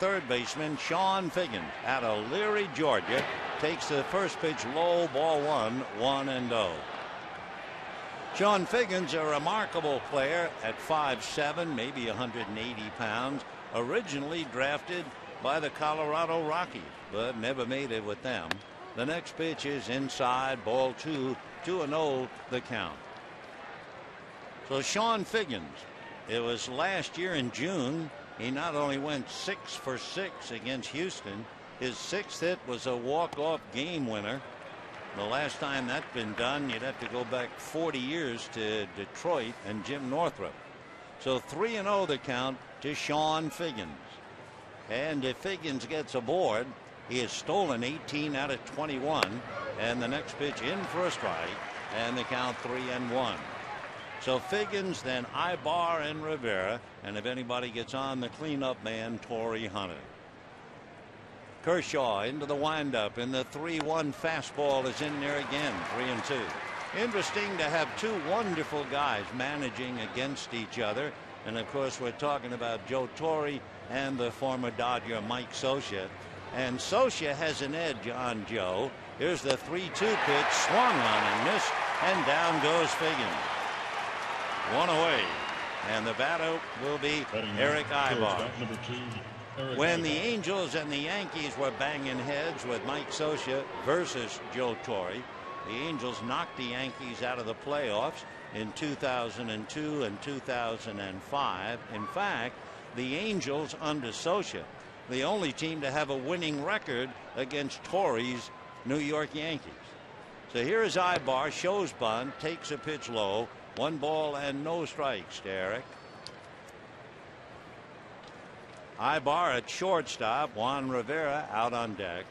third baseman Sean Figgins out of Leary, Georgia, takes the first pitch low, ball one, 1-0. Sean Figgins, a remarkable player at 5'7", maybe 180 pounds, originally drafted by the Colorado Rockies, but never made it with them. The next pitch is inside, ball 2, 2-0 the count. So Sean Figgins, it was last year in June, he not only went 6 for 6 against Houston, his 6th hit was a walk-off game winner. The last time that's been done, you'd have to go back 40 years to Detroit and Jim Northrup. So 3-0 the count to Sean Figgins. And if Figgins gets aboard, he has stolen 18 out of 21. And the next pitch in for a strike, and the count 3-1. So Figgins, then Ibar and Rivera, and if anybody gets on, the cleanup man, Torrey Hunter. Kershaw into the windup, and the 3-1 fastball is in there again, 3-2. Interesting to have two wonderful guys managing against each other. And of course, we're talking about Joe Torre and the former Dodger Mike Scioscia. And Scioscia has an edge on Joe. Here's the 3-2 pitch, swung on and missed, and down goes Figgins. One away, and the batter will be Eric Ibar. When the Angels and the Yankees were banging heads with Mike Scioscia versus Joe Torre, the Angels knocked the Yankees out of the playoffs in 2002 and 2005. In fact, the Angels under Scioscia, the only team to have a winning record against Torre's New York Yankees. So here is Ibar, shows bunt, takes a pitch low, 1 ball and no strikes to Eric. Ibar at shortstop, Juan Rivera out on deck.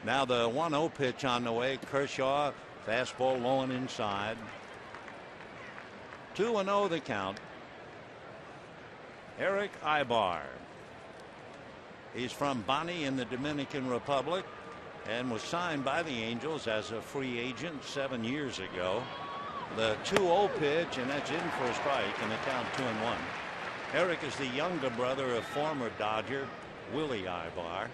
Now the 1-0 pitch on the way. Kershaw, fastball low and inside. 2-0 the count. Eric Ibar. He's from Bani in the Dominican Republic and was signed by the Angels as a free agent 7 years ago. The 2-0 pitch, and that's in for a strike, and the count 2-1. Eric is the younger brother of former Dodger Willie Ibar.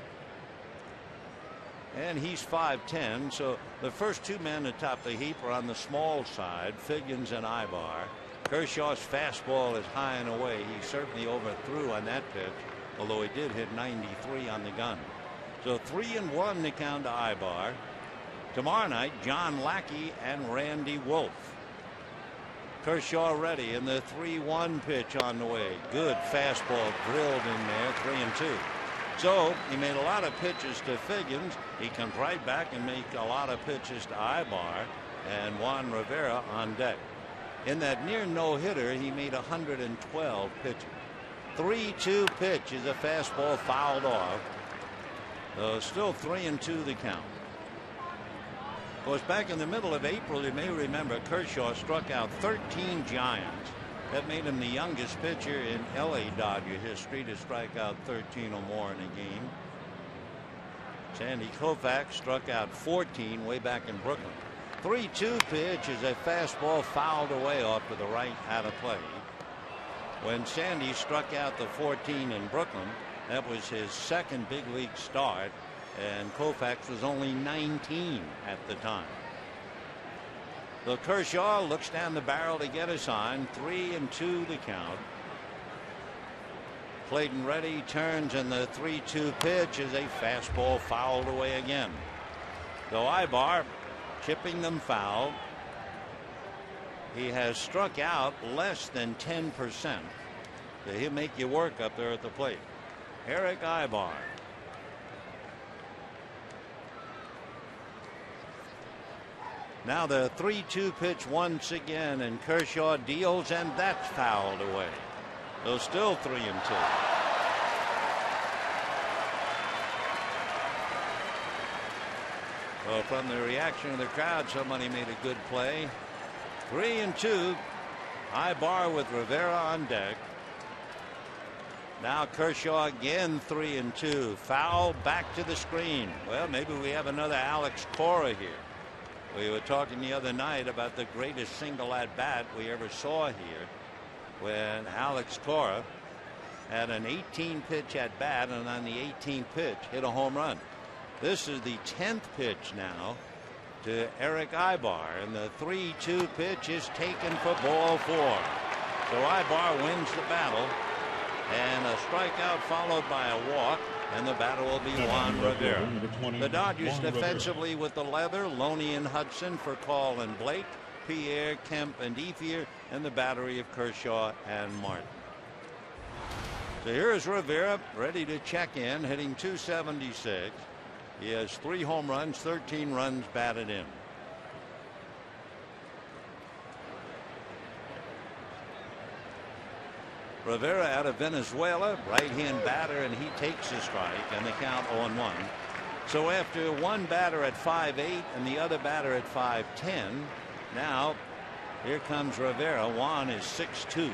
And he's 5'10", so the first two men atop the heap are on the small side, Figgins and Ibar. Kershaw's fastball is high and away. He certainly overthrew on that pitch, although he did hit 93 on the gun. So 3-1 the count to Ibar. Tomorrow night, John Lackey and Randy Wolf. Kershaw ready, and the 3-1 pitch on the way. Good fastball drilled in there, 3-2. So he made a lot of pitches to Figgins. He comes right back and make a lot of pitches to Ibar and Juan Rivera on deck. In that near no-hitter, he made 112 pitches. 3-2 pitch is a fastball fouled off. Still 3-2 the count. Of course, back in the middle of April, you may remember Kershaw struck out 13 Giants. That made him the youngest pitcher in LA Dodger history to strike out 13 or more in a game. Sandy Koufax struck out 14 way back in Brooklyn. 3-2 pitch is a fastball fouled away off to the right out of play. When Sandy struck out the 14 in Brooklyn, that was his second big league start, and Koufax was only 19 at the time. So Kershaw looks down the barrel to get a sign. 3-2 the count. Clayton ready, turns, and the 3-2 pitch is a fastball fouled away again. So Ibar chipping them foul. He has struck out less than 10%. So he'll make you work up there at the plate. Eric Ibar. Now the 3-2 pitch once again, and Kershaw deals, and that's fouled away. So still 3-2. Well, from the reaction of the crowd, somebody made a good play. 3-2. Ibar with Rivera on deck. Now Kershaw again, 3-2. Foul back to the screen. Well, maybe we have another Alex Cora here. We were talking the other night about the greatest single at bat we ever saw here, when Alex Cora at an 18 pitch at bat, and on the 18th pitch hit a home run. This is the 10th pitch now to Eric Ibar, and the 3-2 pitch is taken for ball 4. So Ibar wins the battle, and a strikeout followed by a walk, and the batter will be Juan Rivera. The Dodgers defensively with the leather, Loney and Hudson for Call and Blake, Pierre, Kemp, and Ethier, and the battery of Kershaw and Martin. So here's Rivera ready to check in, hitting .276. He has 3 home runs, 13 runs batted in. Rivera out of Venezuela, right-hand batter, and he takes a strike, and the count 0-1. So after one batter at 5'8" and the other batter at 5'10", now here comes Rivera. Juan is 6'2",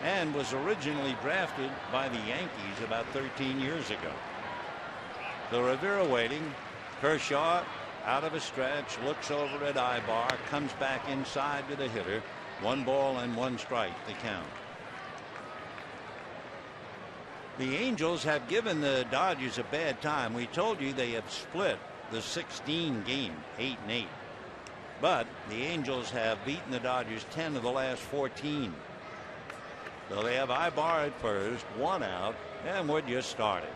and was originally drafted by the Yankees about 13 years ago. So Rivera waiting. Kershaw out of a stretch, looks over at Ibar, comes back inside to the hitter. 1 ball and 1 strike the count. The Angels have given the Dodgers a bad time. We told you they have split the 16 game, 8-8. But the Angels have beaten the Dodgers 10 of the last 14. So they have Ibar at first, 1 out, and we're just starting.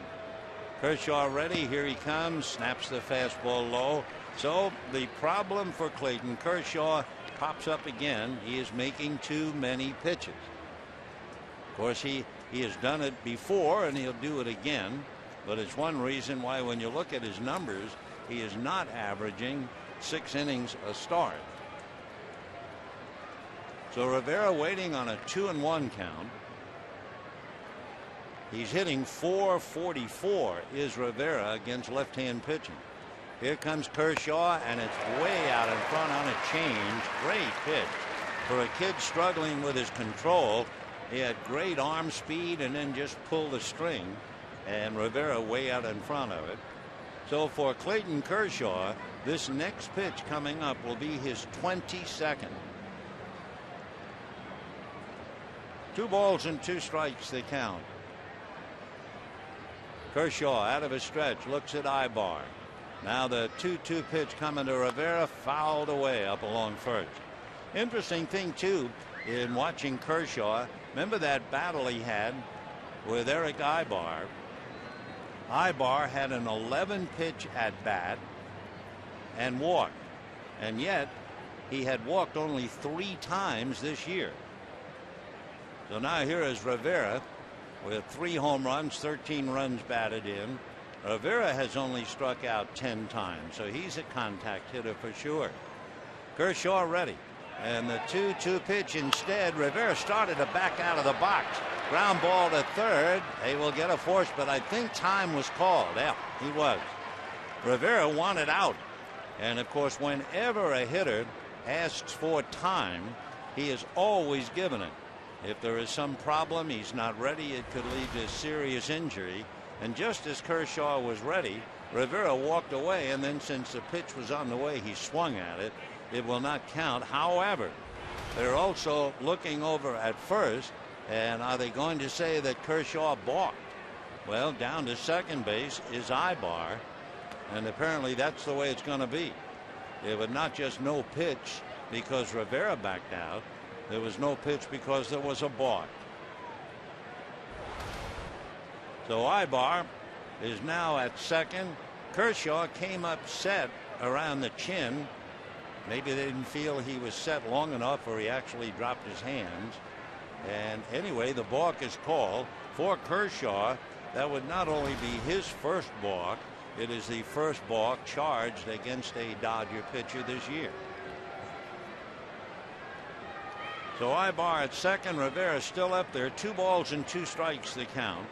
Kershaw ready. Here he comes. Snaps the fastball low. So the problem for Clayton Kershaw pops up again. He is making too many pitches. Of course, he has done it before, and he'll do it again. But it's one reason why when you look at his numbers, he is not averaging 6 innings a start. So Rivera waiting on a 2-1 count. He's hitting .444 is Rivera against left-hand pitching. Here comes Kershaw, and it's way out in front on a change. Great pitch. For a kid struggling with his control, he had great arm speed and then just pulled the string, and Rivera way out in front of it. So for Clayton Kershaw, this next pitch coming up will be his 22nd. 2 balls and 2 strikes the count. Kershaw out of a stretch, looks at Ibar. Now the 2-2 pitch coming to Rivera, fouled away up along first. Interesting thing too in watching Kershaw, remember that battle he had with Eric Ibar. Ibar had an 11 pitch at bat and walked, and yet he had walked only 3 times this year. So now here is Rivera with 3 home runs, 13 runs batted in. Rivera has only struck out 10 times, so he's a contact hitter for sure. Kershaw ready, and the 2-2 pitch instead. Rivera started to back out of the box. Ground ball to third. They will get a force, but I think time was called. Yeah, he was. Rivera wanted out, and of course whenever a hitter asks for time, he is always given it. If there is some problem, he's not ready, it could lead to serious injury. And just as Kershaw was ready, Rivera walked away, and then since the pitch was on the way, he swung at it. It will not count. However, they're also looking over at first, and are they going to say that Kershaw balked? Well, down to second base is Ibar, and apparently that's the way it's going to be. It was not just no pitch because Rivera backed out. There was no pitch because there was a balk. So Ibar is now at second. Kershaw came up set around the chin. Maybe they didn't feel he was set long enough, or he actually dropped his hands. And anyway, the balk is called for Kershaw. That would not only be his first balk, it is the first balk charged against a Dodger pitcher this year. So Ibar at second, Rivera still up there. 2 balls and 2 strikes the count.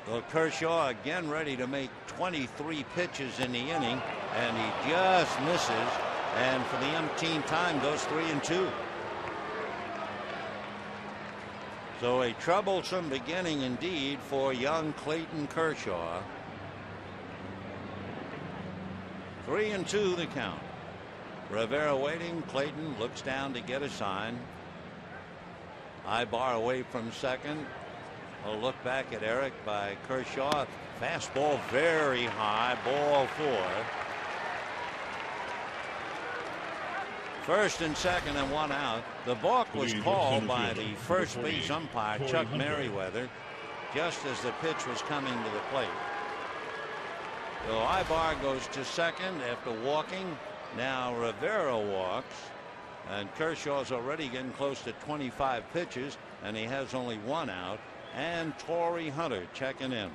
Well, Kershaw again ready to make 23 pitches in the inning, and he just misses, and for the umpteenth time goes 3-2. So a troublesome beginning indeed for young Clayton Kershaw. 3-2 the count. Rivera waiting. Clayton looks down to get a sign. Ibar away from second. A look back at Eric by Kershaw. Fastball very high, ball 4. First and second and 1 out. The balk was called by the first base umpire, Chuck Merriweather, just as the pitch was coming to the plate. So Ibar goes to second after walking. Now Rivera walks, and Kershaw's already getting close to 25 pitches, and he has only 1 out. And Torrey Hunter checking in.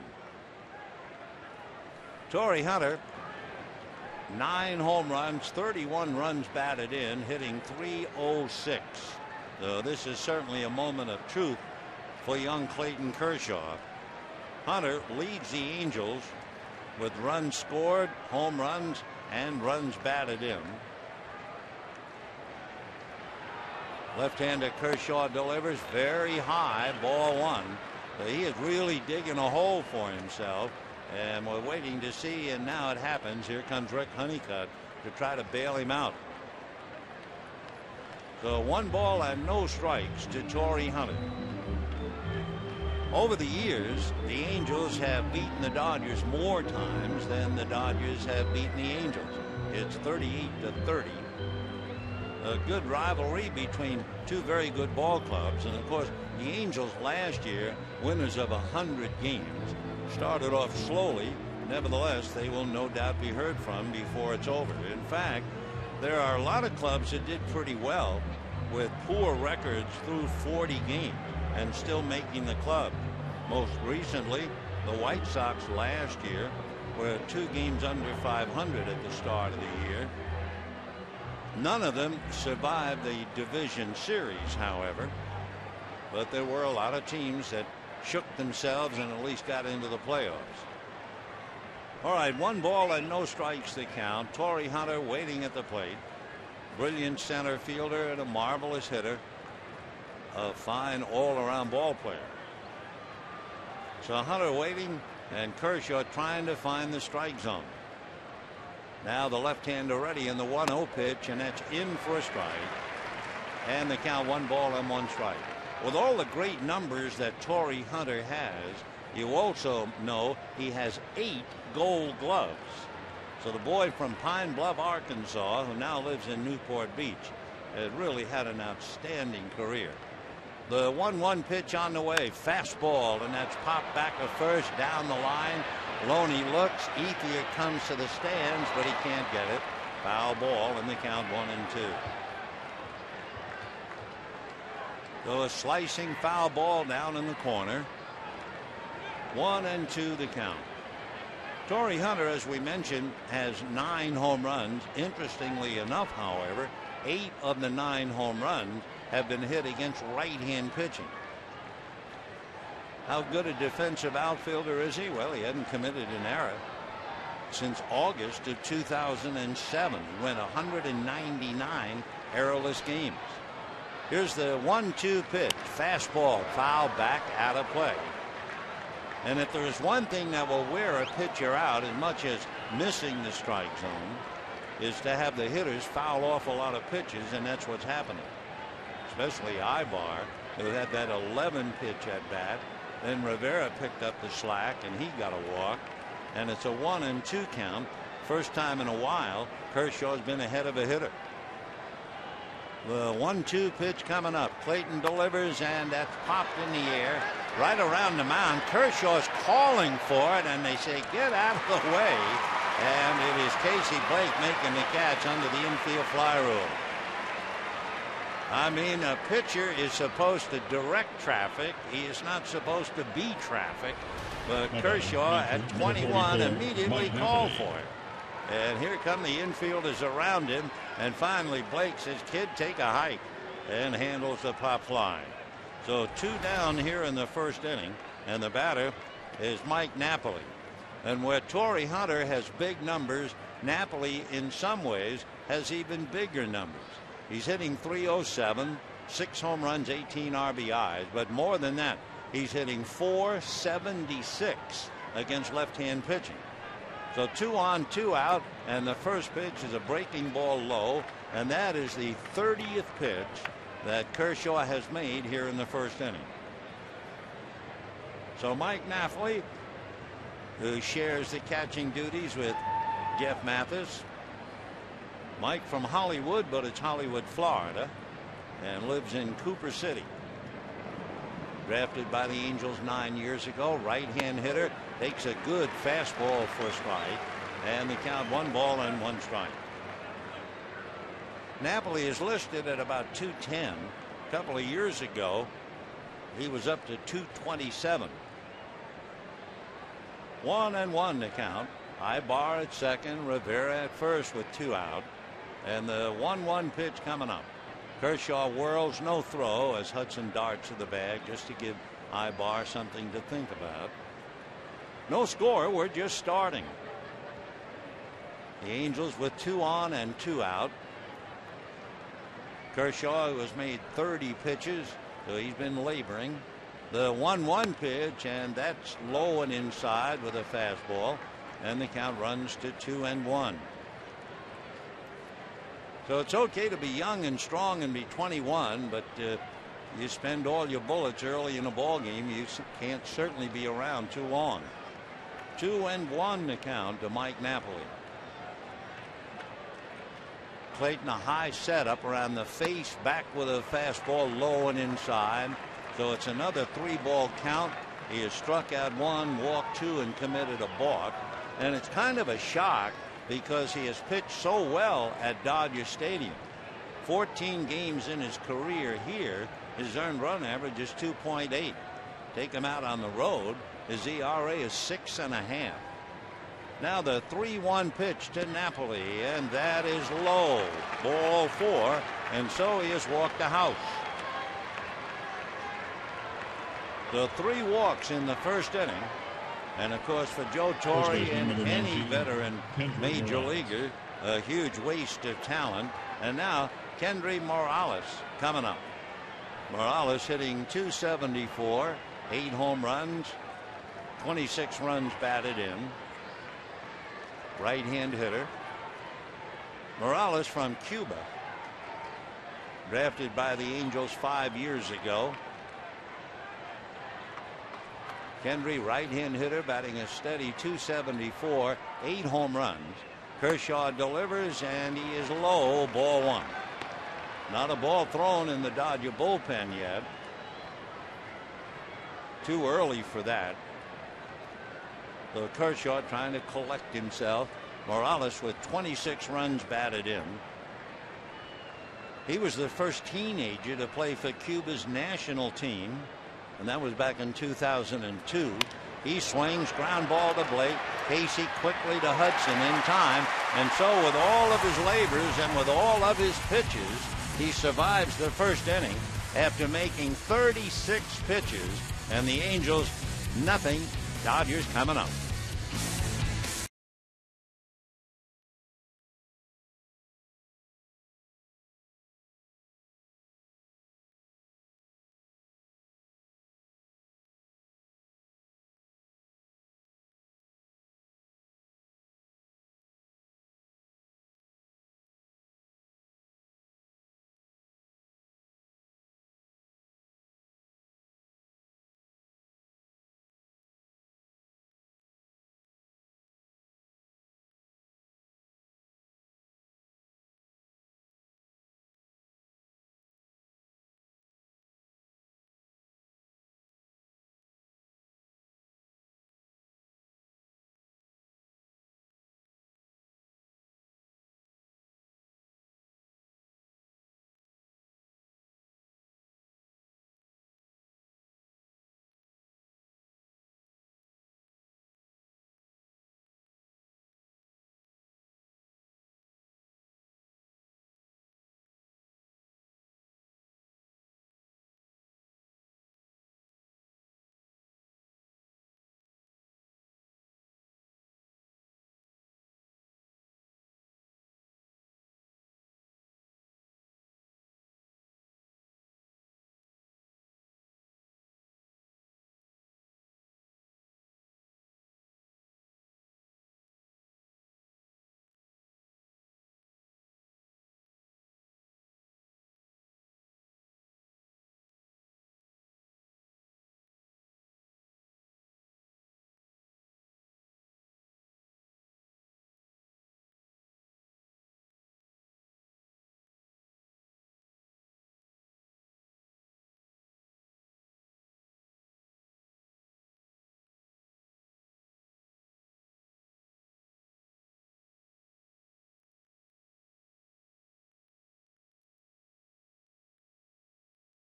Torrey Hunter, 9 home runs, 31 runs batted in, hitting .306. So this is certainly a moment of truth for young Clayton Kershaw. Hunter leads the Angels with runs scored, home runs, and runs batted in. Left-hander Kershaw delivers very high, ball 1. So he is really digging a hole for himself, and we're waiting to see, and now it happens. Here comes Rick Honeycutt to try to bail him out. So 1 ball and no strikes to Torrey Hunter. Over the years, the Angels have beaten the Dodgers more times than the Dodgers have beaten the Angels. It's 38-30. A good rivalry between 2 very good ball clubs. And of course, the Angels last year, winners of 100 games, started off slowly. Nevertheless, they will no doubt be heard from before it's over. In fact, there are a lot of clubs that did pretty well with poor records through 40 games and still making the club. Most recently, the White Sox last year were 2 games under 500 at the start of the year. None of them survived the division series, however, but there were a lot of teams that shook themselves and at least got into the playoffs. All right, 1 ball and no strikes to count. Torrey Hunter waiting at the plate. Brilliant center fielder and a marvelous hitter. A fine all-around ball player. So Hunter waiting, and Kershaw trying to find the strike zone. Now the left-hander ready in the 1-0 pitch, and that's in for a strike. And the count 1 ball and 1 strike. With all the great numbers that Torrey Hunter has, you also know he has 8 gold gloves. So the boy from Pine Bluff, Arkansas, who now lives in Newport Beach, has really had an outstanding career. The 1-1 pitch on the way, fastball, and that's popped back to first down the line. Loney looks, Ethier comes to the stands, but he can't get it. Foul ball, and the count 1-2. So a slicing foul ball down in the corner. 1-2 the count. Torrey Hunter, as we mentioned, has 9 home runs. Interestingly enough, however, 8 of the 9 home runs have been hit against right-hand pitching. How good a defensive outfielder is he? Well, he hadn't committed an error since August of 2007. He went 199 errorless games. Here's the 1-2 pitch. Fastball, foul back, out of play. And if there's one thing that will wear a pitcher out as much as missing the strike zone, is to have the hitters foul off a lot of pitches, and that's what's happening. Especially Ibar, who had that 11 pitch at bat. Then Rivera picked up the slack, and he got a walk. And it's a 1-2 count. First time in a while Kershaw's been ahead of a hitter. The 1-2 pitch coming up. Clayton delivers, and that's popped in the air right around the mound. Kershaw's calling for it, and they say get out of the way. And it is Casey Blake making the catch under the infield fly rule. I mean, a pitcher is supposed to direct traffic. He is not supposed to be traffic. But Kershaw at 21 immediately called for it. And here come the infielders around him. And finally, Blake says, kid, take a hike, and handles the pop fly. So 2 down here in the first inning. And the batter is Mike Napoli. And where Torrey Hunter has big numbers, Napoli in some ways has even bigger numbers. He's hitting .307, 6 home runs, 18 RBIs. But more than that, he's hitting .476 against left-hand pitching. So 2 on, 2 out, and the first pitch is a breaking ball low, and that is the 30th pitch that Kershaw has made here in the first inning. So Mike Napoli, who shares the catching duties with Jeff Mathis. Mike from Hollywood, but it's Hollywood, Florida, and lives in Cooper City. Drafted by the Angels 9 years ago. Right-hand hitter, takes a good fastball for a strike, and the count 1-1 strike. Napoli is listed at about 210. A couple of years ago, he was up to 227. 1-1 to count. Ibar at second, Rivera at first with 2 out, and the 1-1 pitch coming up. Kershaw whirls, no throw as Hudson darts to the bag just to give Ibar something to think about. No score, we're just starting. The Angels with 2 on and 2 out. Kershaw, who has made 30 pitches, so he's been laboring. The 1-1 pitch, and that's low and inside with a fastball, and the count runs to 2-1. So it's okay to be young and strong and be 21, but you spend all your bullets early in a ball game, you can't certainly be around too long. 2-1 to count to Mike Napoli. Clayton, a high setup around the face, back with a fastball low and inside. So it's another 3-ball count. He has struck out 1, walked 2, and committed a balk. And it's kind of a shock because he has pitched so well at Dodger Stadium. 14 games in his career here, his earned run average is 2.8. Take him out on the road, his ERA is 6.5. Now the 3-1 pitch to Napoli, and that is low. Ball 4, and so he has walked the house. The 3 walks in the first inning. And of course, for Joe Torre and any veteran major leaguer, a huge waste of talent. And now Kendry Morales coming up. Morales hitting .274, 8 home runs, 26 runs batted in. Right-hand hitter. Morales from Cuba, drafted by the Angels 5 years ago. Kendry, right-hand hitter, batting a steady .274, 8 home runs. Kershaw delivers, and he is low, ball 1. Not a ball thrown in the Dodger bullpen yet. Too early for that. So Kershaw trying to collect himself. Morales with 26 runs batted in. He was the first teenager to play for Cuba's national team, and that was back in 2002. He swings, ground ball to Blake. Casey quickly to Hudson in time. And so with all of his labors and with all of his pitches, he survives the first inning after making 36 pitches. And the Angels, nothing. Dodgers coming up.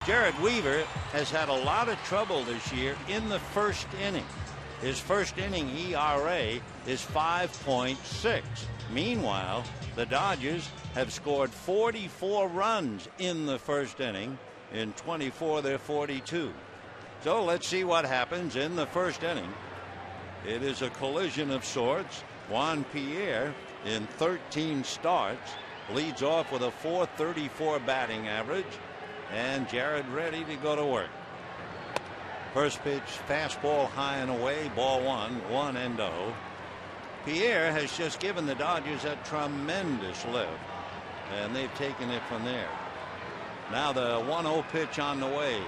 Jared Weaver has had a lot of trouble this year in the first inning. His first inning ERA is 5.6. Meanwhile, the Dodgers have scored 44 runs in the first inning. In 24, they're 42. So let's see what happens in the first inning. It is a collision of sorts. Juan Pierre, in 13 starts, leads off with a .434 batting average, and Jared ready to go to work. First pitch, fastball high and away, ball one, 1-0. Pierre has just given the Dodgers a tremendous lift, and they've taken it from there. Now the 1-0 pitch on the way,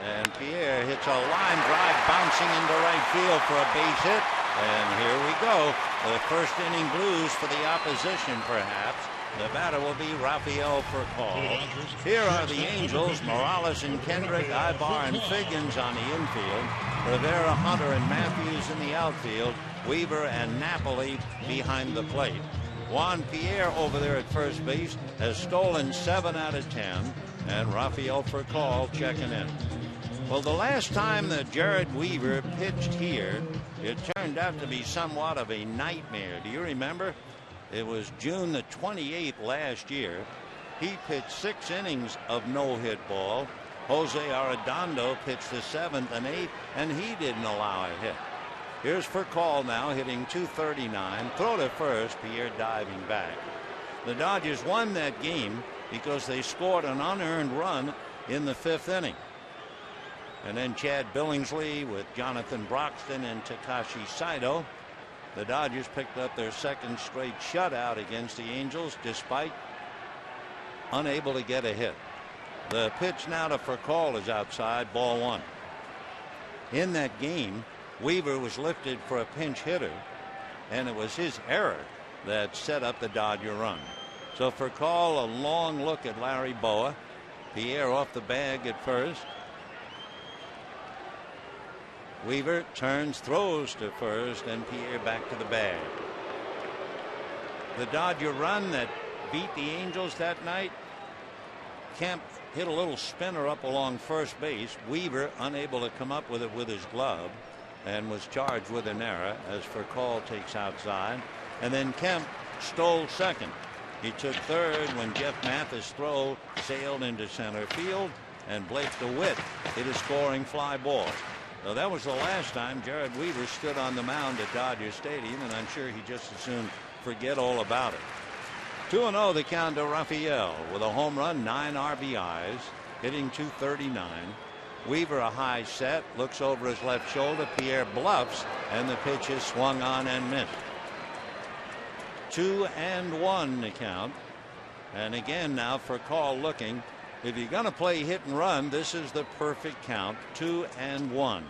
and Pierre hits a line drive bouncing into right field for a base hit, and here we go. The first inning blues for the opposition, perhaps. The batter will be Rafael Furcal. Here are the Angels: Morales and Kendrick, Ibar and Figgins on the infield, Rivera, Hunter and Matthews in the outfield, Weaver and Napoli behind the plate. Juan Pierre over there at first base has stolen 7 out of 10, and Rafael Furcal checking in. Well, the last time that Jared Weaver pitched here, it turned out to be somewhat of a nightmare. Do you remember? It was June the 28th last year. He pitched 6 innings of no-hit ball. Jose Arredondo pitched the 7th and 8th, and he didn't allow a hit. Here's Furcal now hitting .239. Throw to first, Pierre diving back. The Dodgers won that game because they scored an unearned run in the 5th inning. And then Chad Billingsley with Jonathan Broxton and Takashi Saito. The Dodgers picked up their 2nd straight shutout against the Angels despite unable to get a hit. The pitch now to Furcal is outside, ball 1. In that game, Weaver was lifted for a pinch hitter, and it was his error that set up the Dodger run. So Furcal, a long look at Larry Boa. Pierre off the bag at first. Weaver turns, throws to first, and Pierre back to the bag. The Dodger run that beat the Angels that night. Kemp hit a little spinner up along first base. Weaver unable to come up with it with his glove and was charged with an error as Furcal takes outside. And then Kemp stole second. He took third when Jeff Mathis' throw sailed into center field, and Blake DeWitt hit a scoring fly ball. So that was the last time Jared Weaver stood on the mound at Dodger Stadium, and I'm sure he just as soon forget all about it. 2-0 the count to Rafael with a home run, 9 RBIs, hitting .239. Weaver a high set, looks over his left shoulder. Pierre bluffs, and the pitch is swung on and missed. 2-1 the count. And again now Furcal looking. If you're going to play hit and run, this is the perfect count. 2-1.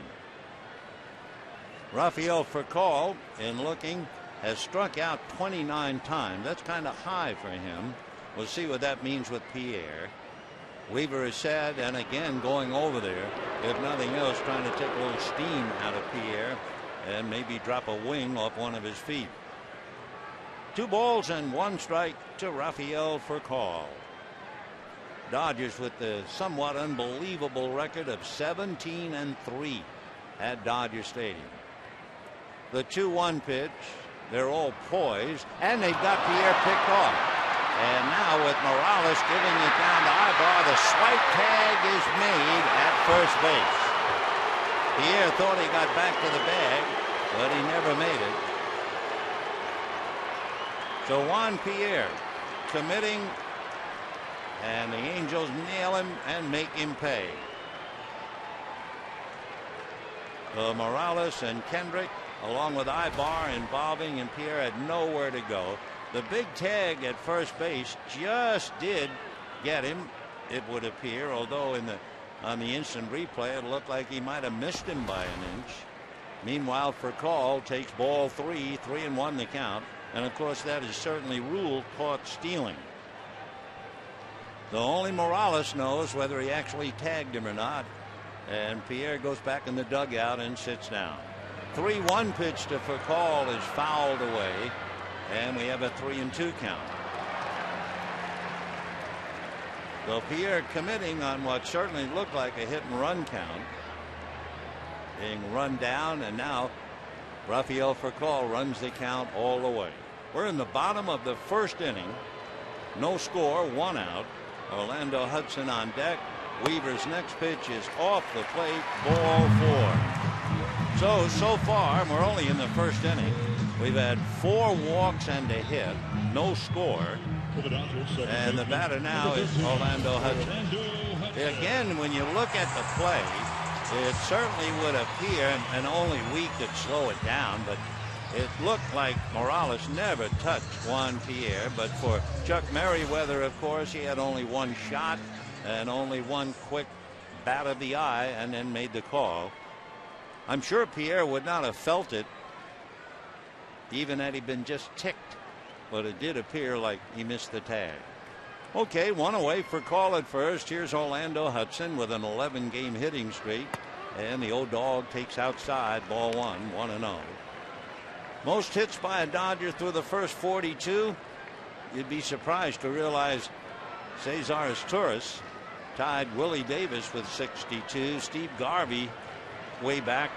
Rafael Furcal, in looking, has struck out 29 times. That's kind of high for him. We'll see what that means with Pierre. Weaver is sad, and again going over there, if nothing else, trying to take a little steam out of Pierre and maybe drop a wing off one of his feet. 2 balls and 1 strike to Rafael Furcal. Dodgers with the somewhat unbelievable record of 17-3 at Dodger Stadium. The 2-1 pitch, they're all poised, and they've got Pierre picked off. And now with Morales giving it down to Ibar, the swipe tag is made at first base. Pierre thought he got back to the bag, but he never made it. So Juan Pierre committing, and the Angels nail him and make him pay. Morales and Kendrick, along with Ibar involving, and Pierre had nowhere to go. The big tag at first base just did get him, it would appear, although on the instant replay it looked like he might have missed him by an inch. Meanwhile, Furcal takes ball 3, 3-1 the count, and of course that is certainly ruled caught stealing. So only Morales knows whether he actually tagged him or not, and Pierre goes back in the dugout and sits down. 3-1 pitch to Furcal is fouled away, and we have a 3-2 count. So Pierre committing on what certainly looked like a hit and run count. Being run down, and now Rafael Furcal runs the count all the way. We're in the bottom of the first inning. No score, 1 out. Orlando Hudson on deck. Weaver's next pitch is off the plate, ball 4. So far, we're only in the first inning. We've had 4 walks and a hit, no score. And the batter now is Orlando Hudson. Again, when you look at the play, it certainly would appear, and only we could slow it down, but it looked like Morales never touched Juan Pierre. But for Chuck Merriweather, of course, he had only 1 shot and only 1 quick bat of the eye, and then made the call. I'm sure Pierre would not have felt it even had he been just ticked, but it did appear like he missed the tag. Okay, 1 away for call at first. Here's Orlando Hudson with an 11-game hitting streak, and the old dog takes outside, ball 1, 1-0. Most hits by a Dodger through the first 42. You'd be surprised to realize Cesar Torres tied Willie Davis with 62. Steve Garvey way back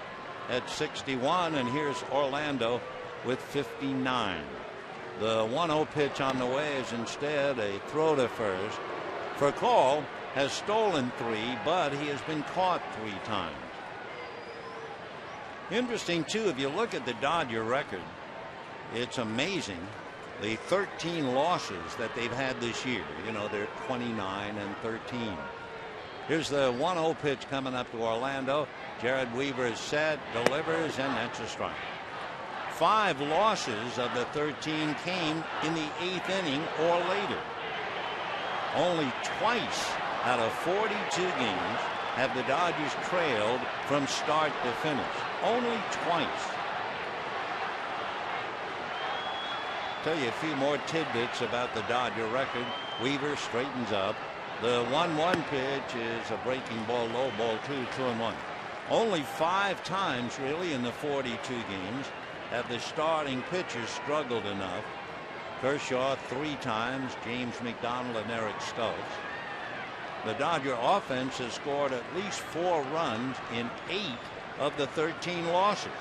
at 61, and here's Orlando with 59. The 1-0 pitch on the way is instead a throw to first. Furcal has stolen 3, but he has been caught 3 times. Interesting too, if you look at the Dodger record, it's amazing the 13 losses that they've had this year. You know, they're 29-13. Here's the 1-0 pitch coming up to Orlando. Jared Weaver is set, delivers, and that's a strike. 5 losses of the 13 came in the 8th inning or later. Only twice out of 42 games have the Dodgers trailed from start to finish. Only twice. Tell you a few more tidbits about the Dodger record. Weaver straightens up. The 1-1 pitch is a breaking ball, low ball 2-1. Only 5 times really in the 42 games have the starting pitchers struggled enough. Kershaw 3 times, James McDonald and Eric Stokes. The Dodger offense has scored at least 4 runs in 8 of the 13 losses.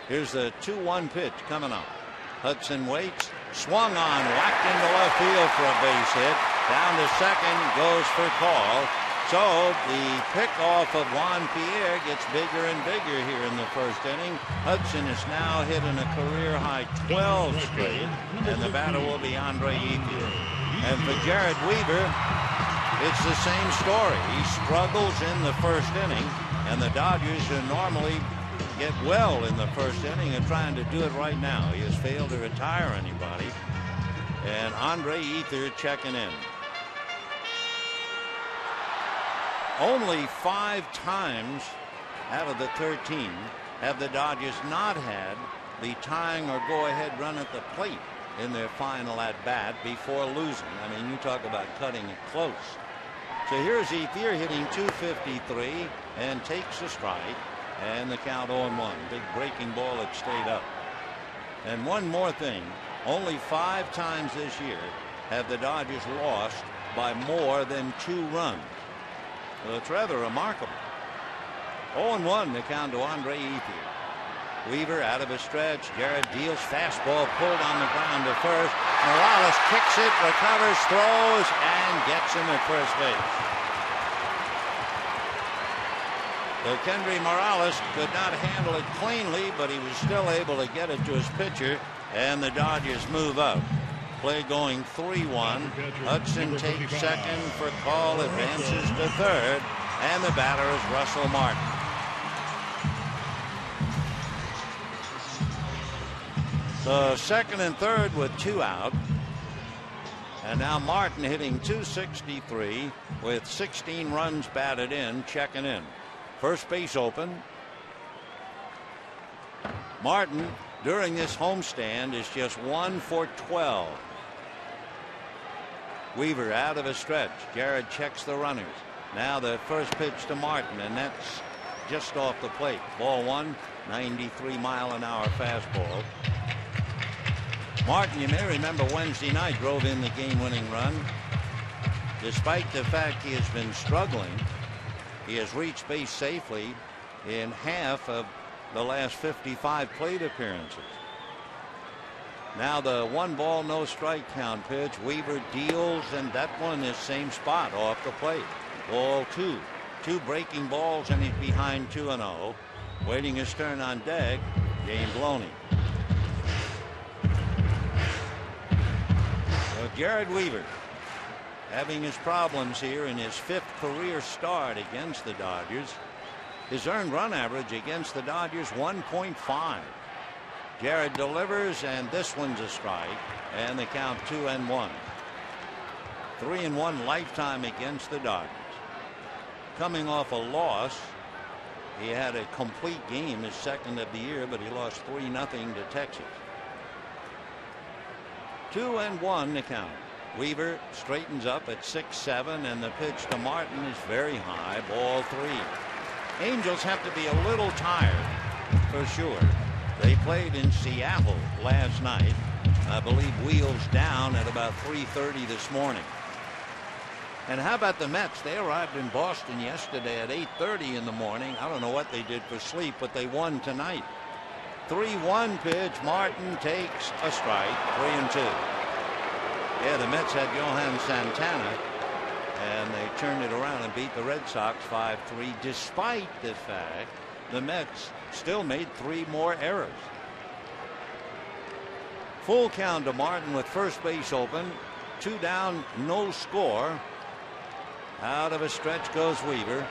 Here's the 2-1 pitch coming up. Hudson waits, swung on, whacked into left field for a base hit. Down to second, goes for call. So the pickoff of Juan Pierre gets bigger and bigger here in the first inning. Hudson is now hitting a career high 12 straight, and the batter will be Andre Ethier. And for Jared Weaver, it's the same story. He struggles in the first inning, and the Dodgers normally get well in the first inning and trying to do it right now. He has failed to retire anybody. And Andre Ethier checking in. Only 5 times out of the 13 have the Dodgers not had the tying or go-ahead run at the plate in their final at-bat before losing. I mean, you talk about cutting it close. So here's Ethier hitting .253 and takes a strike, and the count 0-1. Big breaking ball that stayed up. And one more thing, only 5 times this year have the Dodgers lost by more than 2 runs. Well, it's rather remarkable. 0-1 the count to Andre Ethier. Weaver out of a stretch. Jared deals fastball pulled on the ground to first. Morales kicks it, recovers, throws, and gets him at first base. So Kendry Morales could not handle it cleanly, but he was still able to get it to his pitcher, and the Dodgers move up. Play going 3-1. Hudson takes second for call, advances to third, and the batter is Russell Martin. So second and third with 2 out. And now Martin hitting .263 with 16 runs batted in, checking in. First base open. Martin during this homestand is just 1 for 12. Weaver out of a stretch. Jared checks the runners. Now the first pitch to Martin, and that's just off the plate. Ball 1, 93-mile-an-hour fastball. Martin, you may remember Wednesday night, drove in the game-winning run. Despite the fact he has been struggling, he has reached base safely in half of the last 55 plate appearances. Now the 1 ball, no strike count pitch. Weaver deals, and that one is same spot off the plate. Ball 2. 2 breaking balls, and he's behind 2-0. Waiting his turn on deck. Game Bloney. So Jared Weaver having his problems here in his 5th career start against the Dodgers. His earned run average against the Dodgers 1.5. Jared delivers, and this one's a strike, and the count 2-1. 3-1 lifetime against the Dodgers. Coming off a loss, he had a complete game, his 2nd of the year, but he lost 3-0 to Texas. 2-1 the count. Weaver straightens up at 6-7, and the pitch to Martin is very high. Ball 3. Angels have to be a little tired for sure. They played in Seattle last night. I believe wheels down at about 3:30 this morning. And how about the Mets? They arrived in Boston yesterday at 8:30 in the morning. I don't know what they did for sleep, but they won tonight. 3-1 pitch. Martin takes a strike. 3-2. Yeah, the Mets had Johan Santana, and they turned it around and beat the Red Sox 5-3, despite the fact the Mets still made 3 more errors. Full count to Martin with first base open. 2 down, no score. Out of a stretch goes Weaver,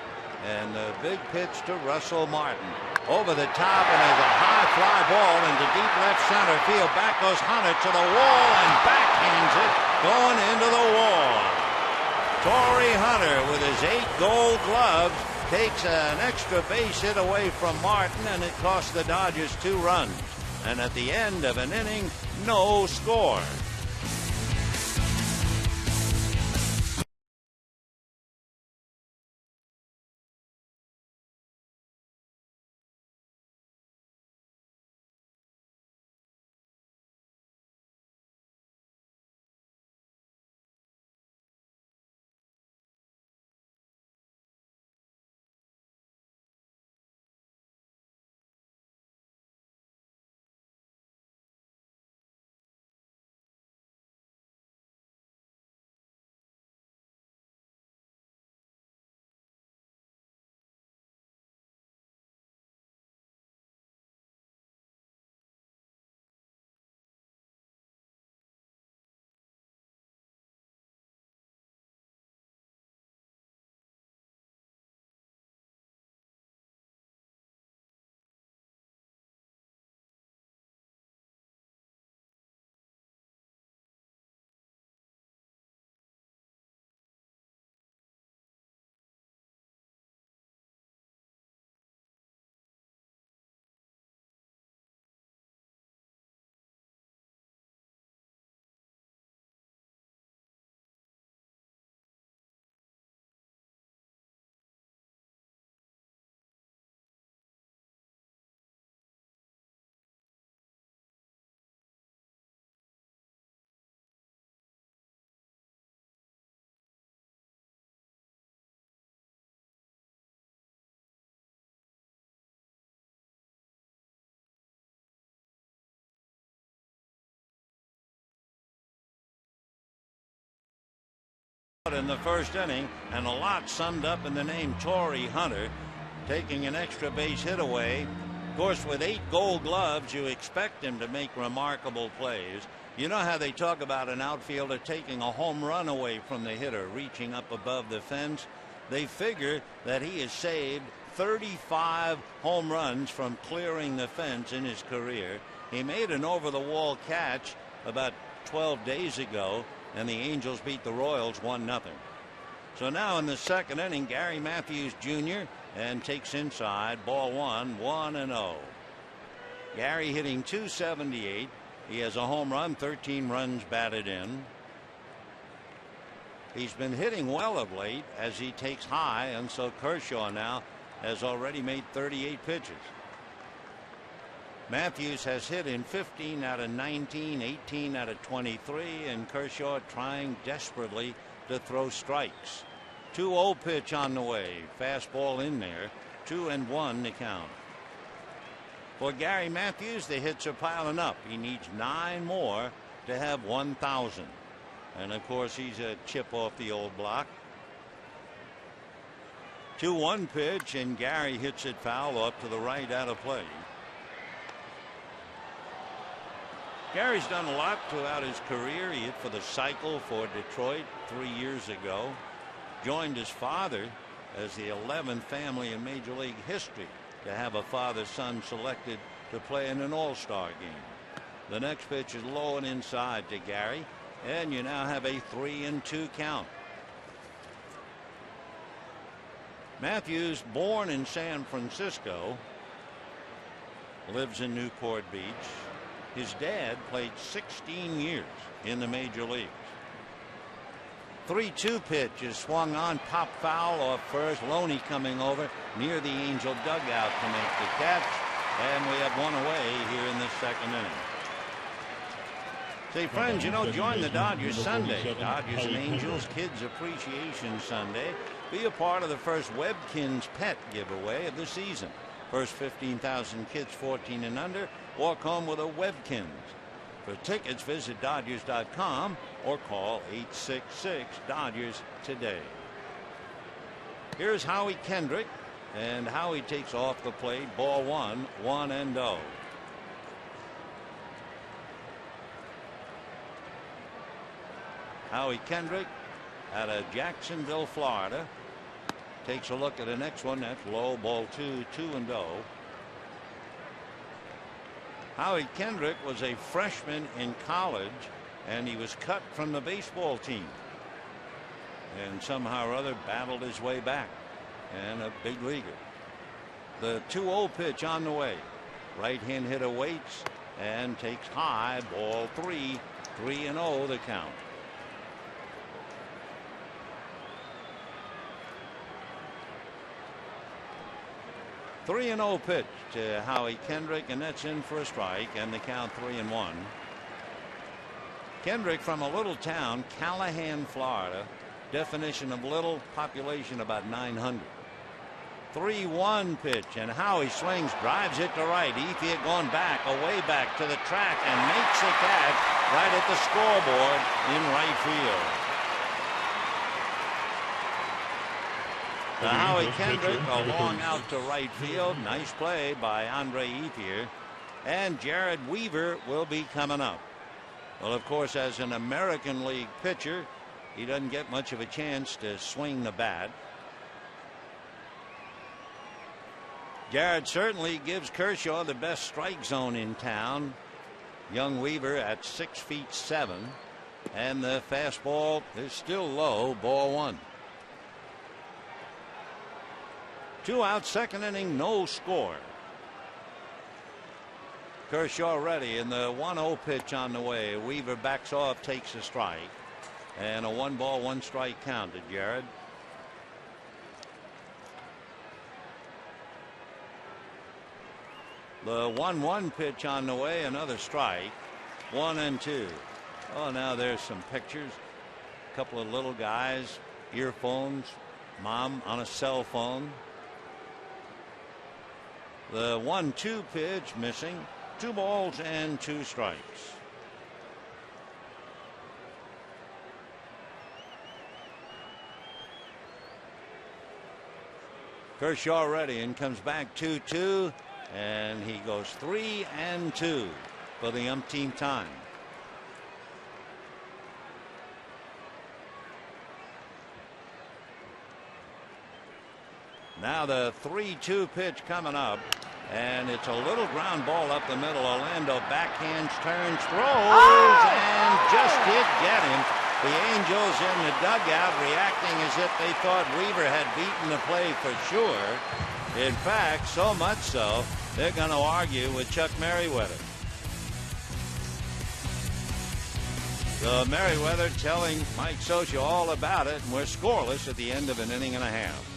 and a big pitch to Russell Martin. Over the top, and there's a high fly ball into deep left center field. Back goes Hunter to the wall and backhands it, going into the wall. Torrey Hunter, with his 8 gold gloves, takes an extra base hit away from Martin, and it cost the Dodgers 2 runs. And at the end of an inning, no score. In the first inning, and a lot summed up in the name Torrey Hunter, taking an extra base hit away. Of course, with 8 gold gloves, you expect him to make remarkable plays. You know how they talk about an outfielder taking a home run away from the hitter, reaching up above the fence? They figure that he has saved 35 home runs from clearing the fence in his career. He made an over-the-wall catch about 12 days ago, and the Angels beat the Royals 1-0. So now in the second inning, Gary Matthews Jr. and takes inside. Ball 1, 1-0. Gary hitting .278. He has a home run, 13 runs batted in. He's been hitting well of late as he takes high, and so Kershaw now has already made 38 pitches. Matthews has hit in 15 out of 19, 18 out of 23, and Kershaw trying desperately to throw strikes. 2-0 pitch on the way. Fastball in there. 2-1 to count. For Gary Matthews, the hits are piling up. He needs 9 more to have 1,000. And of course, he's a chip off the old block. 2-1 pitch, and Gary hits it foul up to the right, out of play. Gary's done a lot throughout his career. He hit for the Cycle for Detroit 3 years ago. Joined his father as the 11th family in Major League history to have a father-son selected to play in an all-star game. The next pitch is low and inside to Gary, and you now have a 3-2 count. Matthews, born in San Francisco, lives in Newport Beach. His dad played 16 years in the major leagues. 3-2 pitch is swung on, pop foul off first. Loney coming over near the Angel dugout to make the catch, and we have one away here in the second inning. Say, friends, join the Dodgers Sunday, Dodgers and Angels Kids Appreciation Sunday. Be a part of the first Webkinz pet giveaway of the season. First 15,000 kids 14 and under walk home with a Webkinz. For tickets, visit Dodgers.com or call 866-DODGERS today. Here's Howie Kendrick, and Howie takes off the plate. Ball 1, 1-0. Howie Kendrick out of Jacksonville, Florida, takes a look at the next one. That's low, ball 2, 2-0. Howie Kendrick was a freshman in college, and he was cut from the baseball team, and somehow or other battled his way back, and a big leaguer. The 2-0 pitch on the way. Right hand hitter waits and takes high, ball 3, 3-0 the count. Three 3-0 pitch to Howie Kendrick, and that's in for a strike, and the count 3-1. Kendrick from a little town, Callahan, Florida. Definition of little, population about 900. 3-1 pitch, and Howie swings, drives it to right. Ethier going back, away back to the track, and makes the catch right at the scoreboard in right field. To Howie Kendrick, a long out to right field. Nice play by Andre Ethier. And Jared Weaver will be coming up. Well, of course, as an American League pitcher, he doesn't get much of a chance to swing the bat. Jared certainly gives Kershaw the best strike zone in town. Young Weaver at 6'7", and the fastball is still low, ball 1. 2 out, second inning, no score. Kershaw ready, and the 1-0 pitch on the way. Weaver backs off, takes a strike, and a 1-ball, 1-strike count to Jared. The 1-1 pitch on the way, another strike. 1-2. Oh, now there's some pictures. A couple of little guys, earphones, mom on a cell phone. The 1-2 pitch missing. 2 balls and 2 strikes. Kershaw ready and comes back 2-2, and he goes 3-2 for the umpteenth time. Now the 3-2 pitch coming up, and it's a little ground ball up the middle. Orlando backhands, turns, throws, and just did get him. The Angels in the dugout reacting as if they thought Weaver had beaten the play for sure. In fact, so much so, they're going to argue with Chuck Merriweather. So Merriweather telling Mike Scioscia all about it, and we're scoreless at the end of an inning and a half.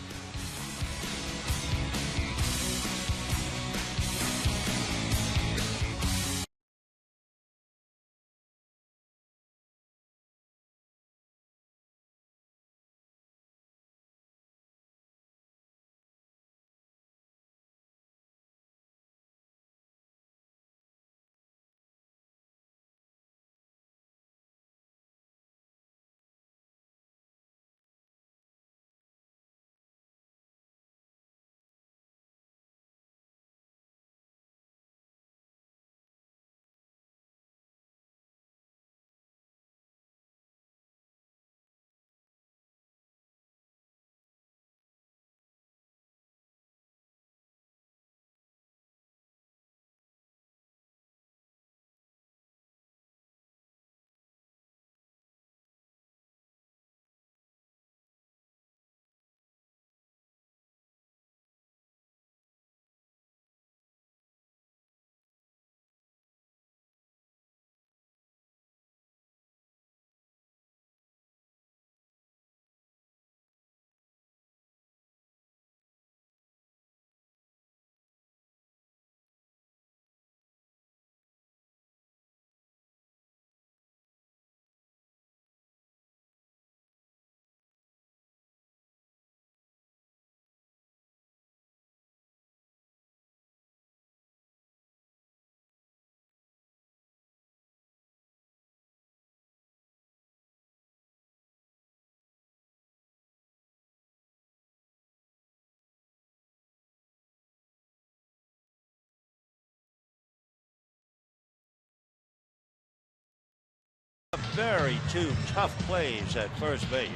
Very two tough plays at first base.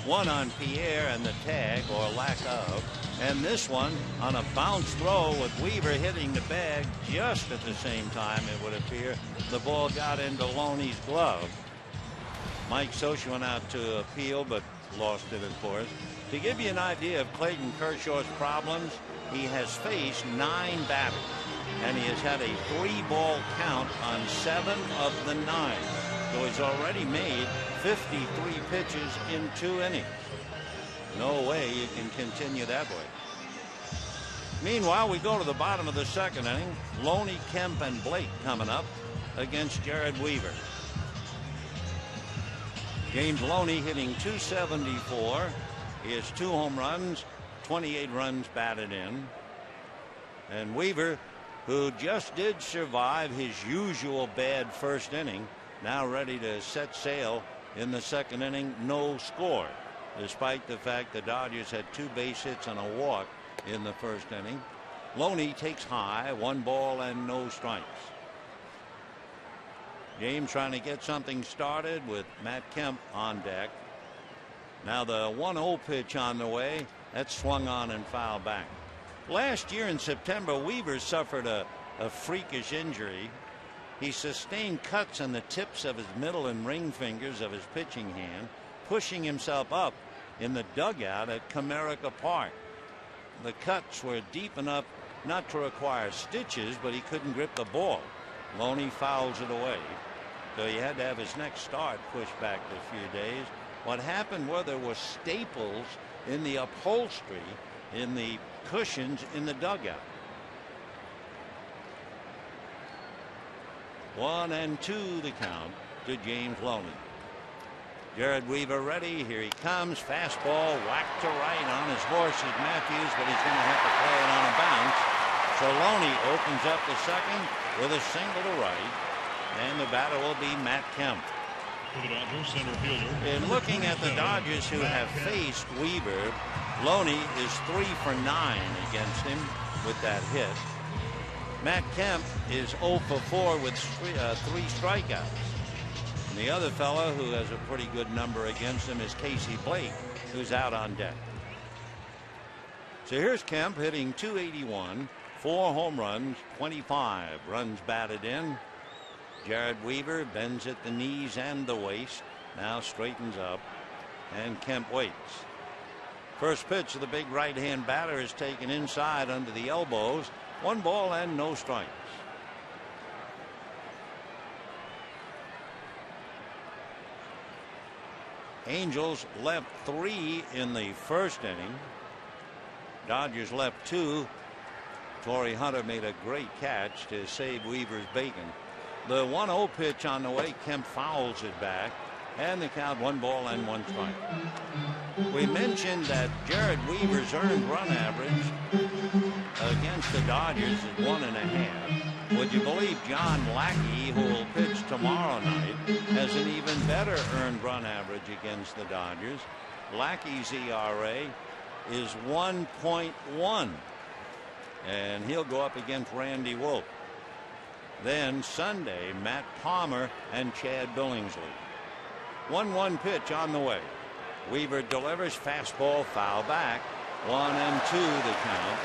One on Pierre and the tag or lack of, and this one on a bounce throw with Weaver hitting the bag just at the same time, it would appear, the ball got into Loney's glove. Mike Socha went out to appeal but lost it, of course. To give you an idea of Clayton Kershaw's problems, he has faced 9 batters and he has had a 3-ball count on 7 of the 9. So he's already made 53 pitches in 2 innings. No way you can continue that way. Meanwhile, we go to the bottom of the 2nd inning. Loney, Kemp, and Blake coming up against Jared Weaver. James Loney hitting .274. He has 2 home runs, 28 runs batted in. And Weaver, who just did survive his usual bad first inning, now ready to set sail in the 2nd inning, no score, despite the fact the Dodgers had 2 base hits and a walk in the 1st inning. Loney takes high, 1 ball and no strikes. James trying to get something started with Matt Kemp on deck. Now the 1-0 pitch on the way. That's swung on and fouled back. Last year in September, Weaver suffered a freakish injury. He sustained cuts on the tips of his middle and ring fingers of his pitching hand, pushing himself up in the dugout at Comerica Park. The cuts were deep enough not to require stitches, but he couldn't grip the ball. Loney fouls it away. So he had to have his next start pushed back a few days. What happened was there were staples in the upholstery, in the cushions in the dugout. 1-2 the count to James Loney. Jared Weaver ready. Here he comes. Fastball whacked to right on his horse is Matthews, but he's going to have to play it on a bounce. So Loney opens up the 2nd with a single to right, and the batter will be Matt Kemp. For the Dodgers, center fielder. In looking at the Dodgers who have faced Weaver, Loney is 3 for 9 against him with that hit. Matt Kemp is 0 for 4 with 3 strikeouts. And the other fellow who has a pretty good number against him is Casey Blake, who's out on deck. So here's Kemp hitting .281, 4 home runs, 25 runs batted in. Jared Weaver bends at the knees and the waist, now straightens up, and Kemp waits. First pitch of the big right-hand batter is taken inside under the elbows. 1 ball and no strikes. Angels left 3 in the 1st inning. Dodgers left 2. Torrey Hunter made a great catch to save Weaver's bacon. The 1-0 pitch on the way. Kemp fouls it back, and the count 1 ball and 1 strike. We mentioned that Jared Weaver's earned run average against the Dodgers is 1.5. Would you believe John Lackey, who will pitch tomorrow night, has an even better earned run average against the Dodgers? Lackey's ERA is 1.1, and he'll go up against Randy Wolf. Then Sunday, Matt Palmer and Chad Billingsley. 1-1 pitch on the way. Weaver delivers, fastball foul back. 1-2 the count.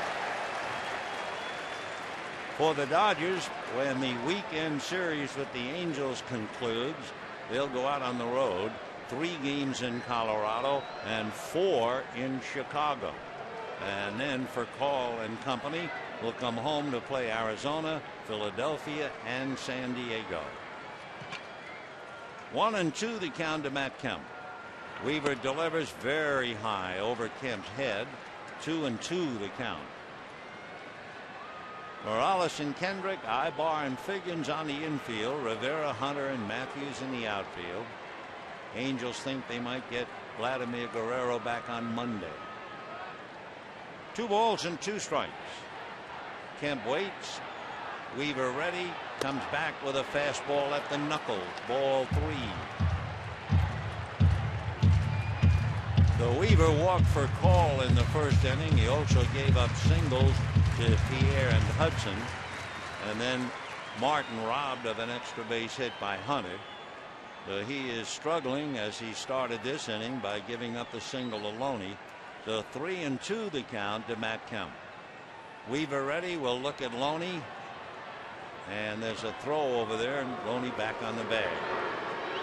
For the Dodgers, when the weekend series with the Angels concludes, they'll go out on the road. 3 games in Colorado and 4 in Chicago. And then for Call and company, we'll come home to play Arizona, Philadelphia, and San Diego. 1-2 the count to Matt Kemp. Weaver delivers very high over Kemp's head. 2-2 the count. Morales and Kendrick, Ibar and Figgins on the infield. Rivera, Hunter, and Matthews in the outfield. Angels think they might get Vladimir Guerrero back on Monday. 2 balls and 2 strikes. Kemp waits. Weaver ready. Comes back with a fastball at the knuckles. Ball 3. So Weaver walked for Call in the 1st inning. He also gave up singles to Pierre and Hudson. And then Martin robbed of an extra base hit by Hunter. He is struggling as he started this inning by giving up the single to Loney. So 3-2 the count to Matt Kemp. Weaver ready. We'll look at Loney. And there's a throw over there, and Loney back on the bag.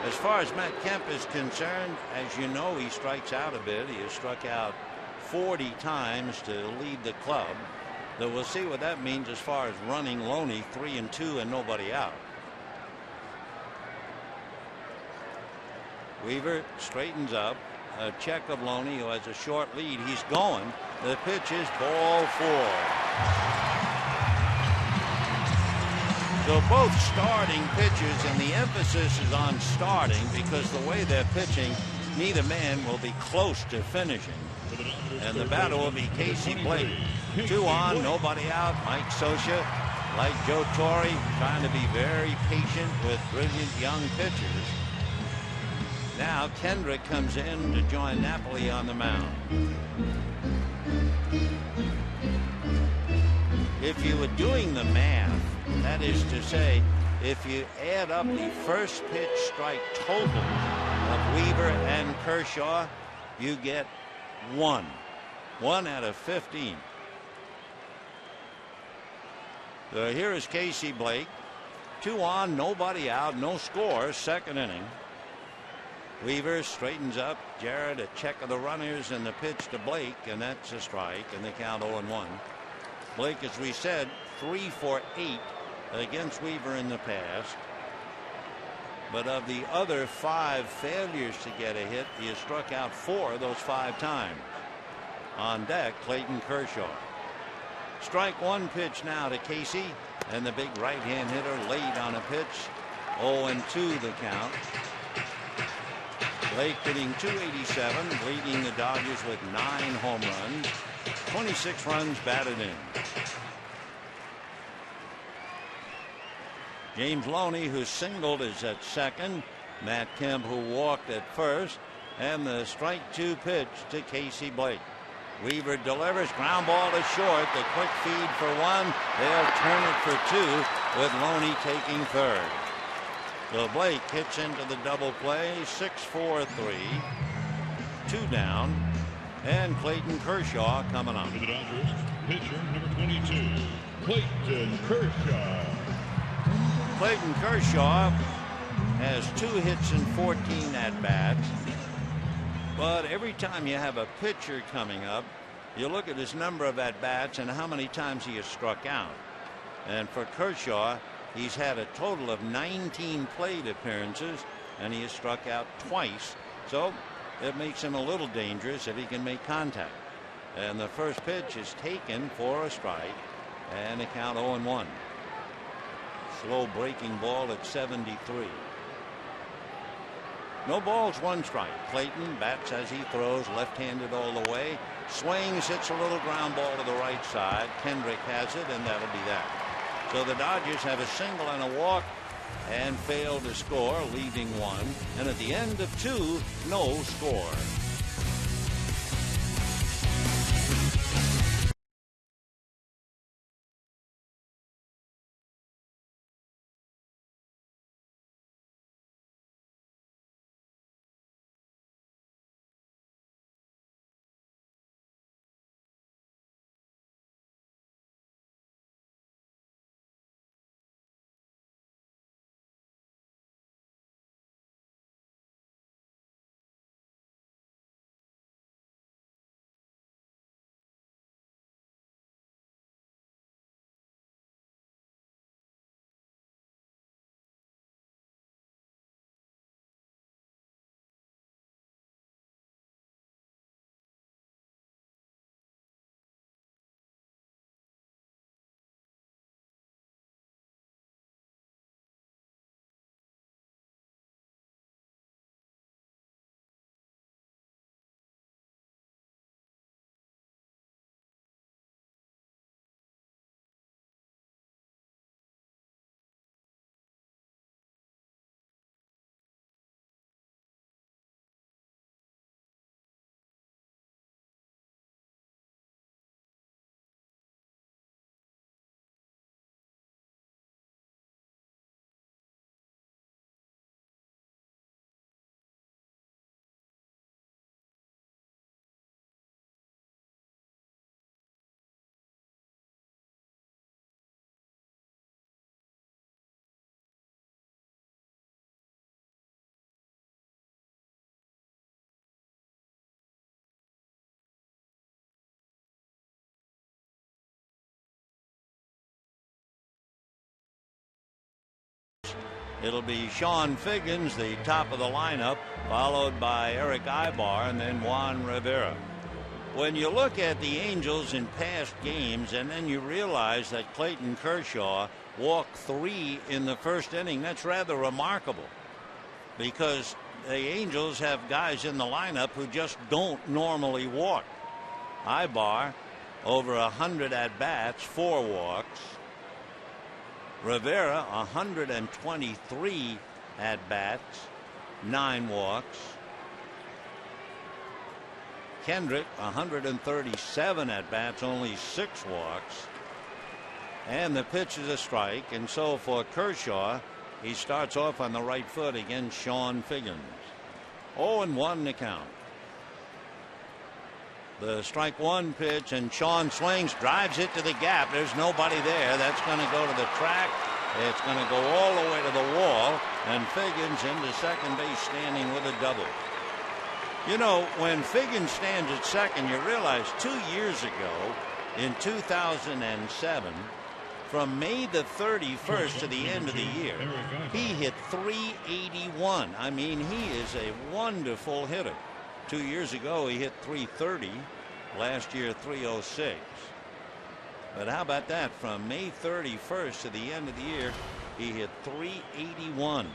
As far as Matt Kemp is concerned, as you know, he strikes out a bit. He has struck out 40 times to lead the club. So we'll see what that means as far as running Loney 3-2 and nobody out. Weaver straightens up. A check of Loney, who has a short lead. He's going. The pitch is ball 4. So both starting pitchers, and the emphasis is on starting because the way they're pitching, neither man will be close to finishing. And the batter will be Casey Blake. 2 on, nobody out. Mike Scioscia, like Joe Torre, trying to be very patient with brilliant young pitchers. Now Kendrick comes in to join Napoli on the mound. If you were doing the math, that is to say, if you add up the first pitch strike total of Weaver and Kershaw, you get 1 out of 15. So here is Casey Blake. 2 on, nobody out, no score, second inning. Weaver straightens up. Jarrett, a check of the runners, and the pitch to Blake, and that's a strike, and they count 0-1. Blake, as we said, 3 for 8 against Weaver in the past. But of the other 5 failures to get a hit, he has struck out 4 of those 5 times. On deck, Clayton Kershaw. Strike 1 pitch now to Casey, and the big right-hand hitter late on a pitch. 0-2 the count. Blake hitting .287, leading the Dodgers with 9 home runs, 26 runs batted in. James Loney, who singled, is at second. Matt Kemp, who walked, at first. And the strike 2 pitch to Casey Blake. Weaver delivers, ground ball to short. The quick feed for 1. They'll turn it for 2 with Loney taking third. So Blake hits into the double play. 6-4-3. 2 down. And Clayton Kershaw coming up. For the Dodgers, pitcher number 22, Clayton Kershaw. Clayton Kershaw has 2 hits and 14 at-bats. But every time you have a pitcher coming up, you look at his number of at-bats and how many times he has struck out. And for Kershaw, he's had a total of 19 plate appearances, and he has struck out twice. So it makes him a little dangerous if he can make contact. And the first pitch is taken for a strike, and the count 0-1. Slow breaking ball at 73. No balls, 1 strike. Clayton bats as he throws, left-handed all the way. Swings, hits a little ground ball to the right side. Kendrick has it, and that'll be that. So the Dodgers have a single and a walk and fail to score, leaving 1. And at the end of 2, no score. It'll be Sean Figgins, the top of the lineup, followed by Eric Ibar and then Juan Rivera. When you look at the Angels in past games and then you realize that Clayton Kershaw walked 3 in the first inning, that's rather remarkable, because the Angels have guys in the lineup who just don't normally walk. Ibar, over 100 at-bats, 4 walks. Rivera, 123 at-bats, 9 walks. Kendrick, 137 at-bats, only 6 walks. And the pitch is a strike. And so for Kershaw, he starts off on the right foot against Sean Figgins. 0-1 the count. The strike one pitch, and Sean swings, drives it to the gap. There's nobody there. That's going to go to the track. It's going to go all the way to the wall, and Figgins into second base standing with a double. You know, when Figgins stands at second, you realize 2 years ago, in 2007, from May the 31st to the end of the year, he hit .381. I mean, he is a wonderful hitter. 2 years ago, he hit .330. Last year, .306. But how about that? From May 31st to the end of the year, he hit .381.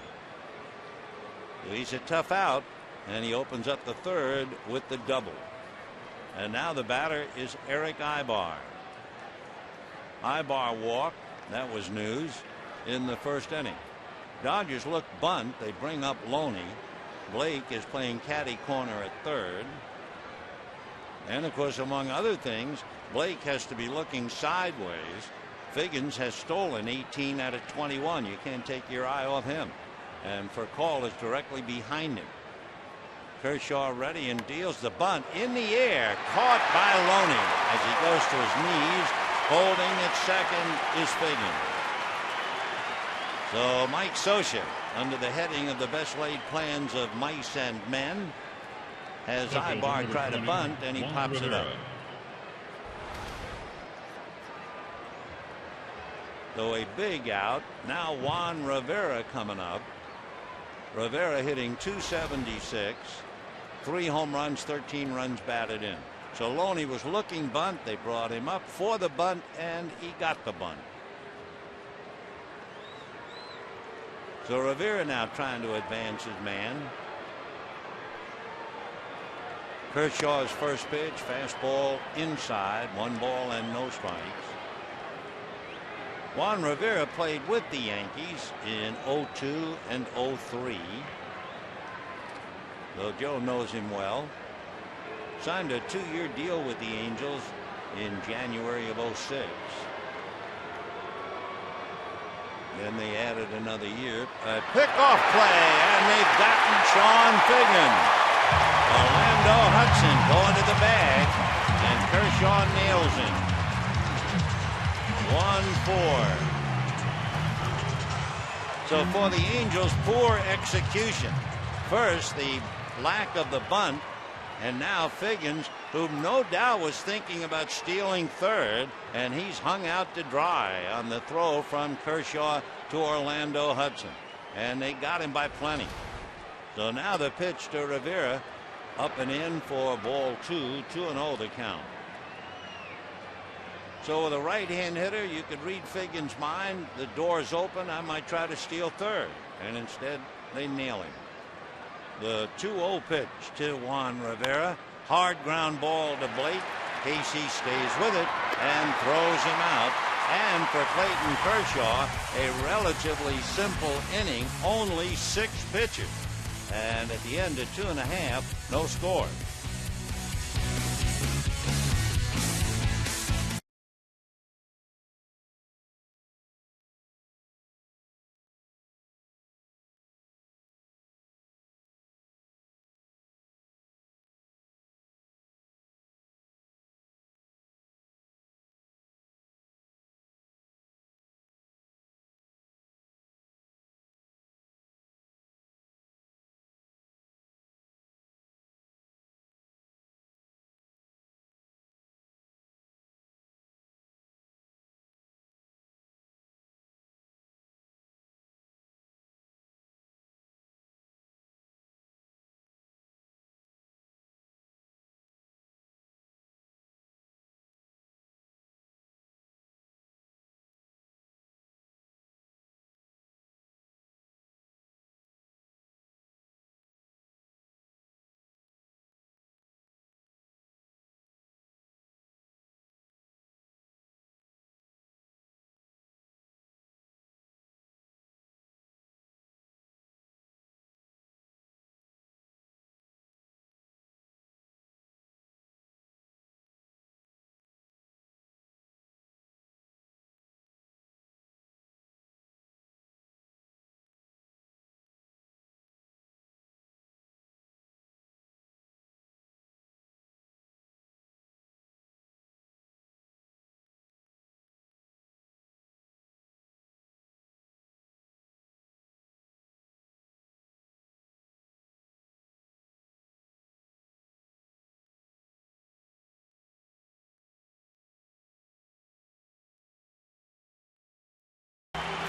He's a tough out, and he opens up the third with the double. And now the batter is Eric Ibar. Ibar walked. That was news in the first inning. Dodgers look bunt. They bring up Loney. Blake is playing caddy corner at third. And of course, among other things, Blake has to be looking sideways. Figgins has stolen 18 out of 21. You can't take your eye off him. And Furcal is directly behind him. Kershaw ready and deals the bunt in the air. Caught by Loney as he goes to his knees. Holding at second is Figgins. So Mike Scioscia, under the heading of the best laid plans of mice and men, has Ibar try to bunt, and he pops it up. So a big out. Now Juan Rivera coming up. Rivera hitting .276. 3 home runs, 13 runs batted in. So Loney was looking bunt. They brought him up for the bunt, and he got the bunt. So Rivera now trying to advance his man. Kershaw's first pitch, fastball inside, 1 ball and no strikes. Juan Rivera played with the Yankees in '02 and '03. Though Joe knows him well. Signed a 2-year deal with the Angels in January of '06. Then they added another year. A pickoff play, and they've gotten Sean Figgins. Orlando Hudson going to the bag, and Kershaw nails him. 1-4. So for the Angels, poor execution. First, the lack of the bunt, and now Figgins, who no doubt was thinking about stealing third, and he's hung out to dry on the throw from Kershaw to Orlando Hudson. And they got him by plenty. So now the pitch to Rivera, up and in for ball 2, 2-0 the count. So with a right-hand hitter, you could read Figgins' mind. The door's open. I might try to steal third. And instead, they nail him. The 2-0 pitch to Juan Rivera. Hard ground ball to Blake. Casey stays with it and throws him out. And for Clayton Kershaw, a relatively simple inning, only 6 pitches. And at the end of 2.5, no score.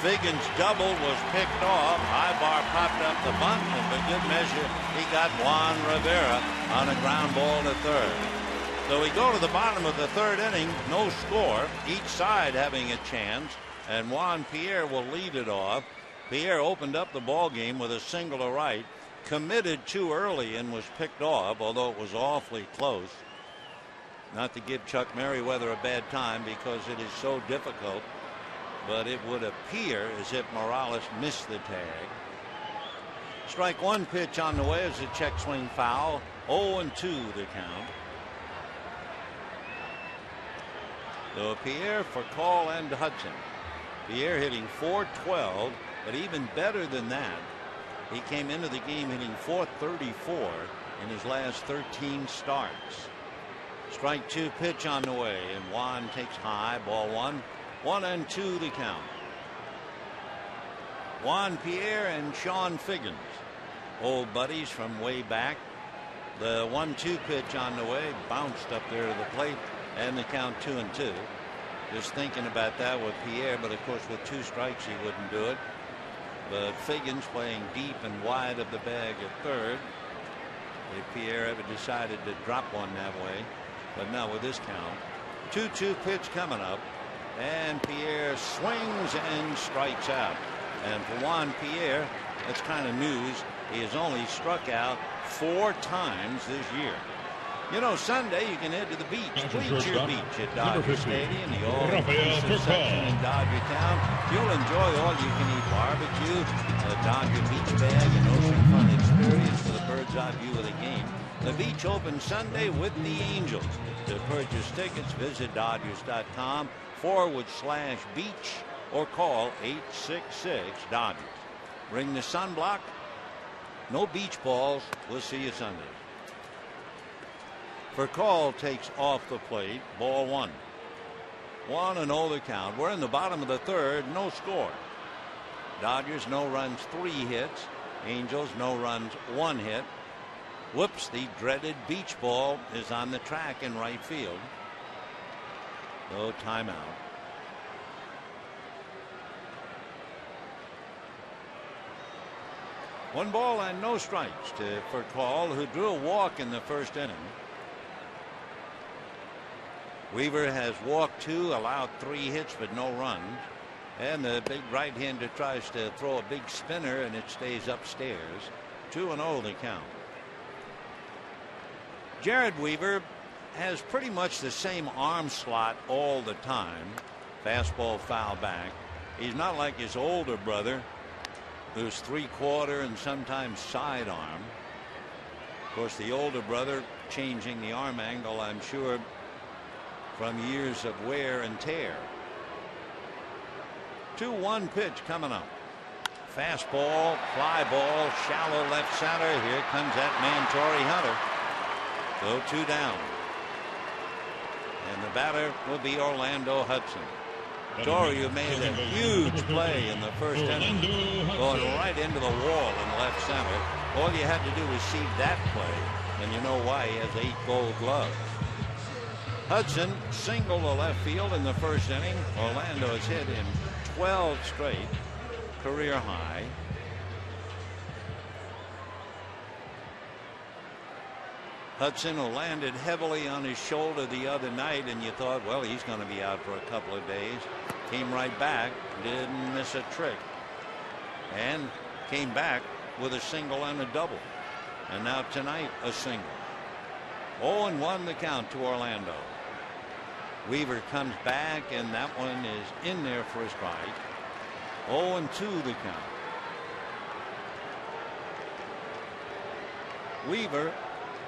Figgins' double was picked off. Ibar popped up the bunt, and for good measure, he got Juan Rivera on a ground ball to third. So we go to the bottom of the third inning, no score, each side having a chance, and Juan Pierre will lead it off. Pierre opened up the ball game with a single to right, committed too early and was picked off, although it was awfully close. Not to give Chuck Merriweather a bad time because it is so difficult, but it would appear as if Morales missed the tag. Strike one pitch on the way as a check swing foul. 0-2 the count. So Pierre for Call and Hudson. Pierre hitting .412, but even better than that, he came into the game hitting .434 in his last 13 starts. Strike two pitch on the way, and Juan takes high, ball one. 1-2 the count. Juan Pierre and Sean Figgins, old buddies from way back. The 1-2 pitch on the way bounced up there to the plate, and the count 2-2. Just thinking about that with Pierre, but of course with two strikes he wouldn't do it. But Figgins playing deep and wide of the bag at third. If Pierre ever decided to drop one that way, but not with this count. 2-2 pitch coming up, and Pierre swings and strikes out. And for Juan Pierre, that's kind of news. He has only struck out 4 times this year. You know, Sunday you can head to the beach, Bleacher Beach at Dodger Stadium, the all-inclusive section in Dodger Town. You'll enjoy all-you-can-eat barbecue, a Dodger beach bag, an oceanfront experience with a bird's-eye view of the game. The beach opens Sunday with the Angels. To purchase tickets, visit Dodgers.com/beach or call 866-DODGERS. Bring the sunblock. No beach balls. We'll see you Sunday. Furcal takes off the plate. Ball one. 1-0 the count. We're in the bottom of the third. No score. Dodgers no runs, 3 hits. Angels no runs, 1 hit. Whoops, the dreaded beach ball is on the track in right field. No timeout. One ball and no strikes to Furcal, who drew a walk in the first inning. Weaver has walked 2, allowed 3 hits, but no runs. And the big right-hander tries to throw a big spinner, and it stays upstairs. 2-0 the count. Jared Weaver has pretty much the same arm slot all the time. Fastball foul back. He's not like his older brother, who's 3/4 and sometimes sidearm. Of course, the older brother changing the arm angle, I'm sure, from years of wear and tear. 2-1 pitch coming up. Fastball, fly ball, shallow left center. Here comes that man, Torrey Hunter. So 2 down. And the batter will be Orlando Hudson. Torrey, who made a huge play in the first inning, going right into the wall in left center. All you had to do was see that play, and you know why he has 8 gold gloves. Hudson singled to left field in the first inning. Orlando has hit in 12 straight, career high. Hudson, who landed heavily on his shoulder the other night, and you thought, well, he's going to be out for a couple of days. Came right back, didn't miss a trick, and came back with a single and a double. And now tonight, a single. 0-1 the count to Orlando. Weaver comes back, and that one is in there for a strike. 0-2 the count. Weaver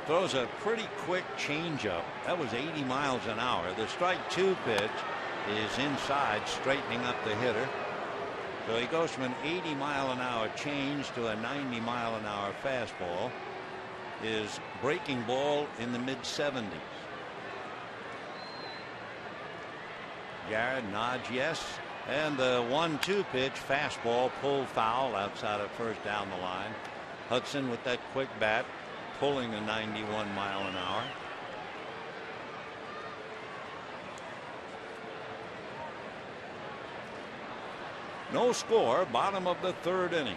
throws a pretty quick changeup. That was 80 miles an hour. The strike 2 pitch is inside, straightening up the hitter. So he goes from an 80 mile an hour change to a 90 mile an hour fastball. His breaking ball in the mid-70s. Garrett nods yes. And the 1-2 pitch, fastball, pulled foul outside of first down the line. Hudson with that quick bat, pulling a 91 mile an hour. No score, bottom of the third inning.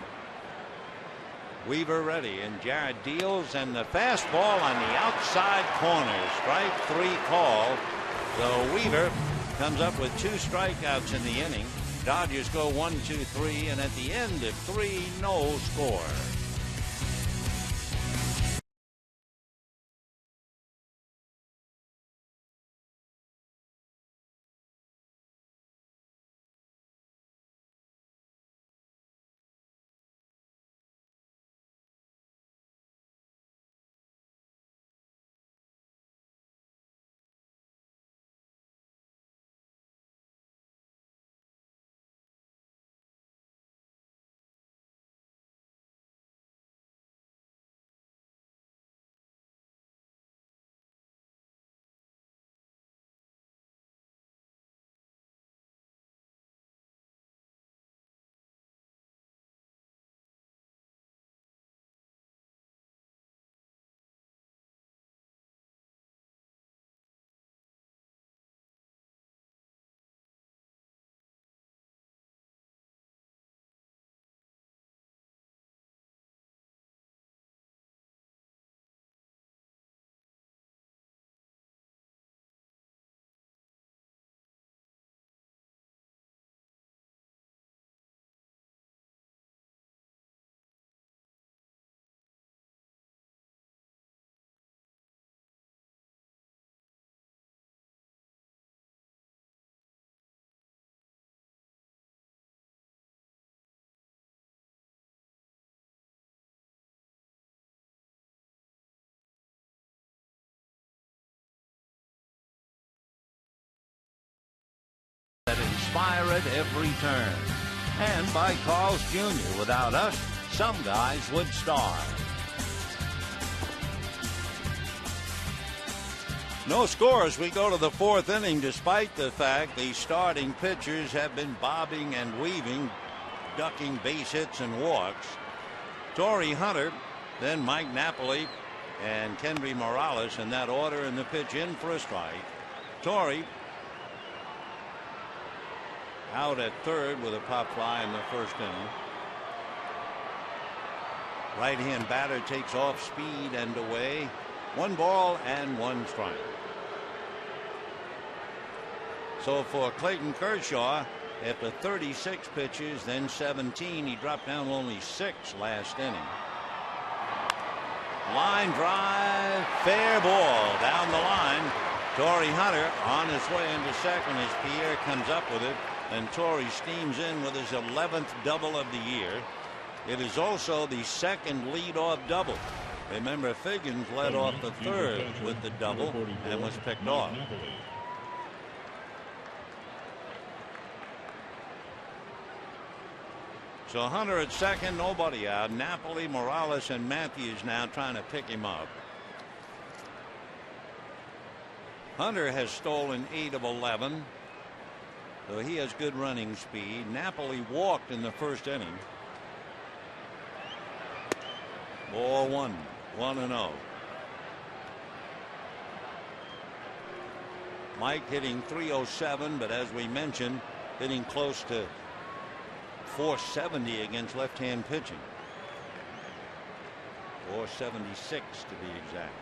Weaver ready, and Jarrett deals, and the fastball on the outside corner. Strike three call. So Weaver comes up with 2 strikeouts in the inning. Dodgers go 1-2-3, and at the end of 3, no score. That inspire at every turn. And by Carl's Jr. Without us, some guys would starve. No scores. We go to the 4th inning, despite the fact the starting pitchers have been bobbing and weaving, ducking base hits and walks. Torrey Hunter, then Mike Napoli, and Kendry Morales in that order, and the pitch in for a strike. Torrey out at third with a pop fly in the first inning. Right-hand batter takes off speed and away. 1 ball and 1 strike. So for Clayton Kershaw, after 36 pitches, then 17, he dropped down only 6 last inning. Line drive, fair ball down the line. Torrey Hunter on his way into second as Pierre comes up with it, and Torrey steams in with his 11th double of the year. It is also the second leadoff double. Remember, Figgins led off the third with the double and was picked off. So Hunter at second, nobody out. Napoli, Morales, and Matthews now trying to pick him up. Hunter has stolen 8 of 11. So he has good running speed. Napoli walked in the first inning. Ball 1, 1-0. Mike hitting .307, but as we mentioned, hitting close to .470 against left-hand pitching. .476 to be exact.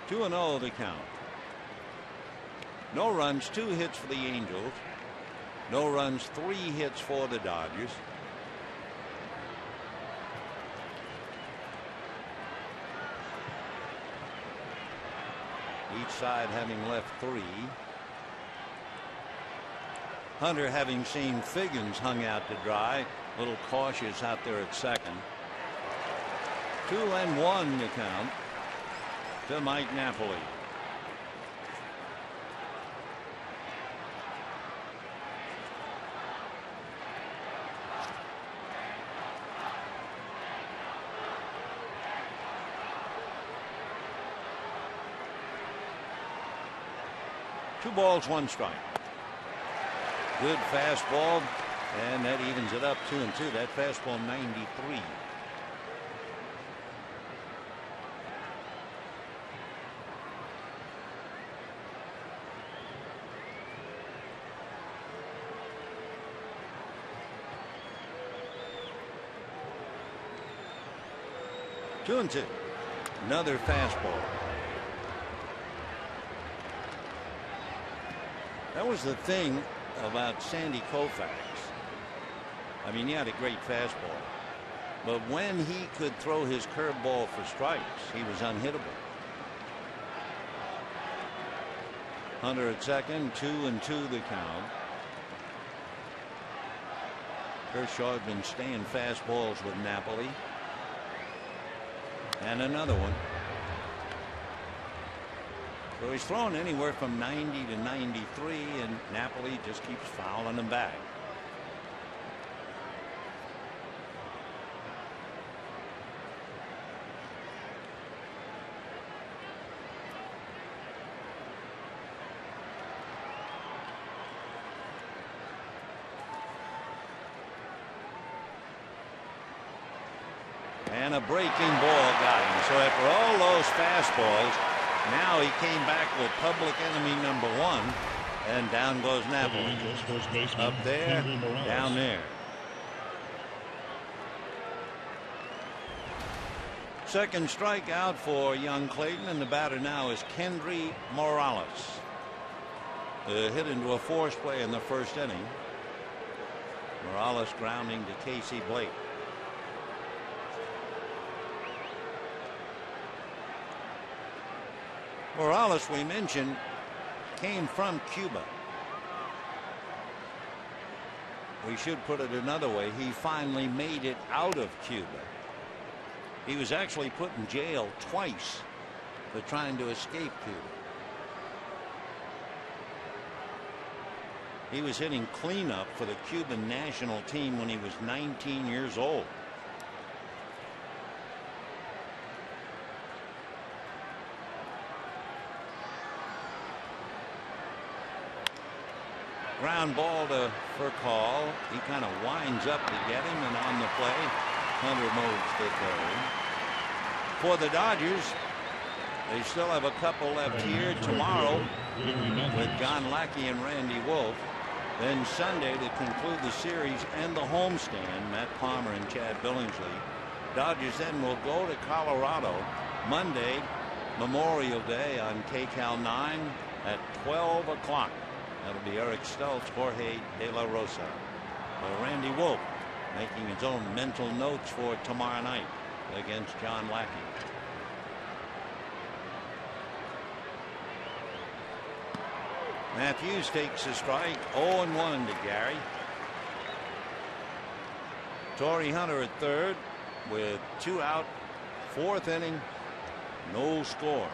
2-0 the count. No runs, 2 hits for the Angels. No runs, 3 hits for the Dodgers. Each side having left 3. Hunter, having seen Figgins hung out to dry, a little cautious out there at second. 2-1 the count to Mike Napoli. Two balls, 1 strike. Good fastball, and that evens it up 2-2. That fastball 93. 2-2. Another fastball. That was the thing about Sandy Koufax. I mean, he had a great fastball, but when he could throw his curveball for strikes, he was unhittable. Hunter at second, 2-2 the count. Kershaw had been staying fastballs with Napoli. And another one. So he's throwing anywhere from 90 to 93, and Napoli just keeps fouling him back. And a breaking ball got him. So after all those fastballs, now he came back with public enemy number one, and down goes Napoli. Up there, down there. Second strikeout for young Clayton, and the batter now is Kendry Morales. Hit into a force play in the first inning. Morales grounding to Casey Blake. Morales, we mentioned, came from Cuba. We should put it another way. He finally made it out of Cuba. He was actually put in jail twice for trying to escape Cuba. He was hitting cleanup for the Cuban national team when he was 19 years old. Ground ball to Furcal. He kind of winds up to get him, and on the play, Hunter moves to third. For the Dodgers, they still have a couple left here tomorrow with John Lackey and Randy Wolf. Then Sunday to conclude the series and the homestand, Matt Palmer and Chad Billingsley. Dodgers then will go to Colorado Monday, Memorial Day on KCAL 9 at 12 o'clock. That'll be Eric Stultz, Jorge De La Rosa. Randy Wolf making his own mental notes for tomorrow night against John Lackey. Matthews takes a strike. 0-1 to Gary. Torrey Hunter at third with 2 out. 4th inning. No score.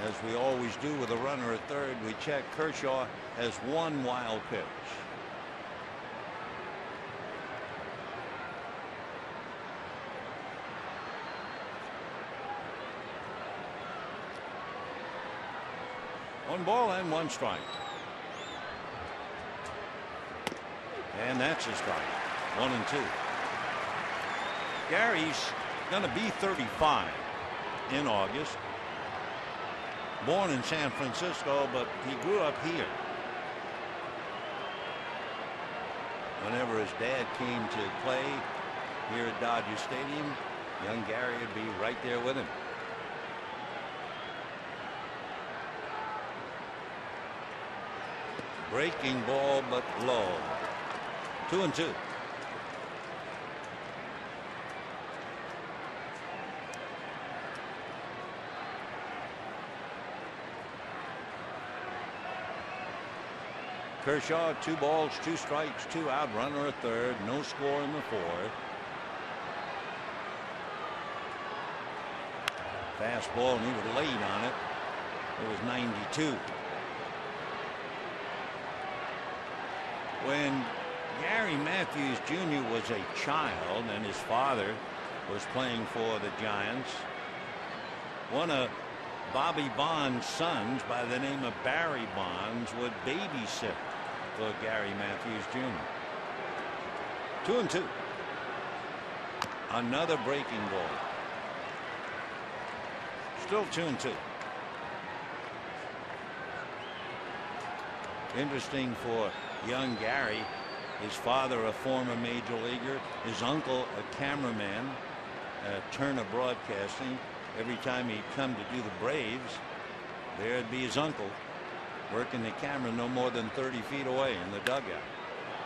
As we always do with a runner at third, we check Kershaw has 1 wild pitch. One ball and 1 strike. And that's a strike. 1-2. Gary's going to be 35 in August. Born in San Francisco, but he grew up here. Whenever his dad came to play here at Dodger Stadium, young Gary would be right there with him. Breaking ball, but low. 2-2. Kershaw, 2 balls, 2 strikes, 2 out, runner at third, no score in the 4th. Fastball, and he was late on it. It was 92. When Gary Matthews Jr. was a child and his father was playing for the Giants, one of Bobby Bonds' sons by the name of Barry Bonds would babysit for Gary Matthews Jr. 2-2. Another breaking ball. Still 2-2. Interesting for young Gary. His father, a former major leaguer, his uncle, a cameraman, Turner Broadcasting. Every time he'd come to do the Braves, there'd be his uncle working the camera no more than 30 feet away in the dugout.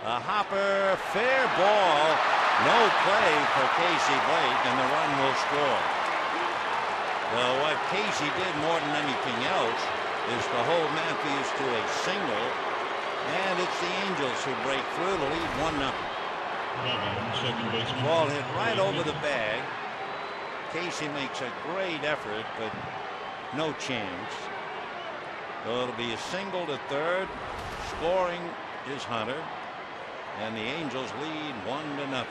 A hopper, fair ball, no play for Casey Blake, and the run will score. Well, what Casey did more than anything else is to hold Matthews to a single, and it's the Angels who break through to lead 1-0. Ball hit right over the bag. Casey makes a great effort, but no chance. So it'll be a single to third. Scoring is Hunter, and the Angels lead 1-0.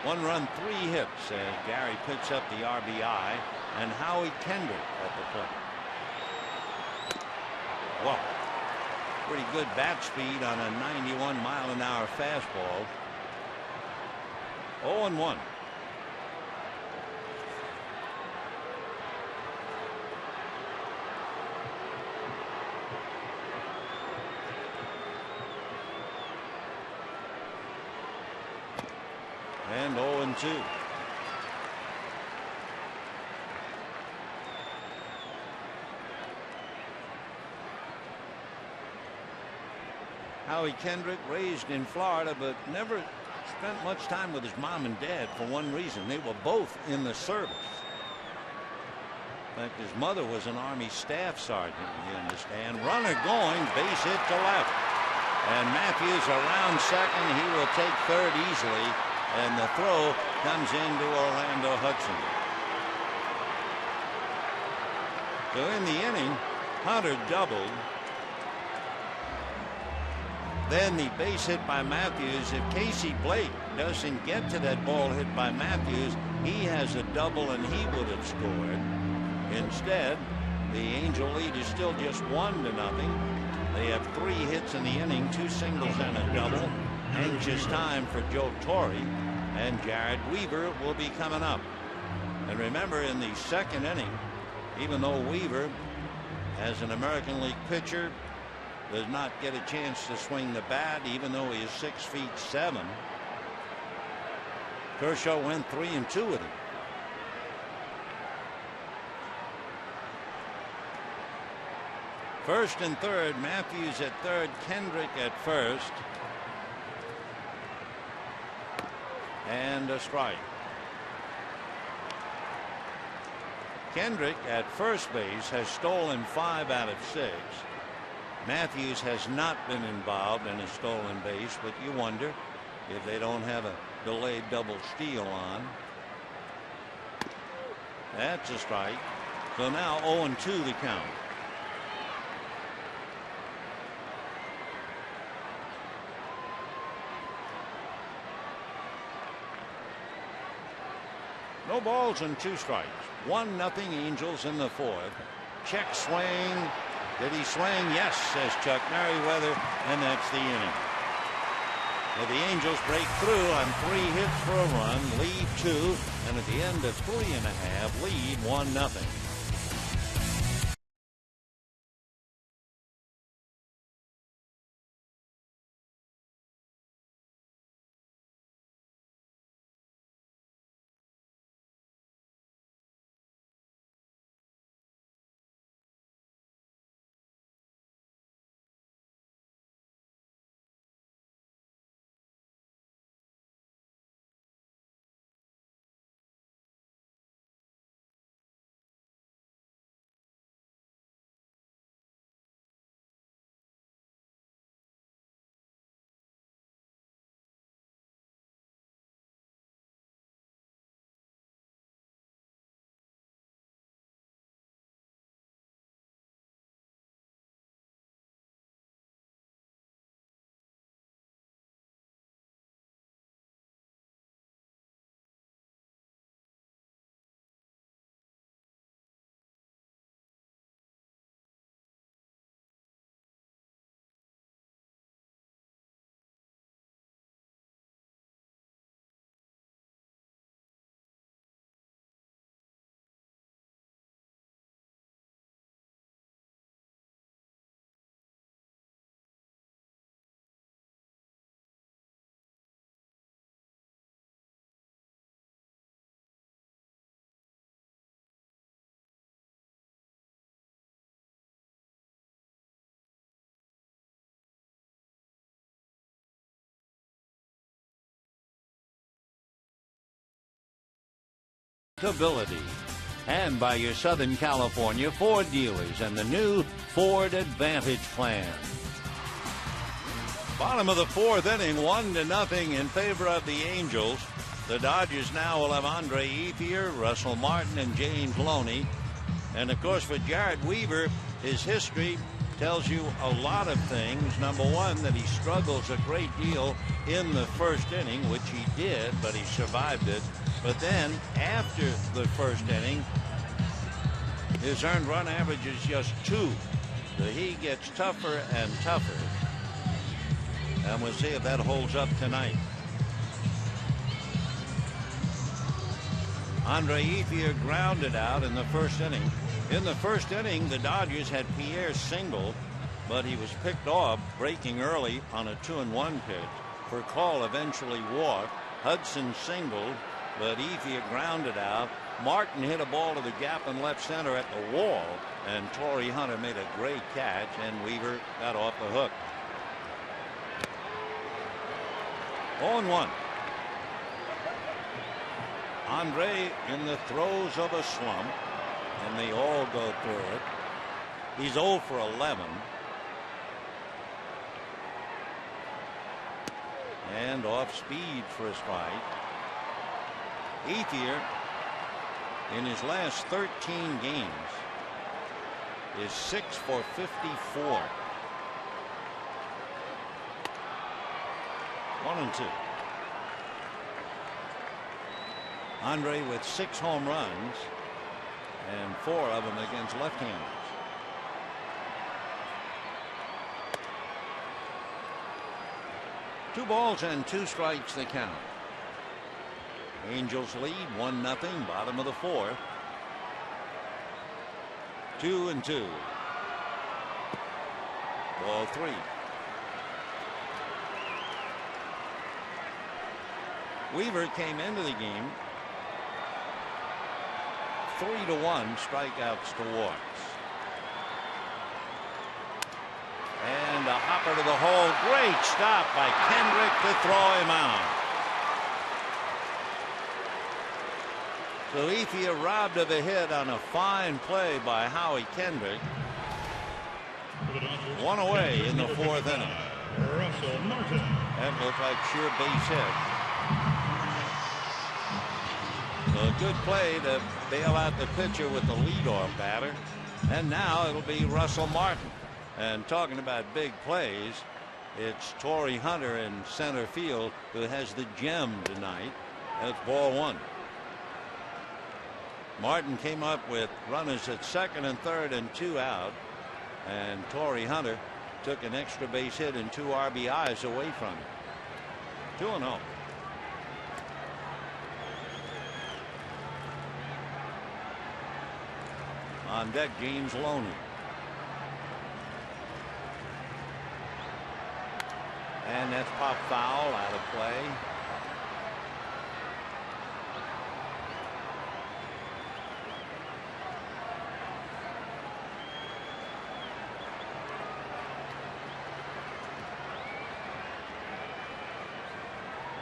1 run, 3 hits as Gary picks up the RBI, and Howie Kendrick at the plate. Whoa. Pretty good bat speed on a 91-mile-an-hour fastball. 0-1. And 0-2. Howie Kendrick, raised in Florida, but never spent much time with his mom and dad for one reason. They were both in the service. In fact, his mother was an Army staff sergeant, you understand. Runner going, base hit to left. And Matthews around second. He will take third easily. And the throw comes into Orlando Hudson. So in the inning, Hunter doubled. Then the base hit by Matthews. If Casey Blake doesn't get to that ball hit by Matthews, he has a double and he would have scored. Instead, the Angel lead is still just 1-0. They have 3 hits in the inning, 2 singles and a double. Anxious time for Joe Torre, and Jared Weaver will be coming up. And remember, in the second inning, even though Weaver, as an American League pitcher, does not get a chance to swing the bat, even though he is 6'7", Kershaw went 3-2 with him. First and third, Matthews at third, Kendrick at first. And a strike. Kendrick at first base has stolen 5 out of 6. Matthews has not been involved in a stolen base, but you wonder if they don't have a delayed double steal on. That's a strike. So now 0-2 the count. No balls and 2 strikes. 1-0 Angels in the 4th. Check swing. Did he swing? Yes, says Chuck Merriweather, and that's the inning. So the Angels break through on 3 hits for a run, lead 2, and at the end of 3.5, lead 1-0. ability. And by your Southern California Ford dealers and the new Ford Advantage plan. Bottom of the fourth inning, 1-0 in favor of the Angels. The Dodgers now will have Andre Ethier, Russell Martin, and James Loney. And of course, for Jared Weaver, his history tells you a lot of things. Number one, that he struggles a great deal in the first inning, which he did, but he survived it. But then, after the first inning, his earned run average is just 2. So he gets tougher and tougher. And we'll see if that holds up tonight. Andre Ethier grounded out in the first inning. In the first inning, the Dodgers had Pierre single, but he was picked off breaking early on a 2-1 pitch. Furcal eventually walked. Hudson singled, but Ethier grounded out. Martin hit a ball to the gap in left center at the wall, and Torrey Hunter made a great catch, and Weaver got off the hook. 0-1. Andre in the throes of a slump, and they all go through it. He's 0 for 11. And off speed for a strike. Ethier, in his last 13 games, is 6 for 54. 1-2. Andre with 6 home runs, and 4 of them against left-handers. Two balls and 2 strikes the count. Angels lead 1-0, bottom of the fourth. 2-2. Ball 3. Weaver came into the game 3-1 strikeouts to walks. And a hopper to the hole. Great stop by Kendrick to throw him out. So Ethier robbed of a hit on a fine play by Howie Kendrick. 1 away in the fourth inning. Russell Martin. That looked like sheer base hit. So a good play to bail out the pitcher with the leadoff batter. And now it'll be Russell Martin. And talking about big plays, it's Torrey Hunter in center field who has the gem tonight. That's ball 1. Martin came up with runners at second and third and 2 out. And Torrey Hunter took an extra base hit and 2 RBIs away from him. 2-0. On deck, James Loney. And that's pop foul, out of play.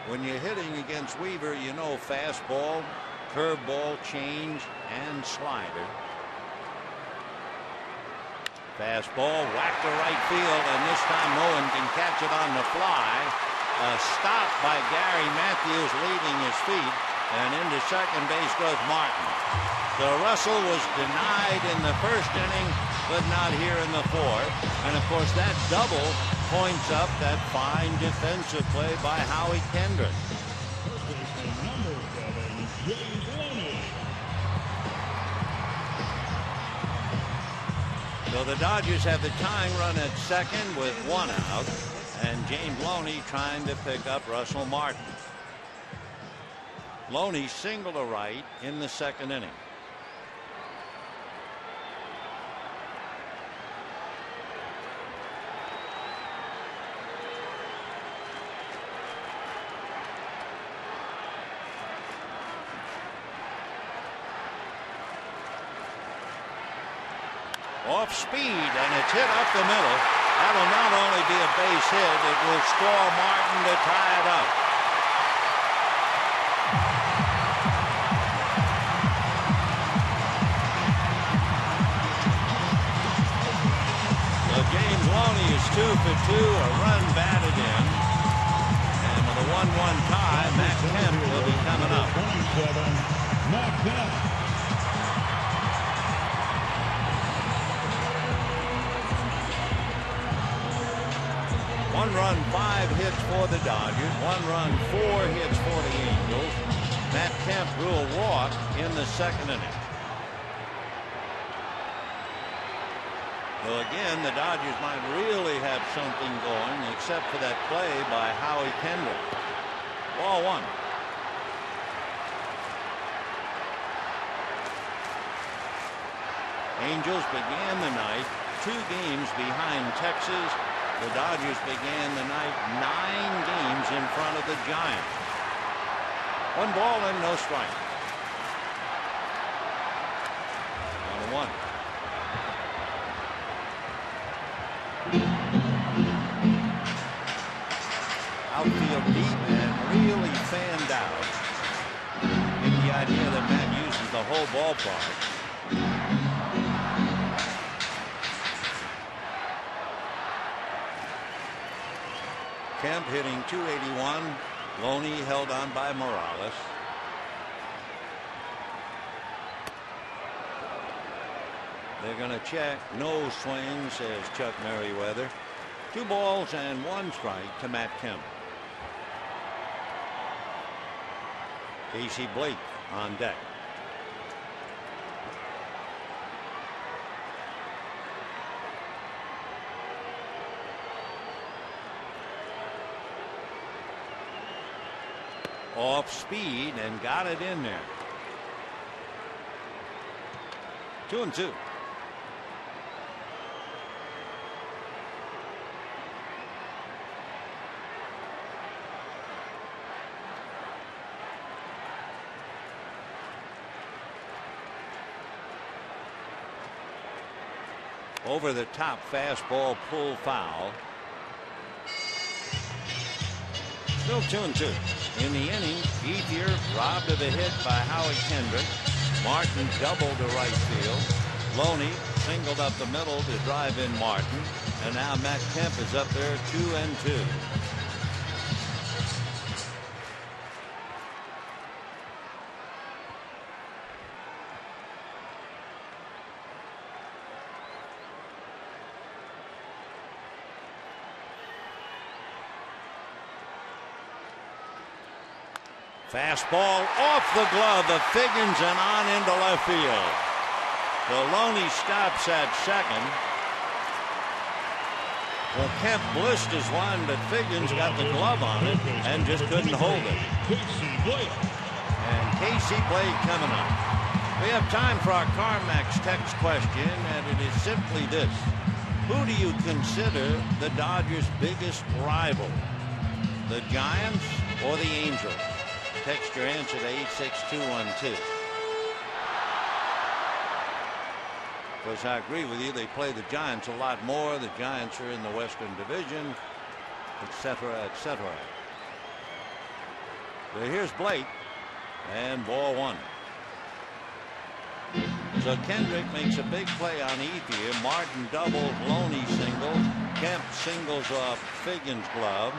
When you're hitting against Weaver, you know fastball, curveball, change, and slider. Fastball whacked to right field, and this time no one can catch it on the fly. A stop by Gary Matthews leaving his feet, and into second base goes Martin. So Russell was denied in the first inning, but not here in the fourth. And of course that double points up that fine defensive play by Howie Kendrick. Number 7, James Loney. So the Dodgers have the tying run at second with 1 out, and James Loney trying to pick up Russell Martin. Loney singled to right in the second inning. Off speed, and it's hit up the middle. That'll not only be a base hit, it will score Martin to tie it up. for 2, a run batted in. And with a 1-1 tie, Matt Kemp will be coming up. 27, Matt Kemp. One run, 5 hits for the Dodgers. 1 run, 4 hits for the Angels. Matt Kemp drew a walk in the second inning. So again, the Dodgers might really have something going, except for that play by Howie Kendrick. Ball 1. Angels began the night 2 games behind Texas. The Dodgers began the night 9 games in front of the Giants. 1 ball and no strike. 1-1. Outfield deep and really fanned out. Get the idea that Matt uses the whole ballpark. Kemp hitting .281. Loney held on by Morales. They're going to check. No swing, says Chuck Merriweather. 2 balls and 1 strike to Matt Kemp. Casey Blake on deck. Off speed and got it in there. 2-2. Over the top fastball, pull foul. Still 2-2. In the inning, Ethier robbed of a hit by Howie Kendrick. Martin doubled to right field. Loney singled up the middle to drive in Martin. And now Matt Kemp is up there 2-2. Fastball off the glove of Figgins and on into left field. So Loney stops at second. Well, Kemp blisters one, but Figgins got the glove on it and just couldn't hold it. And Casey Blake coming up. We have time for our CarMax text question, and it is simply this: who do you consider the Dodgers' biggest rival? The Giants or the Angels? Text your answer to 86212. Of course, I agree with you. They play the Giants a lot more. The Giants are in the Western Division, etc., etc. So here's Blake, and ball 1. So Kendrick makes a big play on Ethier. Martin doubles, Loney singles. Kemp singles off Figgins' glove.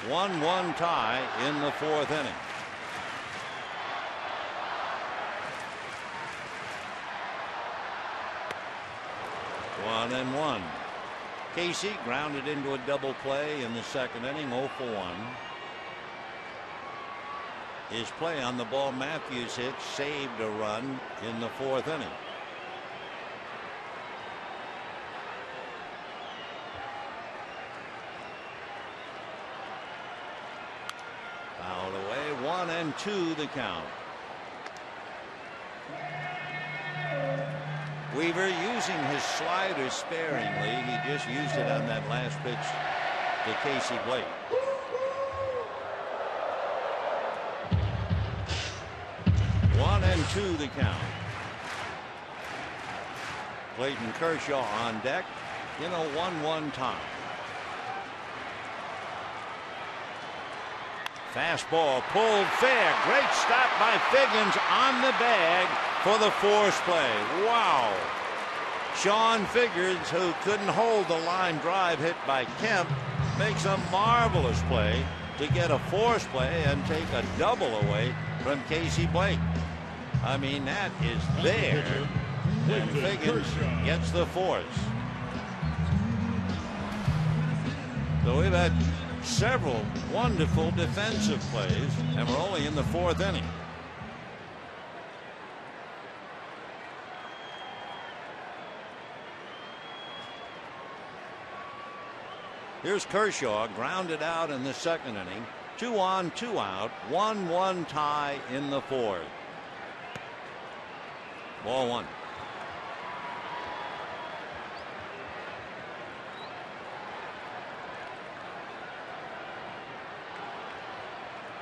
1-1 tie in the 4th inning. One and one. Casey grounded into a double play in the 2nd inning, 0 for 1. His play on the ball Matthews hit saved a run in the 4th inning. Fouled away, 1-2 the count. Weaver using his slider sparingly. He just used it on that last pitch to Casey Blake. One and two the count. Clayton Kershaw on deck in a 1-1 tie. Fastball pulled fair. Great stop by Figgins on the bag for the force play. Wow. Sean Figures, who couldn't hold the line drive hit by Kemp, makes a marvelous play to get a force play and take a double away from Casey Blake. I mean, that is there, and Figures gets the force. So we've had several wonderful defensive plays, and we're only in the 4th inning. Here's Kershaw, grounded out in the 2nd inning. 2 on, 2 out, 1-1 tie in the 4th. Ball 1.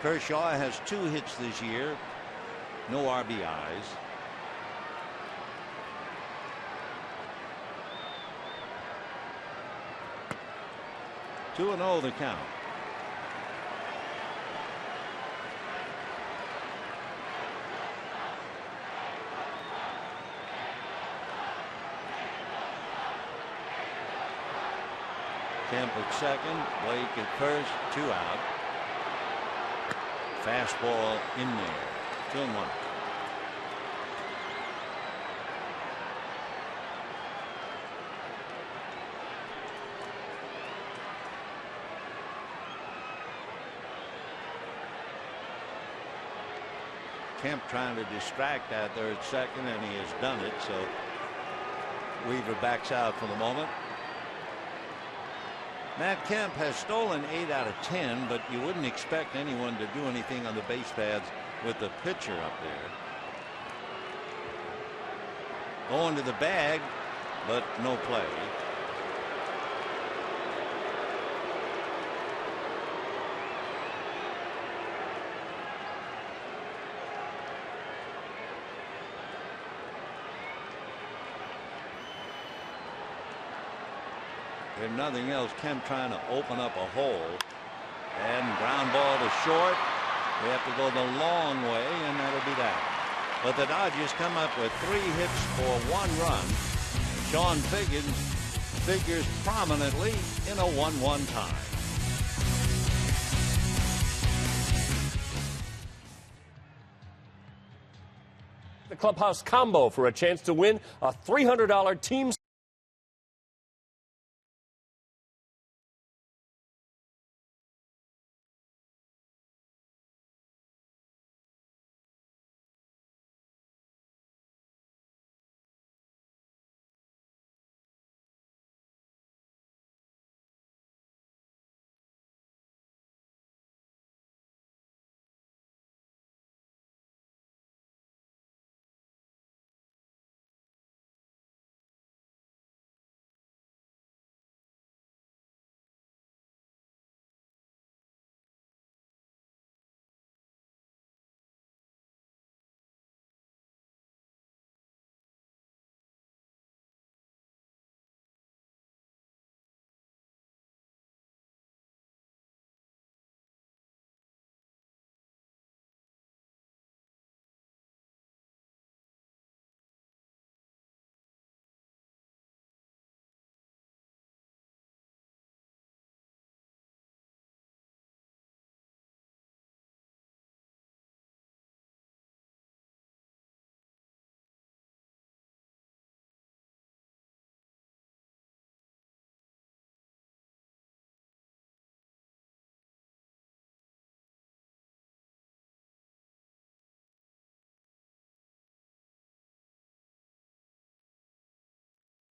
Kershaw has 2 hits this year, no RBIs. Two and 0 the count. Kemp at second, Blake at first, 2 out. Fastball in there. 2-1. Kemp trying to distract that there at second, and he has done it. So Weaver backs out for the moment. Matt Kemp has stolen 8 out of 10, but you wouldn't expect anyone to do anything on the base paths with the pitcher up there. Going to the bag, but no play. If nothing else, Kemp trying to open up a hole, and ground ball to short. We have to go the long way, and that'll be that. But the Dodgers come up with 3 hits for 1 run. Sean figures prominently in a 1-1 tie. The clubhouse combo for a chance to win a $300 team.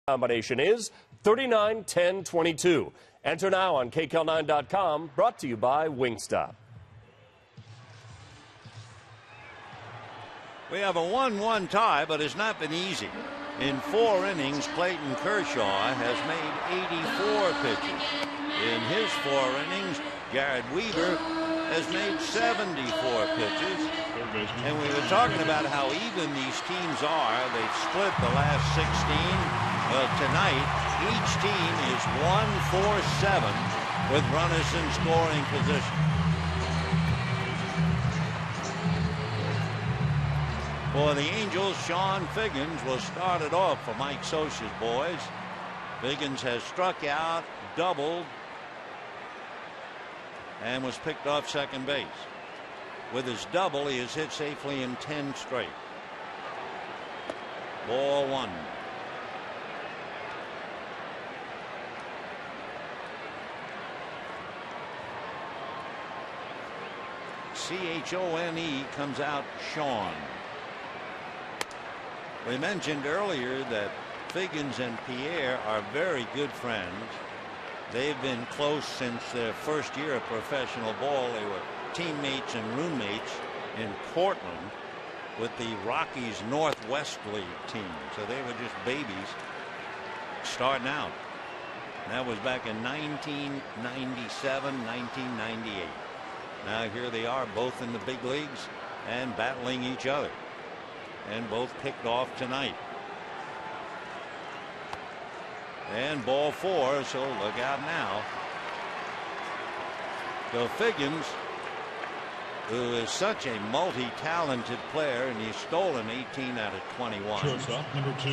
Combination is 39 10 22. Enter now on KCAL9.com, brought to you by Wingstop. We have a 1-1 tie, but it's not been easy. In 4 innings, Clayton Kershaw has made 84 pitches. In his 4 innings, Garrett Weaver has made 74 pitches. And we were talking about how even these teams are. They've split the last 16. Well, tonight, each team is 1-4-7 with runners in scoring position. For the Angels, Sean Figgins will start it off for Mike Scioscia's boys. Figgins has struck out, doubled, and was picked off second base. With his double, he has hit safely in 10 straight. Ball one. C-H-O-N-E comes out Sean. We mentioned earlier that Figgins and Pierre are very good friends. They've been close since their first year of professional ball. They were teammates and roommates in Portland with the Rockies Northwest League team. So they were just babies starting out. And that was back in 1997, 1998. Now here they are, both in the big leagues and battling each other. And both picked off tonight. And ball four, so look out now. So Figgins, who is such a multi-talented player, and he's stolen 18 out of 21.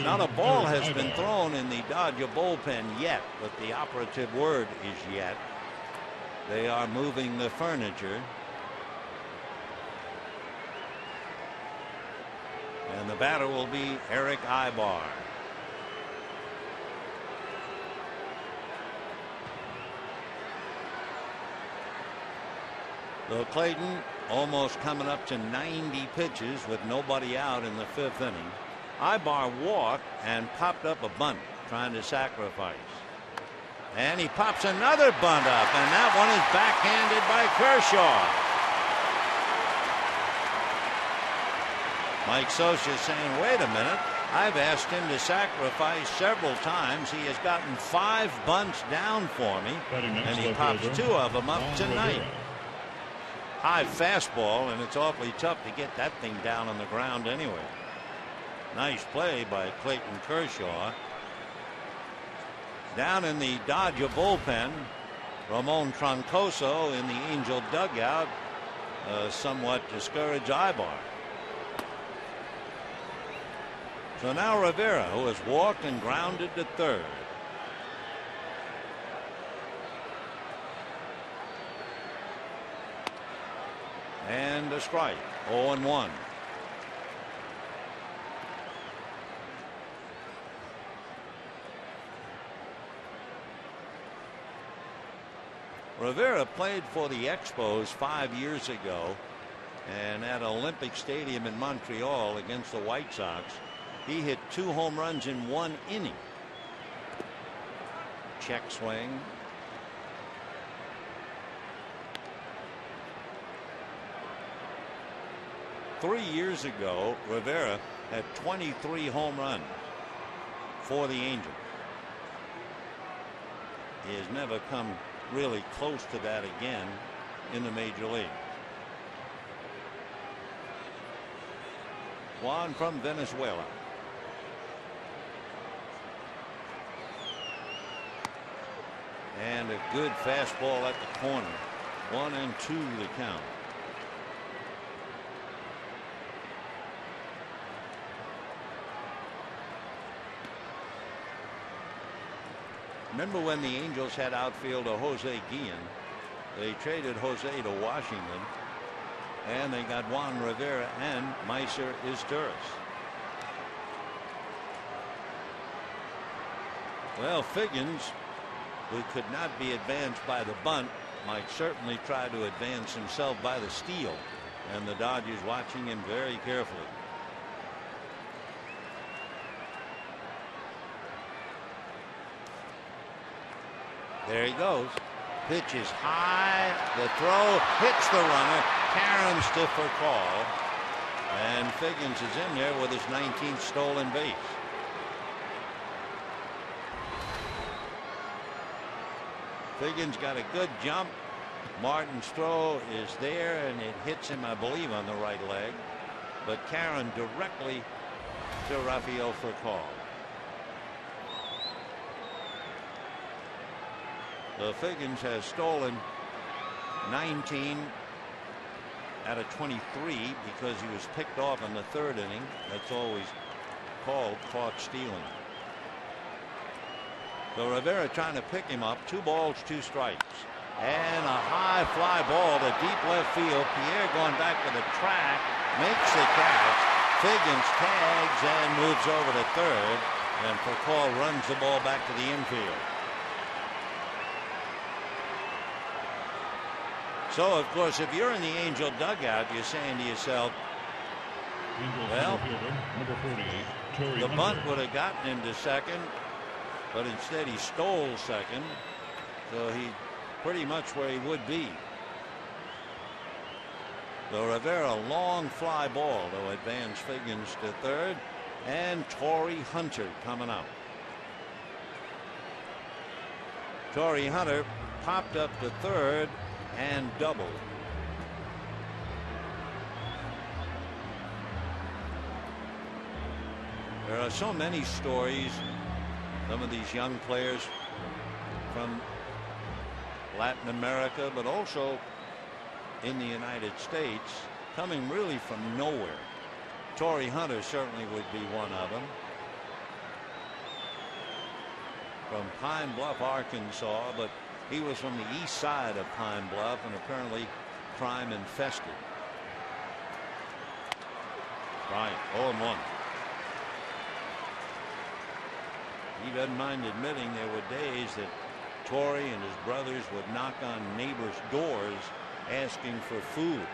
Not a ball has been thrown in the Dodger bullpen yet, but the operative word is yet. They are moving the furniture. And the batter will be Eric Ibar. So Clayton almost coming up to 90 pitches with nobody out in the 5th inning. Ibar walked and popped up a bunt trying to sacrifice. And he pops another bunt up, and that one is backhanded by Kershaw. Mike Scioscia saying, wait a minute, I've asked him to sacrifice several times. He has gotten 5 bunts down for me, and he pops 2 of them up tonight. High fastball, and it's awfully tough to get that thing down on the ground anyway. Nice play by Clayton Kershaw. Down in the Dodger bullpen, Ramon Troncoso in the Angel dugout somewhat discouraged Ibar. So now Rivera, who has walked and grounded to third. And a strike. 0-1. Rivera played for the Expos 5 years ago, and at Olympic Stadium in Montreal against the White Sox, he hit 2 home runs in 1 inning. Check swing. Three years ago, Rivera had 23 home runs for the Angels. He has never come really close to that again in the major league. Juan from Venezuela. And a good fastball at the corner. 1-2 the count. Remember when the Angels had outfielder Jose Guillen? They traded Jose to Washington, and they got Juan Rivera and Meiser Izturis. Well, Figgins, who could not be advanced by the bunt, might certainly try to advance himself by the steal, and the Dodgers watching him very carefully. There he goes. Pitch is high. The throw hits the runner. Karen stiff for call. And Figgins is in there with his 19th stolen base. Figgins got a good jump. Martin's throw is there, and it hits him, I believe, on the right leg. But Karen directly to Rafael for call. Figgins has stolen 19 out of 23 because he was picked off in the third inning. That's always called caught stealing. So Rivera trying to pick him up. 2 balls, 2 strikes. And a high fly ball to deep left field. Pierre going back to the track, makes the catch. Figgins tags and moves over to third. And Furcal runs the ball back to the infield. So, of course, if you're in the Angel dugout, you're saying to yourself, well, number 48, the bunt would have gotten him to second, but instead he stole second. So he pretty much where he would be. The Rivera long fly ball to advance Figgins to third, and Torrey Hunter coming up. Torrey Hunter popped up to third and doubled. There are so many stories. Some of these young players from Latin America, but also in the United States, coming really from nowhere. Torrey Hunter certainly would be one of them. From Pine Bluff, Arkansas, but he was from the east side of Pine Bluff and apparently crime infested. Right, 0-1. He doesn't mind admitting there were days that Torrey and his brothers would knock on neighbors' doors asking for food.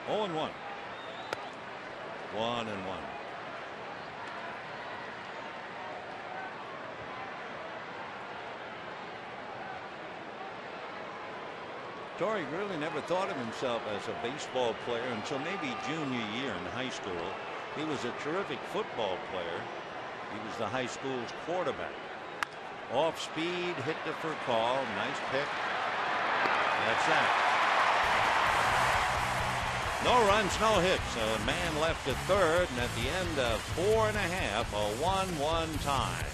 0-1. 1-1. Torrey really never thought of himself as a baseball player until maybe junior year in high school. He was a terrific football player. He was the high school's quarterback. Off speed, hit to Furcal. Nice pick. That's that. No runs, no hits. A man left at third, and at the end of 4 1/2, a 1-1 tie.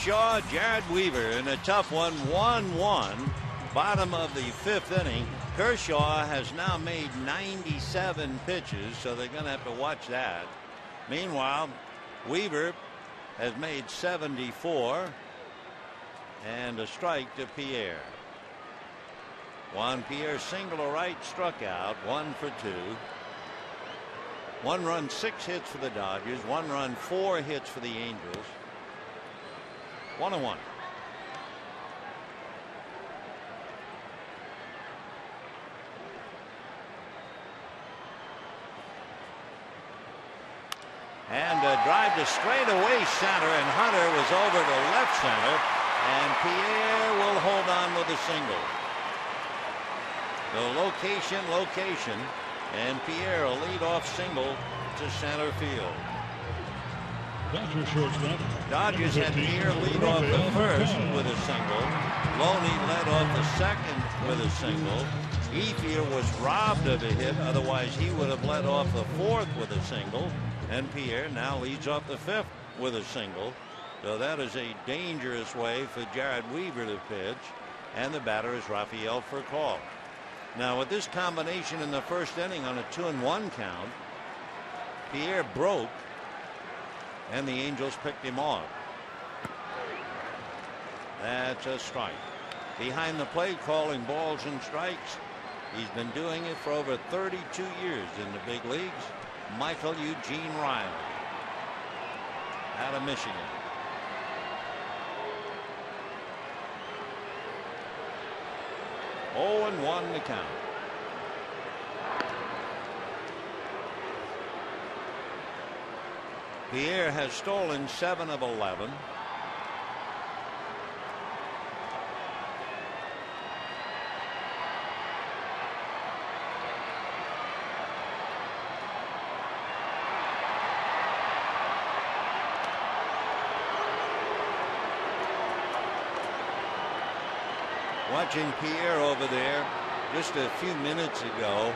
Shaw, Jared Weaver in a tough one, 1-1. Bottom of the 5th inning. Kershaw has now made 97 pitches, so they're going to have to watch that. Meanwhile, Weaver has made 74 and a strike to Pierre. Juan Pierre single to right, struck out, 1 for 2. 1 run, 6 hits for the Dodgers, 1 run, 4 hits for the Angels. 1-1. And drive to straightaway center, and Hunter was over to left center, and Pierre will hold on with a single. The location, and Pierre a leadoff single to center field. Dodgers had Pierre lead off the first with a single. Loney led off the second with a single. Ethier was robbed of a hit, otherwise he would have led off the fourth with a single. And Pierre now leads off the fifth with a single. So that is a dangerous way for Jared Weaver to pitch. And the batter is Rafael Furcal. Now with this combination in the first inning on a 2-1 count, Pierre broke and the Angels picked him off. That's a strike. Behind the plate calling balls and strikes. He's been doing it for over 32 years in the big leagues. Michael Eugene Riley out of Michigan. Oh, and 1 to count. Pierre has stolen 7 of 11. Watching Pierre over there just a few minutes ago,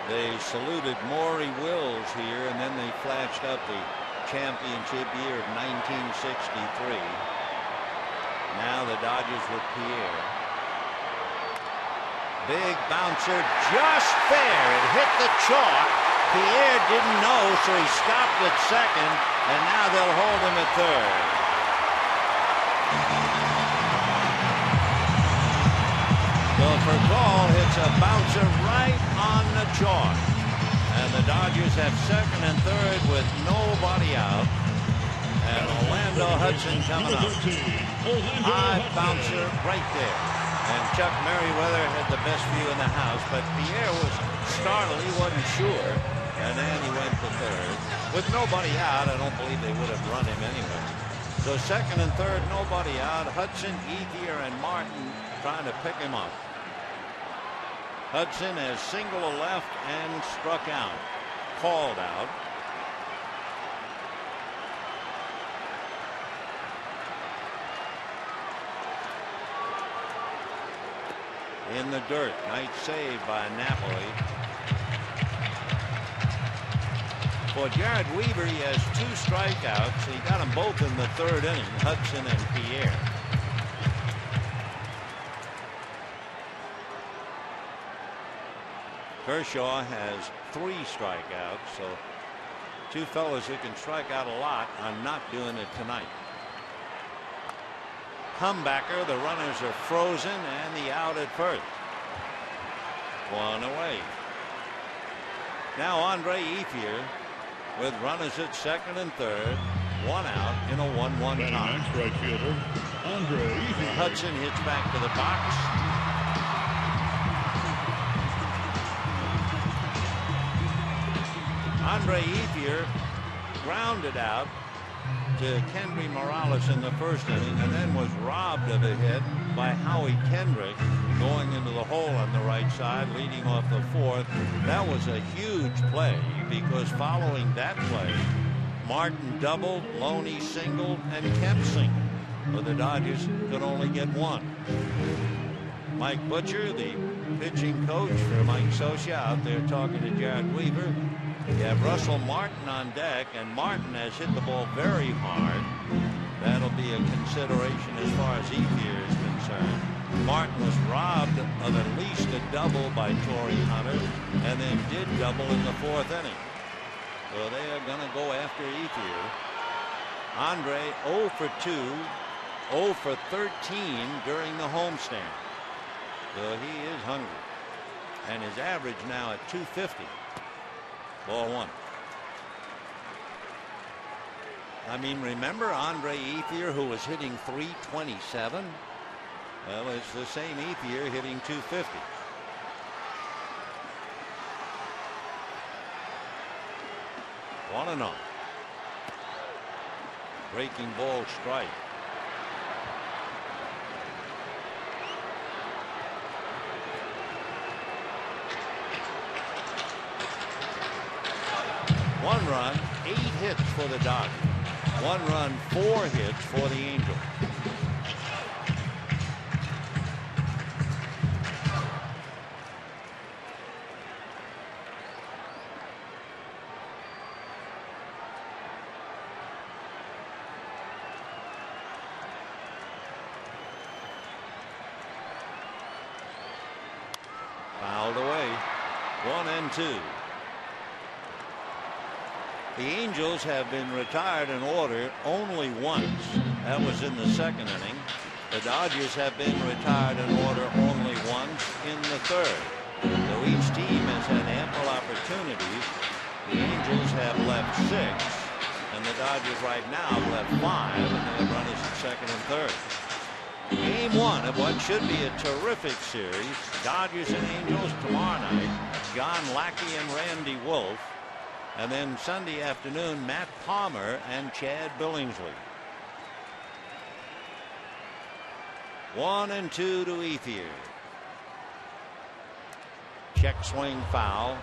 they saluted Maury Wills here, and then they flashed up the championship year of 1963. Now the Dodgers with Pierre. Big bouncer, just fair. It hit the chalk. Pierre didn't know, so he stopped at second, and now they'll hold him at third. So Furcal hits a bouncer right on the chalk. And the Dodgers have second and third with nobody out. And Orlando Hudson coming up. High bouncer right there. And Chuck Merriweather had the best view in the house, but Pierre was startled. He wasn't sure. And then he went to third. With nobody out, I don't believe they would have run him anyway. So second and third, nobody out. Hudson, Ethier, and Martin trying to pick him up. Hudson has single to left and struck out. Called out. In the dirt. Nice save by Napoli. For Jared Weaver, he has 2 strikeouts. He got them both in the third inning, Hudson and Pierre. Kershaw has 3 strikeouts, so 2 fellas who can strike out a lot are not doing it tonight. Comebacker, the runners are frozen, and the out at first. 1 away. Now Andre Ethier with runners at second and third, 1 out in a 1-1 tie. Right fielder, Andre Ethier. Hudson hits back to the box. Andre Ethier grounded out to Kendry Morales in the first inning, and then was robbed of a hit by Howie Kendrick going into the hole on the right side, leading off the fourth. That was a huge play, because following that play, Martin doubled, Loney singled, and Kemp singled. But the Dodgers could only get 1. Mike Butcher, the pitching coach for Mike Scioscia, out there talking to Jared Weaver. You have Russell Martin on deck, and Martin has hit the ball very hard. That'll be a consideration as far as Ethier is concerned. Martin was robbed of at least a double by Torrey Hunter, and then did double in the 4th inning. So they are going to go after Ethier. Andre 0 for 2, 0 for 13 during the homestand. So he is hungry. And his average now at 250. Ball 1. I mean, remember Andre Ethier, who was hitting .327? Well, it's the same Ethier hitting .250. One and on. Breaking ball strike. One run, 8 hits for the Dodgers. 1 run, 4 hits for the Angels. Fouled away. 1-2. The Angels have been retired in order only once. That was in the second inning. The Dodgers have been retired in order only once in the third. Though each team has had ample opportunities, the Angels have left 6, and the Dodgers right now have left 5, and they have runners at second and third. Game 1 of what should be a terrific series. Dodgers and Angels tomorrow night. John Lackey and Randy Wolf. And then Sunday afternoon, Matt Palmer and Chad Billingsley. 1-2 to Ethier. Check swing foul.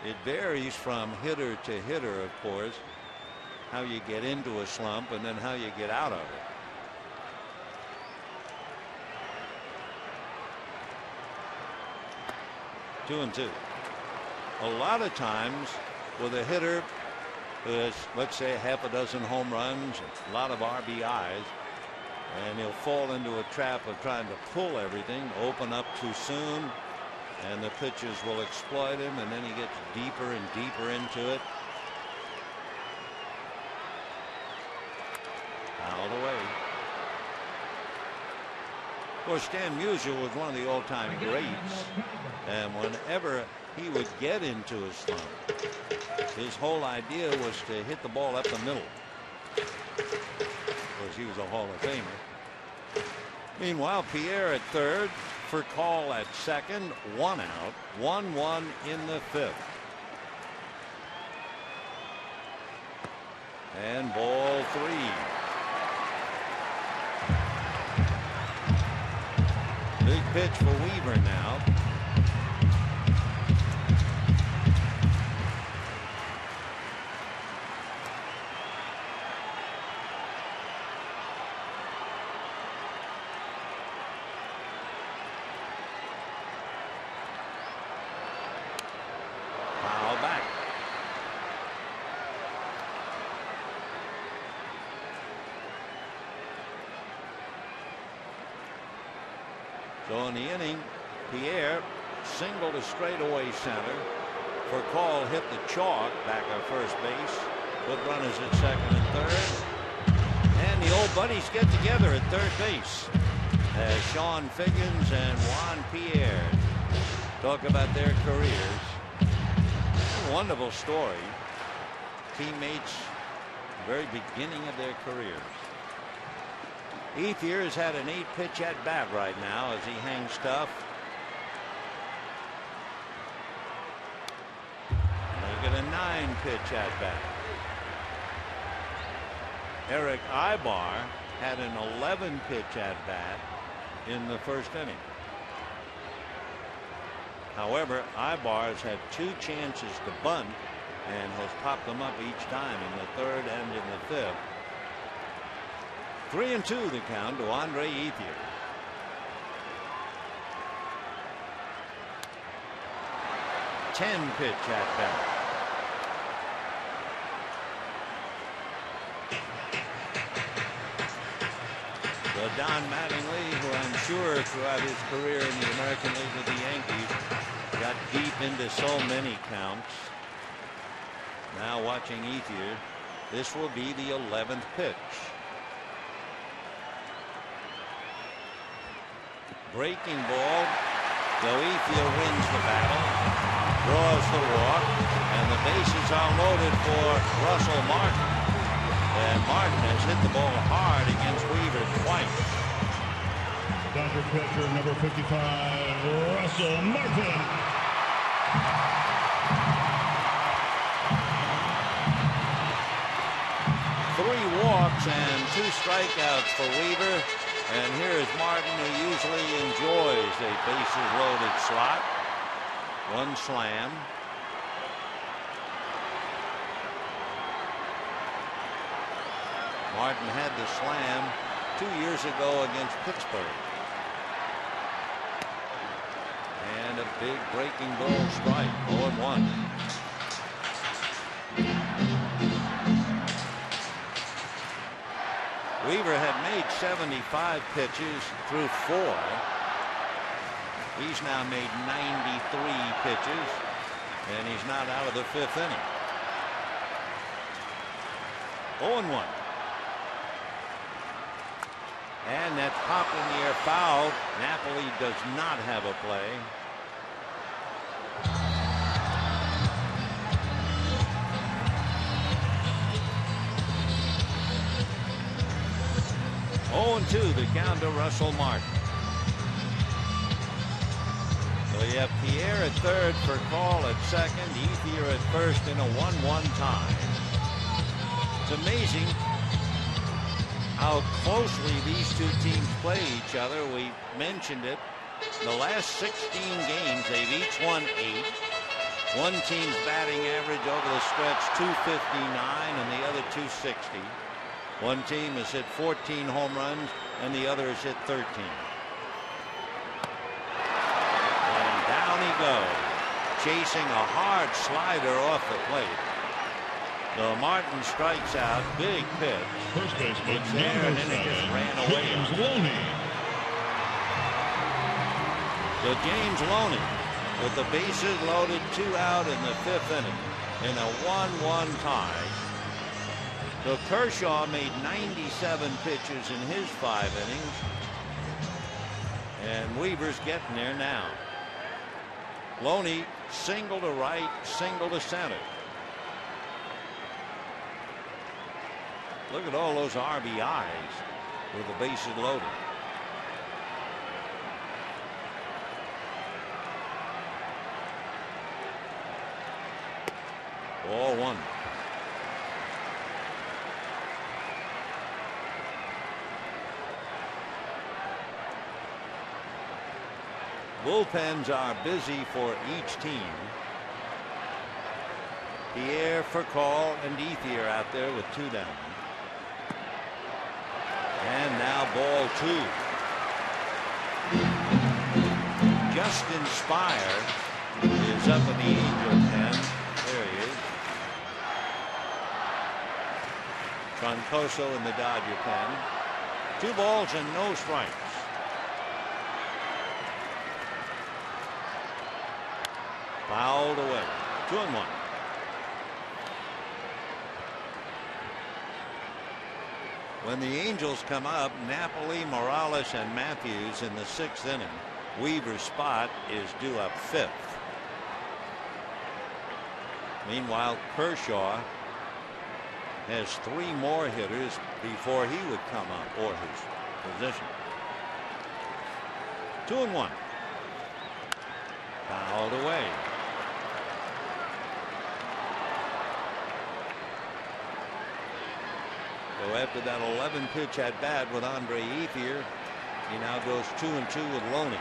It varies from hitter to hitter, of course, how you get into a slump and then how you get out of it. Two and two. A lot of times with a hitter who has, let's say, half a dozen home runs, a lot of RBIs, and he'll fall into a trap of trying to pull everything, open up too soon, and the pitchers will exploit him, and then he gets deeper and deeper into it. Fouled away. Of course, Stan Musial was one of the all-time greats, and whenever he would get into a slump, his whole idea was to hit the ball up the middle. Of course, he was a Hall of Famer. Meanwhile, Pierre at third, for call at second, 1 out, 1-1 in the 5th. And ball 3. Big pitch for Weaver now. Foul back. So in the inning, Pierre singled to straightaway center. For call, hit the chalk back at first base. Put runners at second and third. And the old buddies get together at third base as Sean Figgins and Juan Pierre talk about their careers. A wonderful story. Teammates, very beginning of their careers. Ethier has had an 8-pitch at bat right now as he hangs tough. Look at a 9-pitch at bat. Eric Ibar had an 11-pitch at bat in the first inning. However, Ibar has had 2 chances to bunt and has popped them up each time in the third and in the 5th. 3-2 the count to Andre Ethier. Ten-pitch at bat. So Don Mattingly, who I'm sure throughout his career in the American League with the Yankees got deep into so many counts. Now watching Ethier, this will be the 11th pitch. Breaking ball. So Ethier wins the battle, draws the walk, and the bases are loaded for Russell Martin. And Martin has hit the ball hard against Weaver twice. Dodger pitcher number 55, Russell Martin. Three walks and 2 strikeouts for Weaver. And here is Martin, who usually enjoys a bases-loaded slot. 1 slam. Martin had the slam 2 years ago against Pittsburgh. And a big breaking ball strike. 0-1. Weaver had made 75 pitches through 4. He's now made 93 pitches, and he's not out of the 5th inning. 0-1. And that's popped in the air, foul. Napoli does not have a play. And 2 the count to Russell Martin. So you have Pierre at third, for Call at second, Ethier at first in a 1-1 tie. It's amazing how closely these 2 teams play each other. We mentioned it. The last 16 games, they've each won 8. One team's batting average over the stretch 259 and the other 260. One team has hit 14 home runs and the other has hit 13. And down he goes, chasing a hard slider off the plate. So Martin strikes out. Big pitch. First baseman It's there, and then it just ran away. James Loney. So James Loney with the bases loaded, 2 out in the 5th inning in a 1-1 tie. So Kershaw made 97 pitches in his 5 innings. And Weaver's getting there now. Loney single to right, single to center. Look at all those RBIs with the bases loaded. Ball 1. Bullpens are busy for each team. Pierre, Call, and Ethier out there with 2 down. And now ball 2. Justin Spire is up in the Angel pen. There he is. Troncoso in the Dodger pen. 2 balls and no strikes. Fouled away. 2-1. When the Angels come up, Napoli, Morales, and Matthews in the 6th inning. Weaver's spot is due up 5th. Meanwhile, Kershaw has 3 more hitters before he would come up, or his position. 2-1. Fouled away. So after that 11 pitch at bat with Andre Ethier, he now goes 2-2 with Loney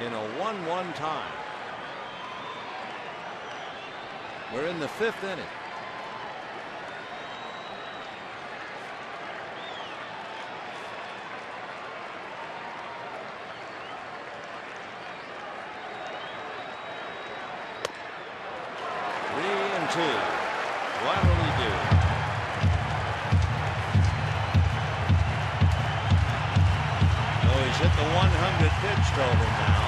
in a 1-1 tie. We're in the 5th inning. What will he do? Oh, he's hit the 100 pitch total now.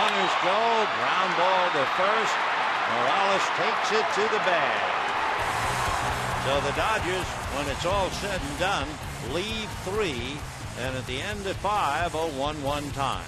Runners go, ground ball to first. Morales takes it to the bag. So the Dodgers, when it's all said and done, lead 3, and at the end of 5, a 1-1 tie.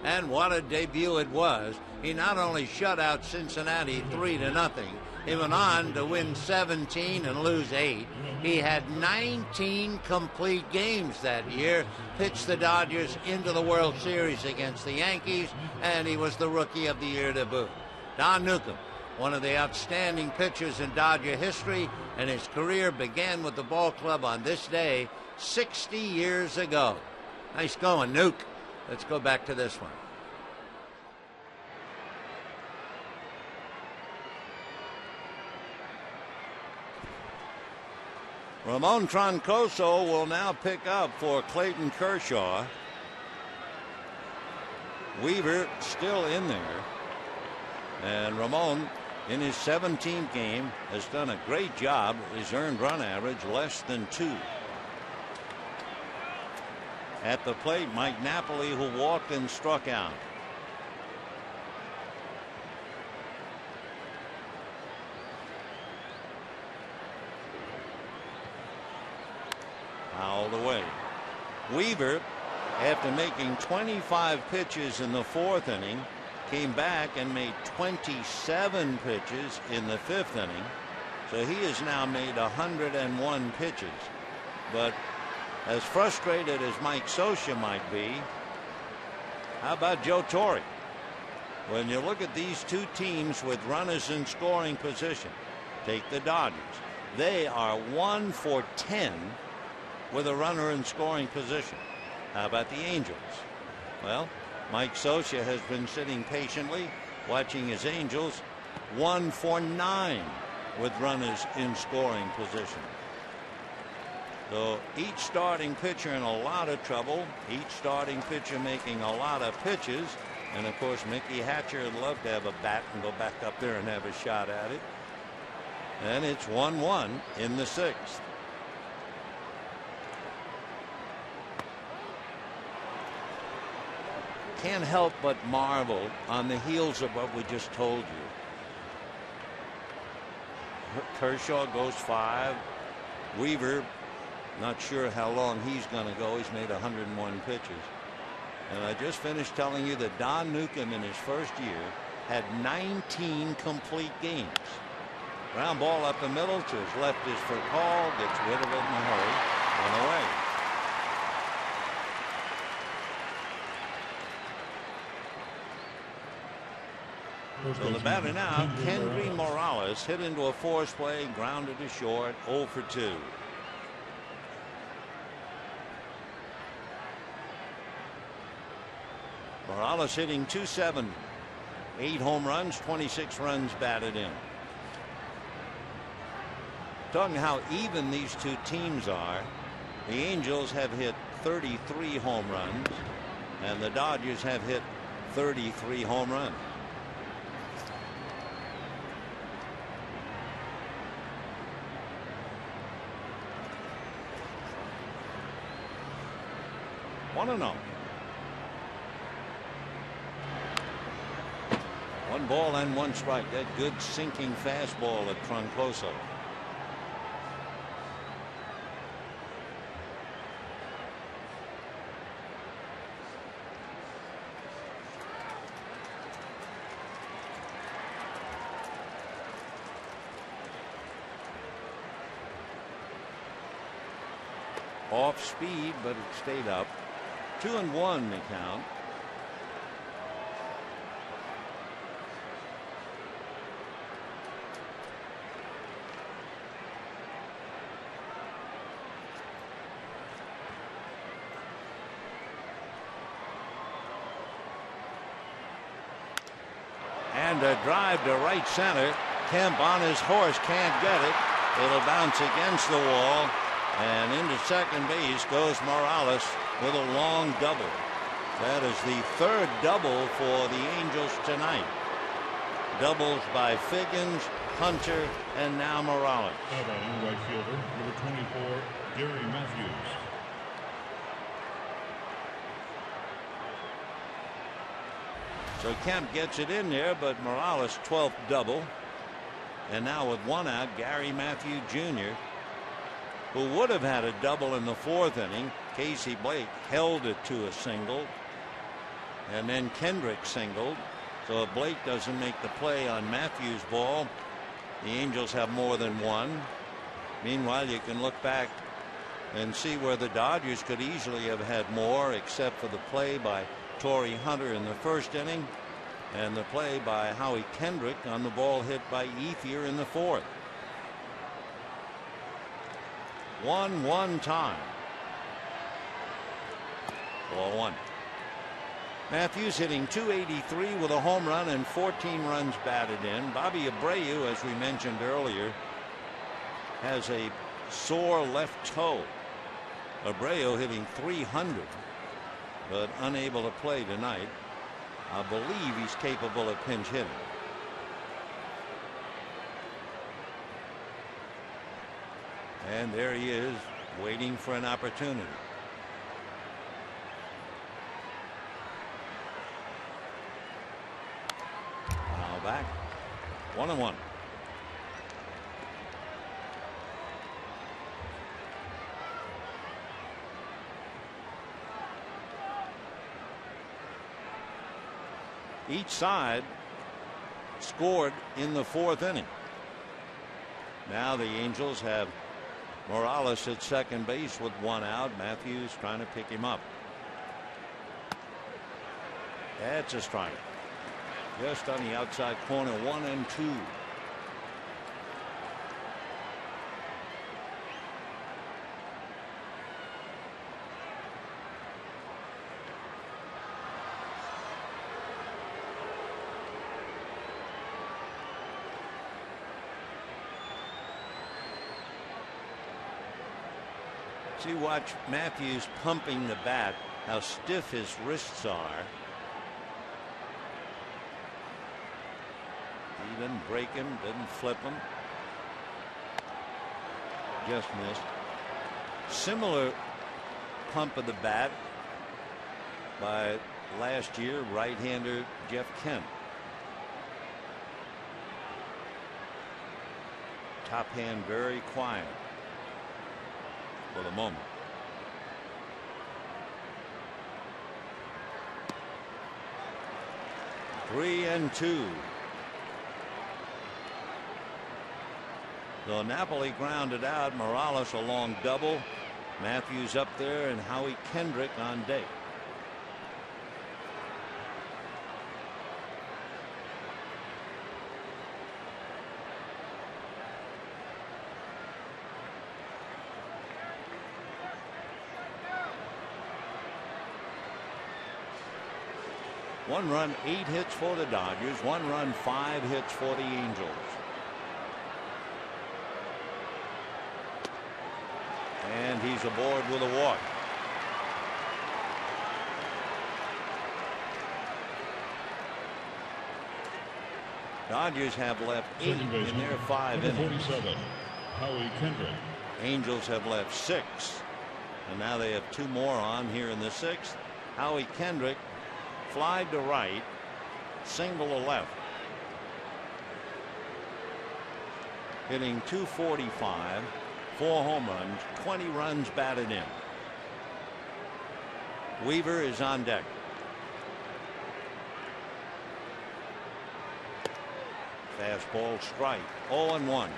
And what a debut it was. He not only shut out Cincinnati 3-0, he went on to win 17 and lose 8. He had 19 complete games that year, pitched the Dodgers into the World Series against the Yankees, and he was the Rookie of the Year to boot. Don Newcombe, one of the outstanding pitchers in Dodger history, and his career began with the ball club on this day 60 years ago. Nice going, Nuke. Let's go back to this one. Ramon Troncoso will now pick up for Clayton Kershaw. Weaver still in there. And Ramon, in his 17th game, has done a great job. His earned run average less than 2. At the plate, Mike Napoli, who walked and struck out. Fouled away. Weaver, after making 25 pitches in the 4th inning, came back and made 27 pitches in the 5th inning. So he has now made 101 pitches. But as frustrated as Mike Scioscia might be, how about Joe Torre? When you look at these two teams with runners in scoring position, take the Dodgers. They are 1 for 10 with a runner in scoring position. How about the Angels? Well, Mike Scioscia has been sitting patiently watching his Angels 1 for 9 with runners in scoring position. So each starting pitcher in a lot of trouble, each starting pitcher making a lot of pitches, and of course Mickey Hatcher would love to have a bat and go back up there and have a shot at it. And it's 1-1 in the 6th. Can't help but marvel on the heels of what we just told you. Kershaw goes 5. Weaver, not sure how long he's going to go. He's made 101 pitches. And I just finished telling you that Don Newcombe in his first year had 19 complete games. Ground ball up the middle to his left is for call. Gets rid of it in a hurry. One away. So the batter now, Kendry Morales, hit into a force play, grounded to short, 0 for 2. Morales hitting .270, 8 home runs, 26 runs batted in. Talking how even these two teams are, the Angels have hit 33 home runs, and the Dodgers have hit 33 home runs. One and 0. 1 ball and 1 strike. That good sinking fastball at Troncoso. Off speed, but it stayed up. 2-1 the count. And a drive to right center. Kemp on his horse can't get it. It'll bounce against the wall. And into second base goes Morales with a long double. That is the 3rd double for the Angels tonight. Doubles by Figgins, Hunter, and now Morales. Right fielder, number 24, Gary Matthews. So Kemp gets it in there, but Morales' 12th double. And now with 1 out, Gary Matthews Jr., who would have had a double in the 4th inning. Casey Blake held it to a single. And then Kendrick singled. So if Blake doesn't make the play on Matthews' ball, the Angels have more than one. Meanwhile, you can look back and see where the Dodgers could easily have had more, except for the play by Torrey Hunter in the first inning and the play by Howie Kendrick on the ball hit by Ethier in the fourth. 1-1 time. Ball one. Matthews hitting .283 with a home run and 14 runs batted in. Bobby Abreu, as we mentioned earlier, has a sore left toe. Abreu hitting .300, but unable to play tonight. I believe he's capable of pinch hitting. And there he is, waiting for an opportunity. Now back. 1-1. Each side scored in the fourth inning. Now the Angels have Morales at second base with one out. Matthews trying to pick him up. That's a strike. Just on the outside corner, 1-2. See, watch Matthews pumping the bat, how stiff his wrists are. He didn't break him, didn't flip him. Just missed. Similar pump of the bat by last year right-hander Jeff Kent. Top hand very quiet for the moment. Three and two. So Napoli grounded out. Morales a long double. Matthews up there and Howie Kendrick on deck. One run, 8 hits for the Dodgers. 1 run, 5 hits for the Angels. And he's aboard with a walk. Dodgers have left 8 in their 5 innings. 47, Howie Kendrick. Angels have left 6. And now they have 2 more on here in the 6th. Howie Kendrick flied to right, single to left. Hitting .245, 4 home runs, 20 runs batted in. Weaver is on deck. Fastball strike. 0-1.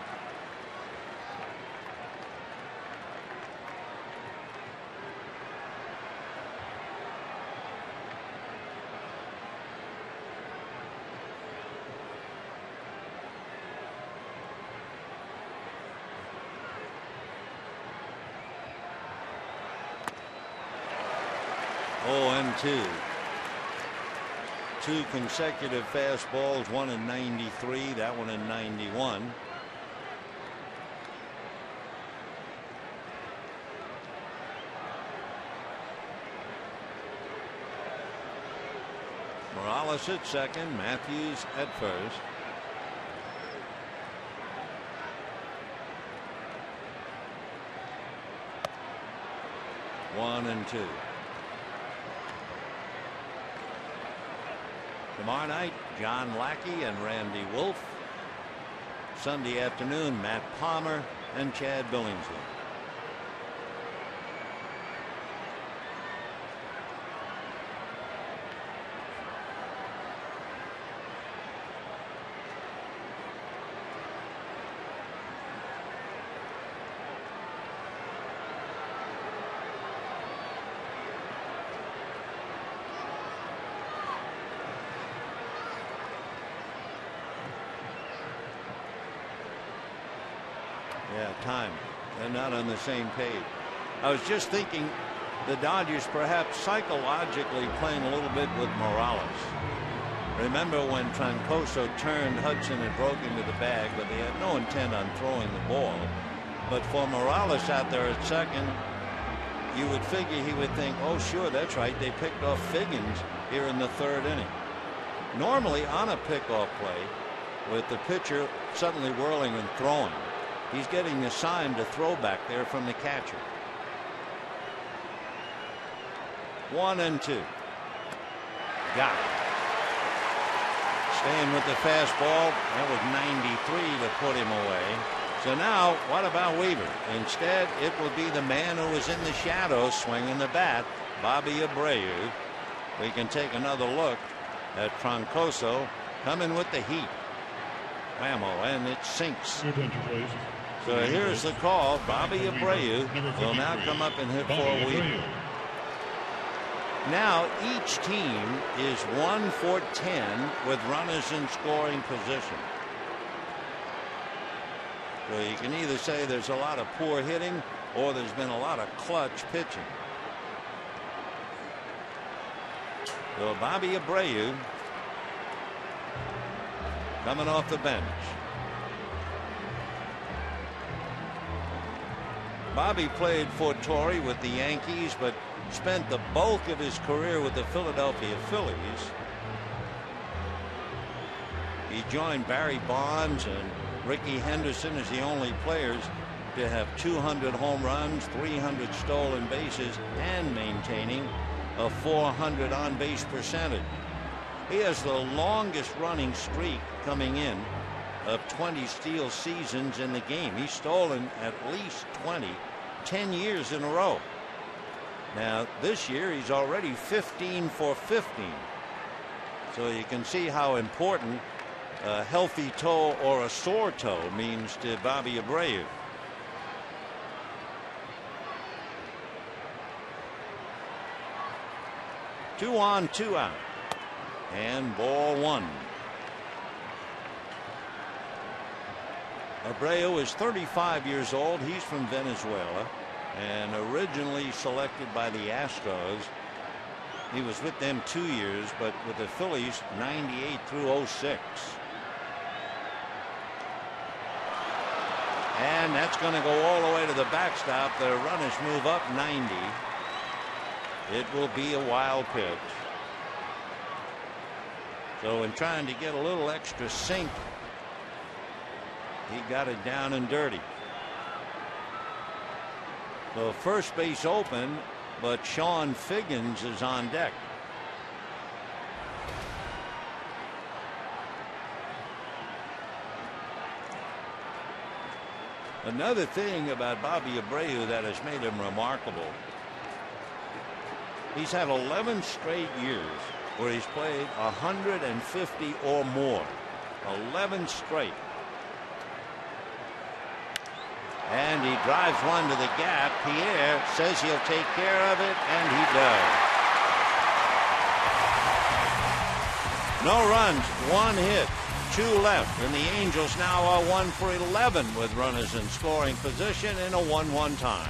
Two. 2 consecutive fastballs, one in 93, that one in 91. Morales at second, Matthews at first. One and two. Tomorrow night, John Lackey and Randy Wolf. Sunday afternoon, Matt Palmer and Chad Billingsley. Yeah, time. They're not on the same page. I was just thinking the Dodgers perhaps psychologically playing a little bit with Morales. Remember when Troncoso turned, Hudson had broke into the bag, but they had no intent on throwing the ball. But for Morales out there at second, you would figure he would think, oh, sure, that's right. They picked off Figgins here in the third inning. Normally on a pickoff play, with the pitcher suddenly whirling and throwing, he's getting assigned to throw back there from the catcher. 1-2. Got it. Staying with the fastball. That was 93 to put him away. So now, what about Weaver? Instead, it will be the man who was in the shadows swinging the bat, Bobby Abreu. We can take another look at Troncoso coming with the heat. Whammo, and it sinks. So here's the call. Bobby Abreu will now come up and hit for Weaver. Now each team is 1 for 10 with runners in scoring position. So you can either say there's a lot of poor hitting or there's been a lot of clutch pitching. So Bobby Abreu coming off the bench. Bobby played for Torrey with the Yankees, but spent the bulk of his career with the Philadelphia Phillies. He joined Barry Bonds and Rickey Henderson as the only players to have 200 home runs, 300 stolen bases, and maintaining a 400 on-base percentage. He has the longest running streak coming in of 20 steal seasons in the game. He's stolen at least 20, 10 years in a row. Now this year he's already 15 for 15. So you can see how important a healthy toe or a sore toe means to Bobby Abreu. Two on, two out, and ball one. Abreu is 35 years old. He's from Venezuela and originally selected by the Astros. He was with them 2 years, but with the Phillies 98 through 06. And that's going to go all the way to the backstop. The runners move up 90. It will be a wild pitch. So in trying to get a little extra sink, he got it down and dirty. So first base open, but Sean Figgins is on deck. Another thing about Bobby Abreu that has made him remarkable, he's had 11 straight years where he's played 150 or more. 11 straight. And he drives one to the gap. Pierre says he'll take care of it, and he does. No runs, one hit, 2 left, and the Angels now are 1 for 11 with runners in scoring position in a 1-1 tie.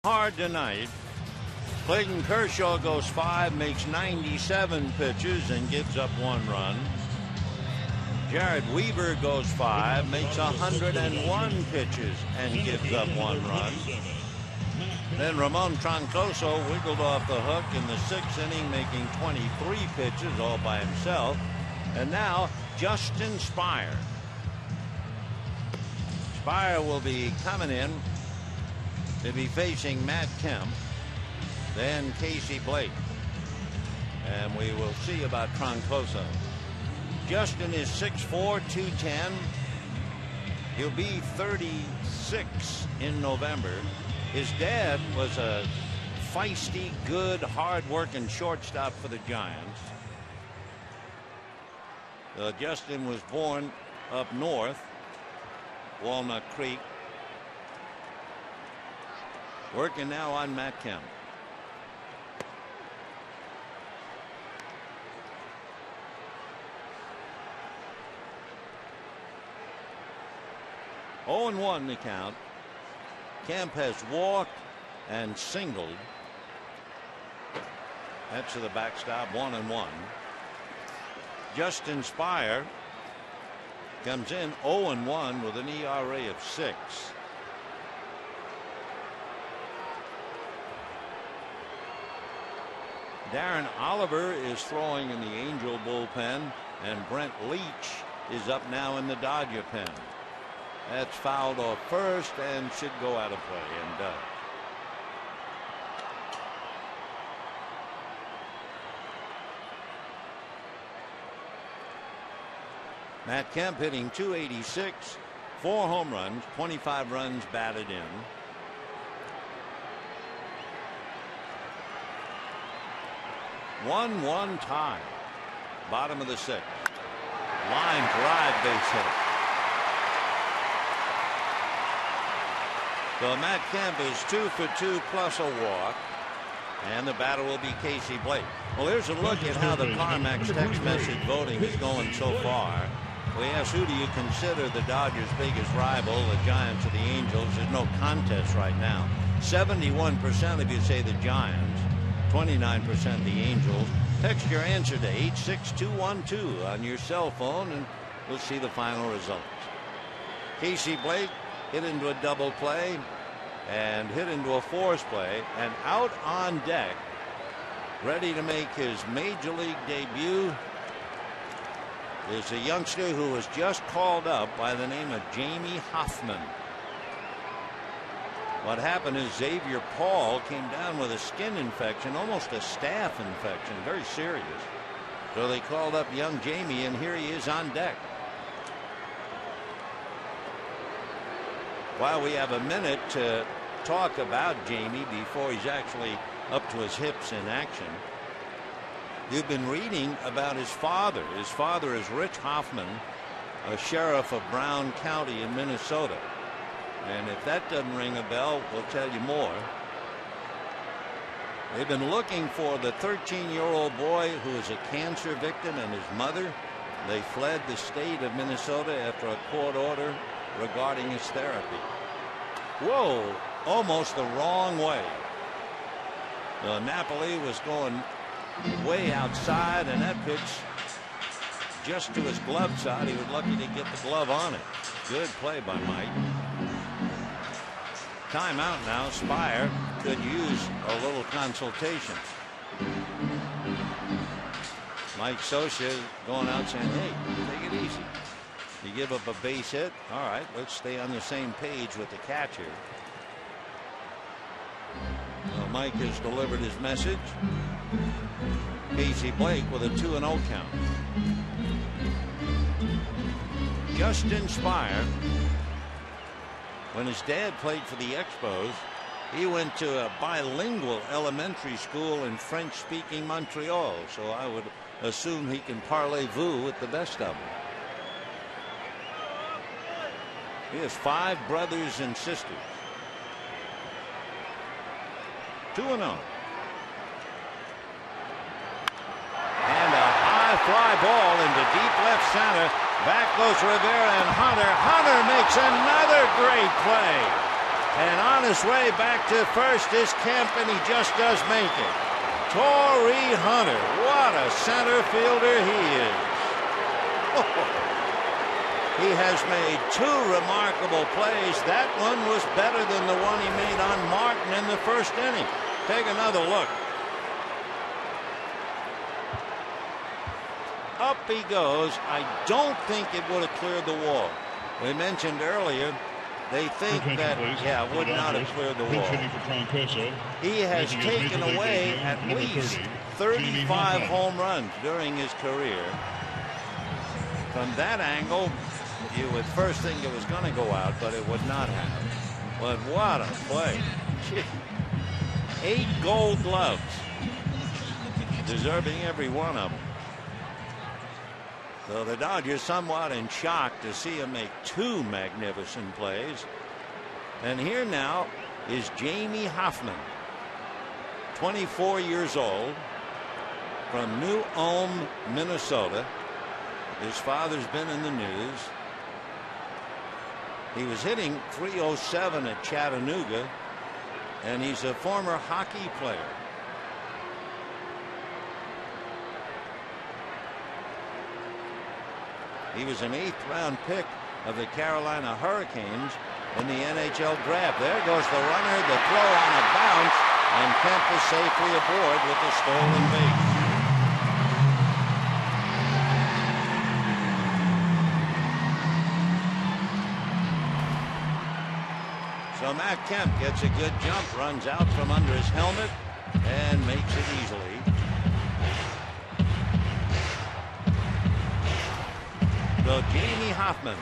hard tonight. Clayton Kershaw goes 5, makes 97 pitches and gives up 1 run. Jared Weaver goes 5, makes 101 pitches and gives up 1 run. Then Ramon Troncoso wiggled off the hook in the 6th inning, making 23 pitches all by himself. And now Justin Spire. Spire will be coming in to be facing Matt Kemp, then Casey Blake. And we will see about Troncoso. Justin is 6'4", 210. He'll be 36 in November. His dad was a feisty, good, hard-working shortstop for the Giants. Justin was born up north, Walnut Creek. Working now on Matt Kemp. Oh, 0-1 the count. Kemp has walked and singled. That's to the backstop, 1-1. Justin Spire comes in 0-1 with an ERA of 6. Darren Oliver is throwing in the Angel bullpen, and Brent Leach is up now in the Dodger pen. That's fouled off first and should go out of play, and does. Matt Kemp hitting .286, 4 home runs, 25 runs batted in. One tie. Bottom of the 6th. Line drive base hit. So Matt Kemp is 2 for 2 plus a walk. And the batter will be Casey Blake. Well, here's a look at how the CarMax text message voting is going so far. We asked, who do you consider the Dodgers' biggest rival, the Giants or the Angels? There's no contest right now. 71% of you say the Giants, 29% the Angels. Text your answer to 86212 on your cell phone, and we'll see the final results. Casey Blake hit into a double play and hit into a force play, and out on deck, ready to make his major league debut, is a youngster who was just called up by the name of Jamie Hoffman. What happened is Xavier Paul came down with a skin infection, almost a staph infection, very serious. So they called up young Jamie, and here he is on deck. While we have a minute to talk about Jamie before he's actually up to his hips in action, you've been reading about his father. His father is Rich Hoffman, a sheriff of Brown County in Minnesota. And if that doesn't ring a bell, we'll tell you more. They've been looking for the 13-year-old boy who is a cancer victim and his mother. They fled the state of Minnesota after a court order regarding his therapy. Whoa, almost the wrong way. Napoli was going way outside, and that pitch just to his glove side. He was lucky to get the glove on it. Good play by Mike. Timeout now. Spire could use a little consultation. Mike Scioscia going out saying, hey, take it easy. You give up a base hit. All right, let's stay on the same page with the catcher. Well, Mike has delivered his message. Casey Blake with a 2-0 count. Justin Spire, when his dad played for the Expos, he went to a bilingual elementary school in French-speaking Montreal, so I would assume he can parlez-vous with the best of them. He has 5 brothers and sisters. 2-0. And a high fly ball into deep left center. Back goes Rivera and Hunter. Hunter makes another great play. And on his way back to first is Kemp, and he just does make it. Torrey Hunter, what a center fielder he is. He has made two remarkable plays. That one was better than the one he made on Martin in the first inning. Take another look. Up he goes. I don't think it would have cleared the wall. We mentioned earlier they think that, would not have cleared the wall. He has taken away at least 35 home runs during his career. From that angle, you would first think it was going to go out, but it would not have. But what a play. 8 gold gloves. Deserving every one of them. So the Dodgers somewhat in shock to see him make 2 magnificent plays. And here now is Jamie Hoffman, 24 years old, from New Ulm, Minnesota. His father's been in the news. He was hitting .307 at Chattanooga, and he's a former hockey player. He was an 8th round pick of the Carolina Hurricanes in the NHL draft. There goes the runner, the throw on a bounce, and Kemp is safely aboard with the stolen base. So Matt Kemp gets a good jump, runs out from under his helmet, and makes it easily. So Jamie Hoffman,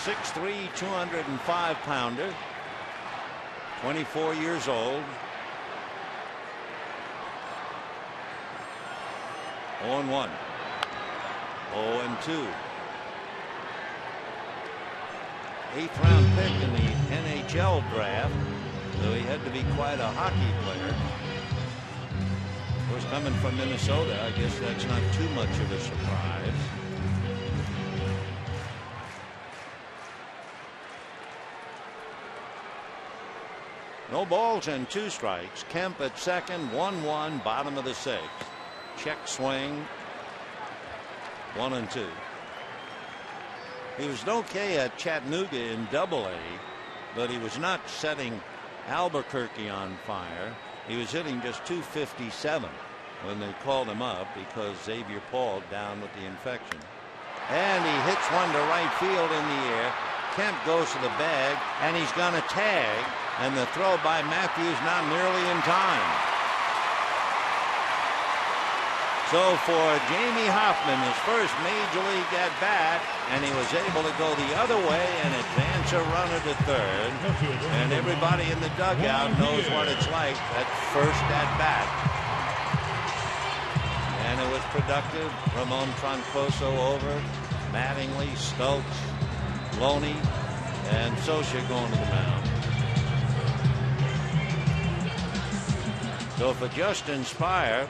6'3", 205-pounder, 24 years old. 0-1. 0-2. 8th round pick in the NHL draft, so he had to be quite a hockey player. Of course, coming from Minnesota, I guess that's not too much of a surprise. No balls and 2 strikes. Kemp at second, 1-1, bottom of the 6th. Check swing, 1-2. He was okay at Chattanooga in Double-A, but he was not setting Albuquerque on fire. He was hitting just .257 when they called him up because Xavier Paul down with the infection. And he hits one to right field in the air. Kemp goes to the bag, and he's going to tag, and the throw by Matthews not nearly in time. So for Jamie Hoffman, his first major league at bat, and he was able to go the other way and advance a runner to third. And everybody in the dugout knows what it's like at first at bat. And it was productive. Ramon Troncoso over, Mattingly, Stokes, Loney, and Socia going to the mound. So for Justin Spire,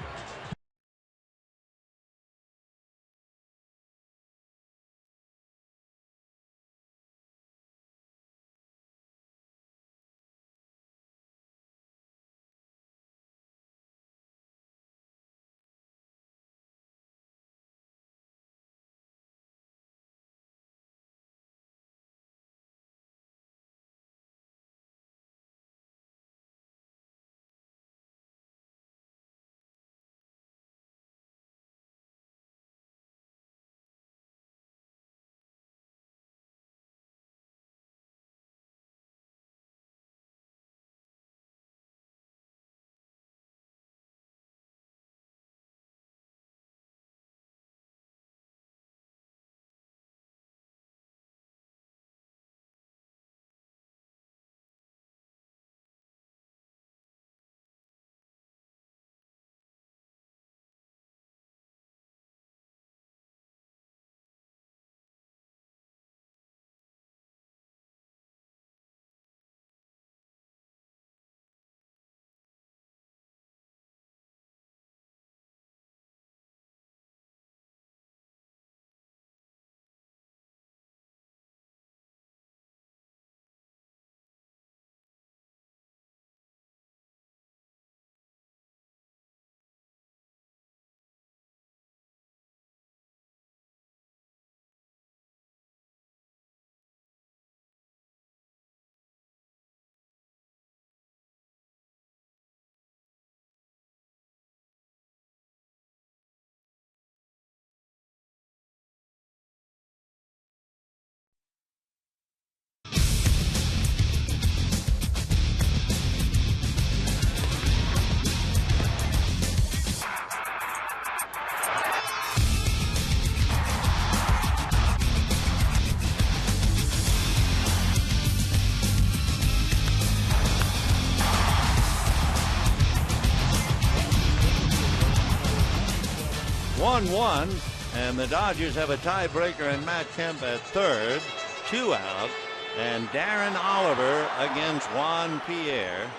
1-1, and the Dodgers have a tiebreaker in Matt Kemp at third, 2 out, and Darren Oliver against Juan Pierre.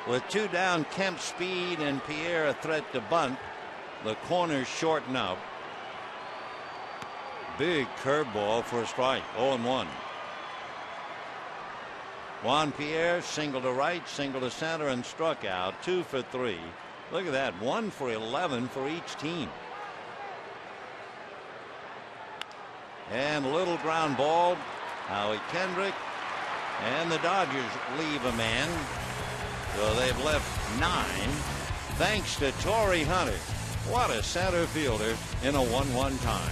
With 2 down, Kemp's speed and Pierre a threat to bunt. The corners shorten up. Big curveball for a strike. 0-1. Juan Pierre single to right, single to center, and struck out. 2 for 3. Look at that. 1 for 11 for each team. And a little ground ball. Howie Kendrick. And the Dodgers leave a man. So they've left 9. Thanks to Torrey Hunter. What a center fielder in a 1-1 time.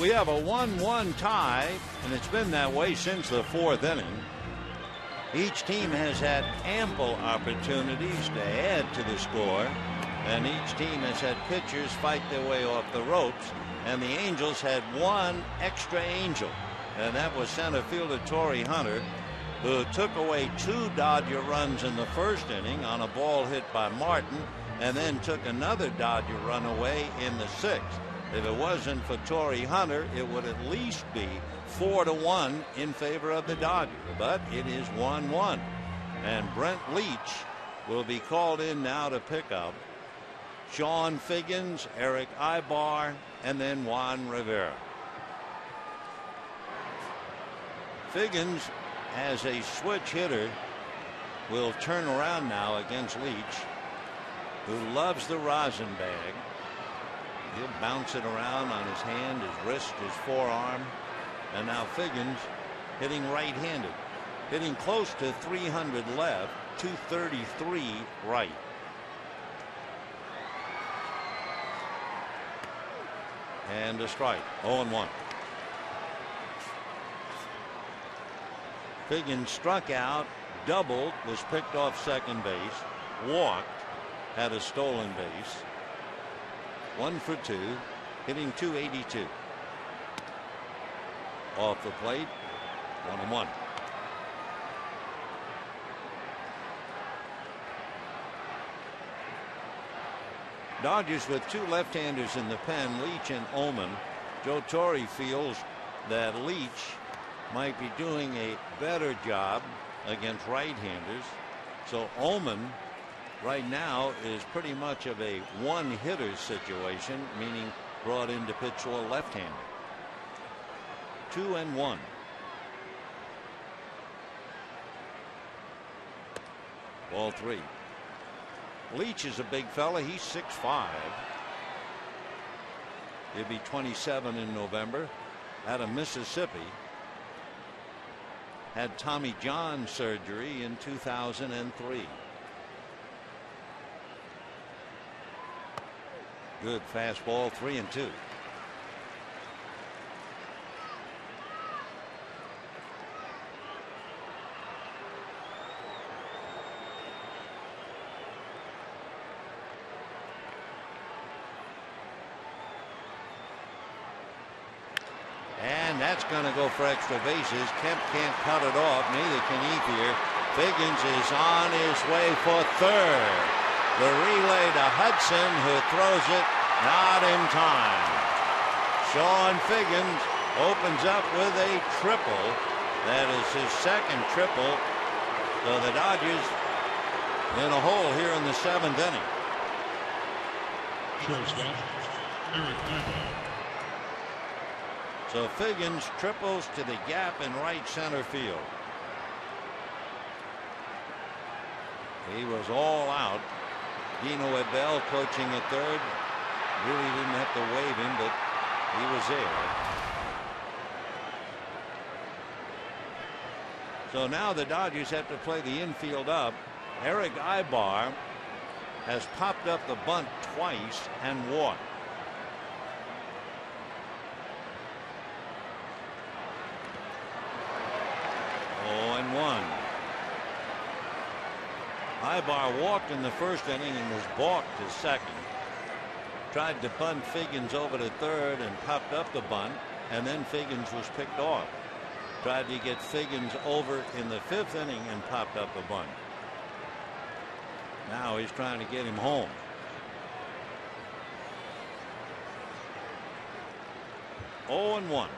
We have a 1-1 tie, and it's been that way since the 4th inning. Each team has had ample opportunities to add to the score, and each team has had pitchers fight their way off the ropes, and the Angels had one extra angel, and that was center fielder Torrey Hunter, who took away 2 Dodger runs in the 1st inning on a ball hit by Martin, and then took another Dodger run away in the 6th. If it wasn't for Torrey Hunter, it would at least be 4-1 in favor of the Dodgers. But it is 1-1. And Brent Leach will be called in now to pick up Sean Figgins, Eric Ibar, and then Juan Rivera. Figgins, as a switch hitter, will turn around now against Leach, who loves the rosin bag. He'll bounce it around on his hand, his wrist, his forearm. And now Figgins hitting right-handed, hitting close to 300 left, 233 right. And a strike. 0-1. Figgins struck out, doubled, was picked off second base, walked, had a stolen base. 1 for 2, hitting .282. Off the plate, 1-1. Dodgers with 2 left-handers in the pen, Leach and Ullman. Joe Torre feels that Leach might be doing a better job against right-handers. So Ullman right now is pretty much of a one-hitter situation, meaning brought in to pitch to a left-hander. 2-1. Ball 3. Leach is a big fella. He's 6'5". He'll be 27 in November, out of Mississippi. had Tommy John surgery in 2003. Good fastball, 3-2. And that's going to go for extra bases. Kemp can't cut it off. Neither can Ethier. Figgins is on his way for third. The relay to Hudson, who throws it not in time. Sean Figgins opens up with a triple. That is his second triple. So the Dodgers in a hole here in the 7th inning. Shortstop, Eric Ibar. So Figgins triples to the gap in right center field. He was all out. Dino Abel coaching at third. Really didn't have to wave him, but he was there. So now the Dodgers have to play the infield up. Eric Ibar has popped up the bunt twice and walked. Ibar walked in the first inning and was balked his second. Tried to bunt Figgins over to third and popped up the bunt, and then Figgins was picked off. Tried to get Figgins over in the 5th inning and popped up the bunt. Now he's trying to get him home. Oh and 1.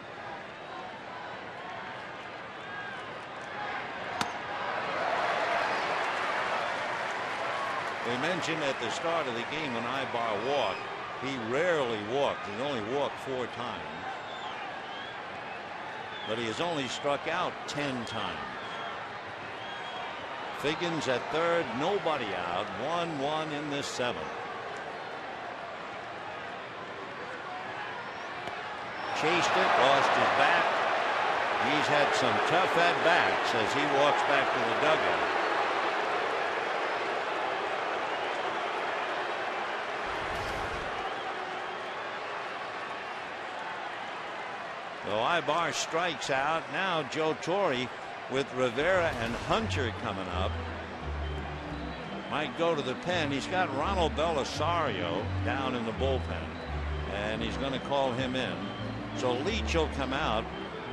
We mentioned at the start of the game when Ibar walked, he rarely walked. He only walked 4 times. But he has only struck out 10 times. Figgins at third, nobody out. 1-1 in this 7th. Chased it, lost his bat. He's had some tough at-bats as he walks back to the dugout. So Ibar strikes out. Now Joe Torre with Rivera and Hunter coming up. Might go to the pen. He's got Ronald Belisario down in the bullpen, and he's going to call him in. So Leach will come out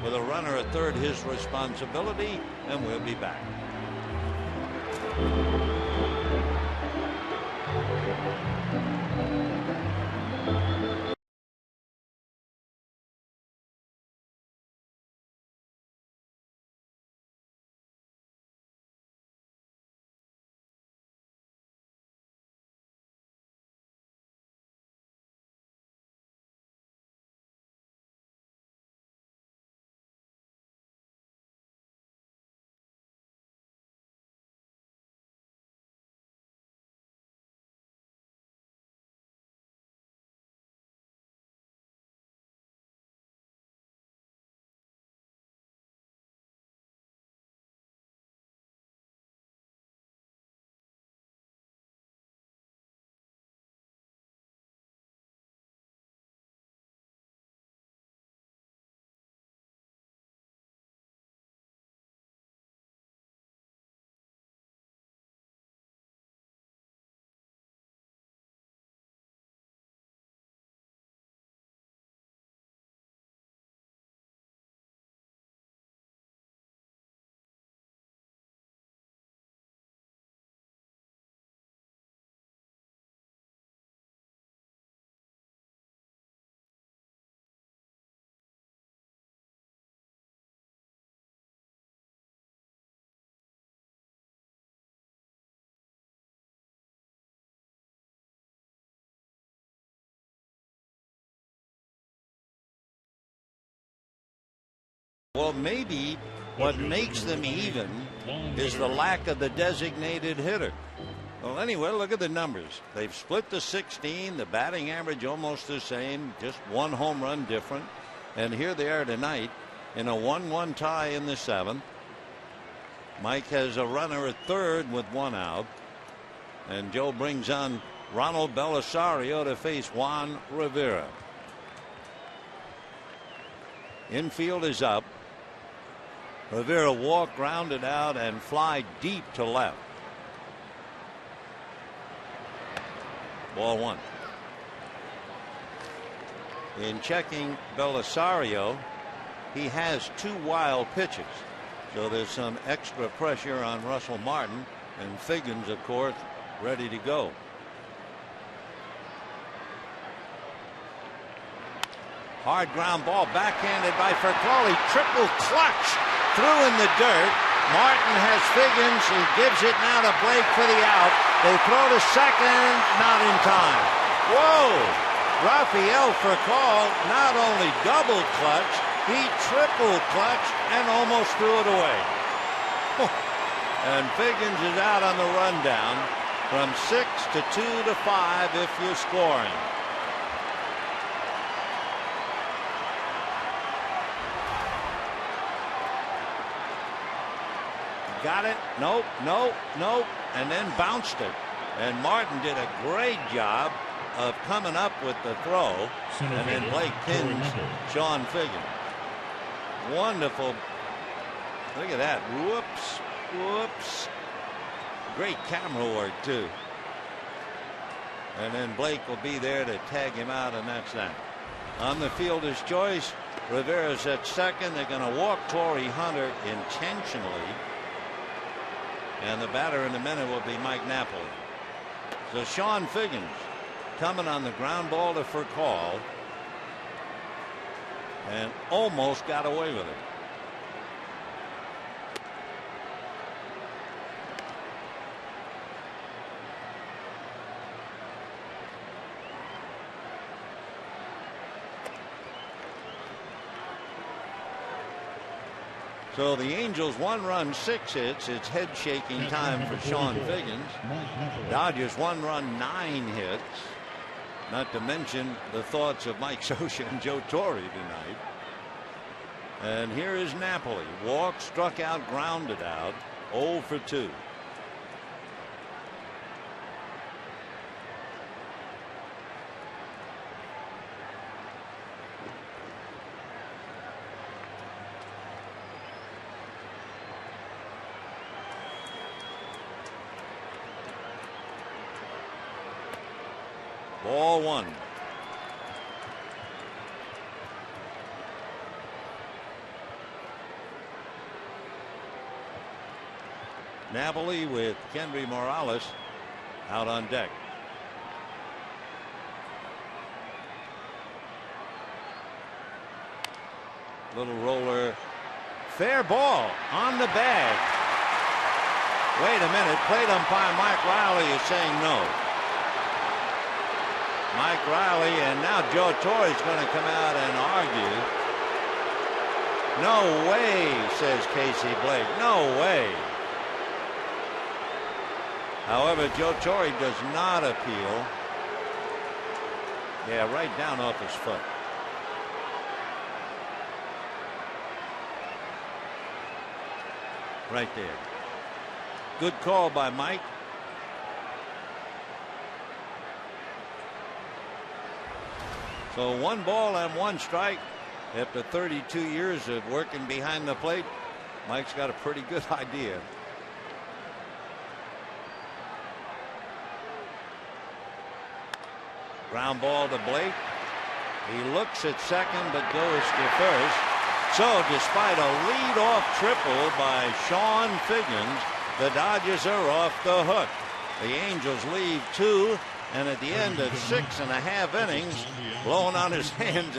with a runner at third, his responsibility, and we'll be back. Well, maybe what makes them even is the lack of the designated hitter. Well, anyway, look at the numbers. They've split the 16, the batting average almost the same, just 1 home run different. And here they are tonight in a 1-1 tie in the 7th. Mike has a runner at third with one out. And Joe brings on Ronald Belisario to face Juan Rivera. Infield is up. Rivera walk, grounded out, and fly deep to left. Ball one. In checking Belisario, he has 2 wild pitches. So there's some extra pressure on Russell Martin, and Figgins, of course, ready to go. Hard ground ball backhanded by Furcal. He triple clutch through in the dirt. Martin has Figgins. He gives it now to Blake for the out. They throw to second, not in time. Whoa! Rafael Furcal not only double clutch, he triple clutch and almost threw it away. And Figgins is out on the rundown from 6 to 2 to 5 if you're scoring. Got it. Nope, nope, nope. And then bounced it. And Martin did a great job of coming up with the throw. And then Blake pins Sean Figgins. Wonderful. Look at that. Whoops. Whoops. Great camera work, too. And then Blake will be there to tag him out, and that's that. On the fielder's choice, Rivera's at second. They're going to walk Torrey Hunter intentionally. And the batter in a minute will be Mike Napoli. So Sean Figgins coming on the ground ball to Furcal. And almost got away with it. So the Angels 1 run, 6 hits. It's head shaking time for Sean Figgins. Dodgers 1 run, 9 hits. Not to mention the thoughts of Mike Scioscia and Joe Torre tonight. And here is Napoli. Walked, struck out, grounded out. 0 for 2. Ball 1. Napoli with Kendry Morales out on deck. Little roller. Fair ball on the bag. Wait a minute. Plate umpire Mike Riley is saying no. Mike Riley, and now Joe Torre is going to come out and argue. No way, says Casey Blake. No way. However, Joe Torre does not appeal. Yeah, right down off his foot. Right there. Good call by Mike. So 1 ball and 1 strike. After 32 years of working behind the plate, Mike's got a pretty good idea. Ground ball to Blake. He looks at second but goes to first. So despite a lead-off triple by Sean Figgins, the Dodgers are off the hook. The Angels leave 2. And at the end of 6.5 innings, blowing on his hands.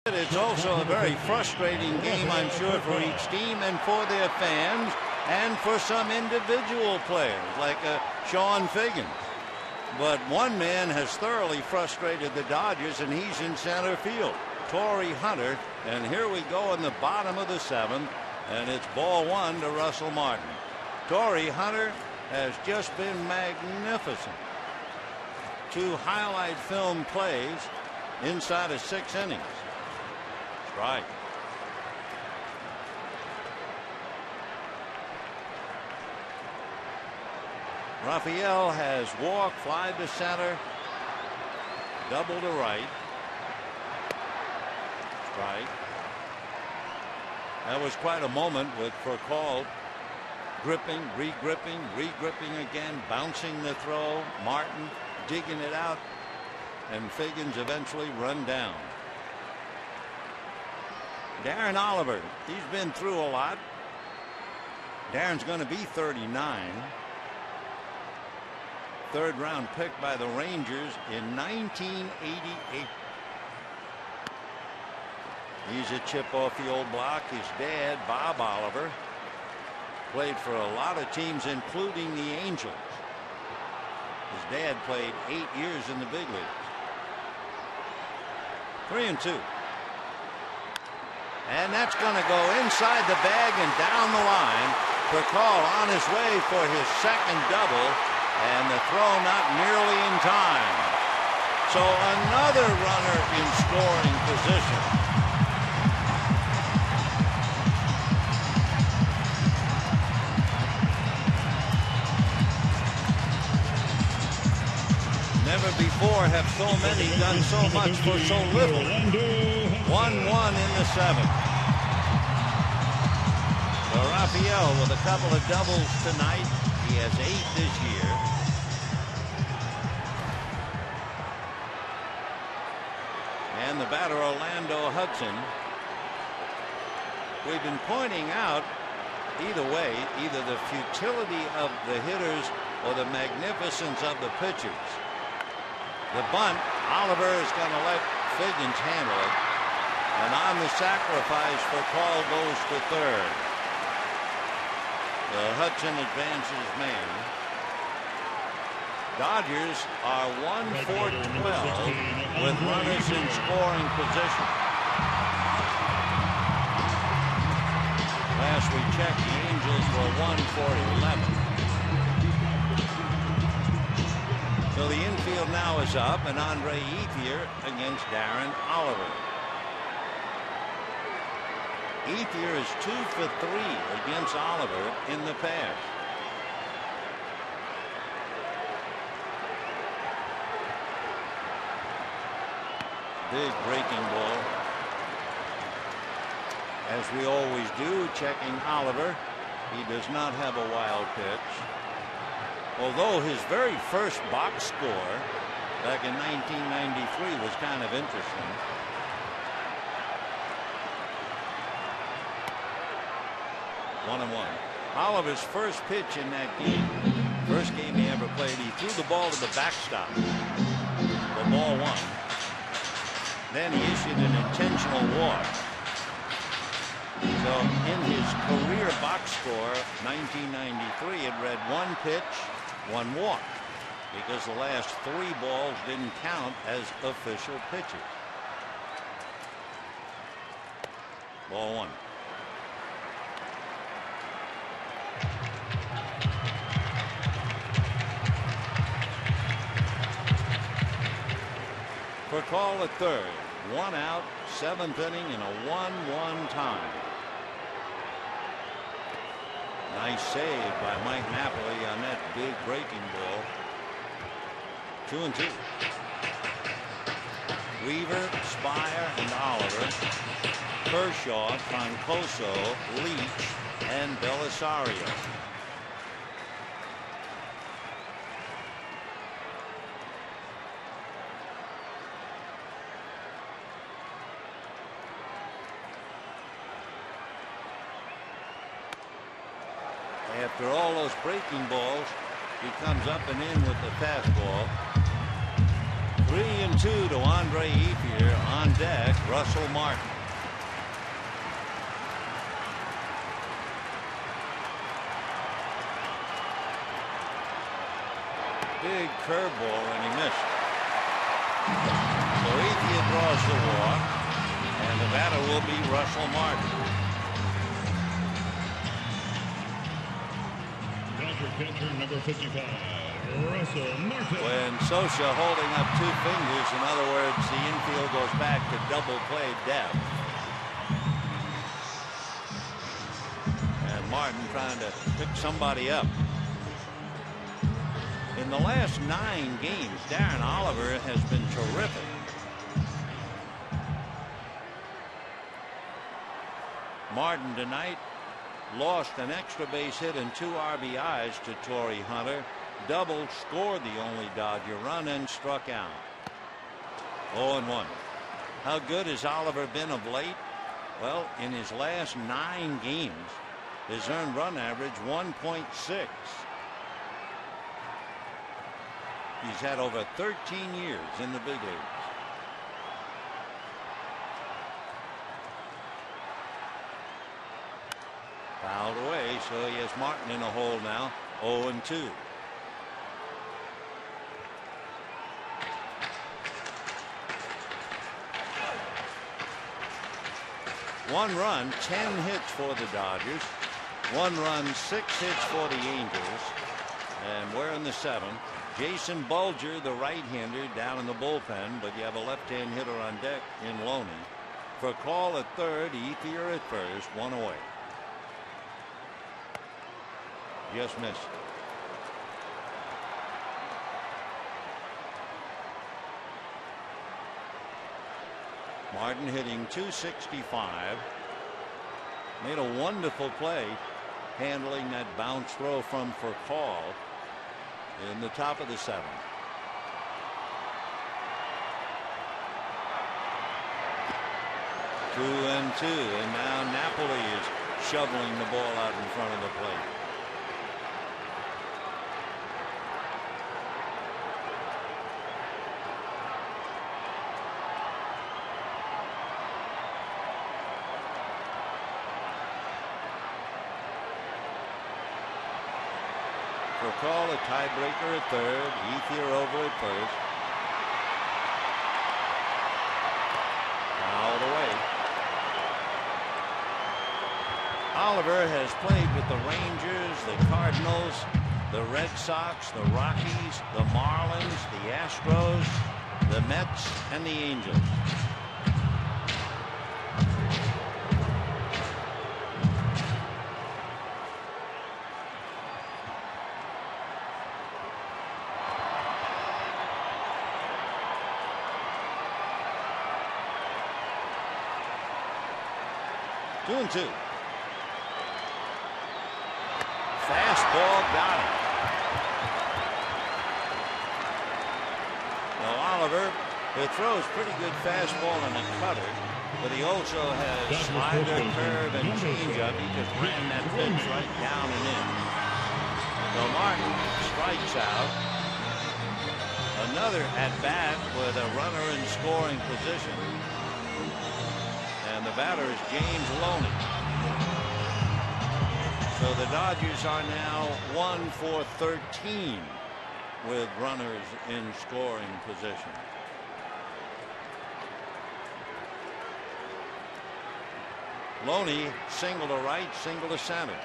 It's also a very frustrating game, I'm sure, for each team and for their fans and for some individual players like Sean Figgins. But one man has thoroughly frustrated the Dodgers, and he's in center field, Torrey Hunter. And here we go in the bottom of the seventh, and it's ball one to Russell Martin. Torrey Hunter has just been magnificent. 2 highlight film plays inside of 6 innings. Right. Raphael has walked, fly to center, double to right. Strike. That was quite a moment with Furcal gripping, re-gripping again, bouncing the throw. Martin digging it out, and Figgins eventually run down. Darren Oliver, he's been through a lot. Darren's going to be 39. 3rd round pick by the Rangers in 1988. He's a chip off the old block. His dad, Bob Oliver, played for a lot of teams, including the Angels. His dad played 8 years in the big leagues. 3-2. And that's going to go inside the bag and down the line. Furcal on his way for his 2nd double, and the throw not nearly in time. So another runner in scoring position. Never before have so many done so much for so little. 1-1 in the 7th. So Raphael with a couple of doubles tonight. He has 8 this year. And the batter, Orlando Hudson. We've been pointing out, either way, either the futility of the hitters or the magnificence of the pitchers. The bunt, Oliver is going to let Figgins handle it. And on the sacrifice, Furcal goes to 3rd. The Hudson advances man. Dodgers are 1 for 12 with runners in scoring position. Last we checked, the Angels were 1 for 11. So the infield now is up, and Andre Ethier against Darren Oliver. Ethier is 2 for 3 against Oliver in the past. Big breaking ball. As we always do, checking Oliver. He does not have a wild pitch. Although his very first box score back in 1993 was kind of interesting. One and one. Oliver's first pitch in that game, first game he ever played, he threw the ball to the backstop for ball 1. Then he issued an intentional walk. So in his career box score, 1993, it read 1 pitch, 1 walk, because the last 3 balls didn't count as official pitches. Ball 1. Furcal at 3rd. 1 out, 7th inning in a 1-1 tie. Nice save by Mike Napoli on that big breaking ball. 2-2. Weaver, Spire, and Oliver. Kershaw, Troncoso, Leach, and Belisario. After all those breaking balls, he comes up and in with the fastball. 3-2. 0-2 to Andre Ethier. On deck, Russell Martin. Big curveball, and he missed. So Ethier draws the walk, and the batter will be Russell Martin. Catcher number 55, Russell Martin. When Sosa holding up 2 fingers, in other words, the infield goes back to double play depth. And Martin trying to pick somebody up. In the last 9 games, Darren Oliver has been terrific. Martin tonight lost an extra base hit and 2 RBIs to Torrey Hunter. Double, scored the only Dodger run, and struck out. 0-1. How good has Oliver been of late? Well, in his last 9 games, his earned run average 1.6. He's had over 13 years in the big leagues. Fouled away, so he has Martin in a hole now. 0-2. One run, 10 hits for the Dodgers. 1 run, 6 hits for the Angels. And we're in the 7th. Jason Bulger, the right-hander, down in the bullpen, but you have a left-hand hitter on deck in Loney. For call at third, Ethier at first, 1 away. Just missed. Martin hitting .265. Made a wonderful play handling that bounce throw from Furcal in the top of the 7th. Two and two, and now Napoli is shoveling the ball out in front of the plate. Call a tiebreaker at third. Ethier over at first. Fouled away. Oliver has played with the Rangers, the Cardinals, the Red Sox, the Rockies, the Marlins, the Astros, the Mets, and the Angels. Two and two. Fastball got him. Now Oliver, who throws pretty good fastball and a cutter, but he also has slider, curve, and changeup. He just ran that pitch right down and in. So Martin strikes out. Another at bat with a runner in scoring position. And the batter is James Loney. So the Dodgers are now 1 for 13 with runners in scoring position. Loney single to right, single to center.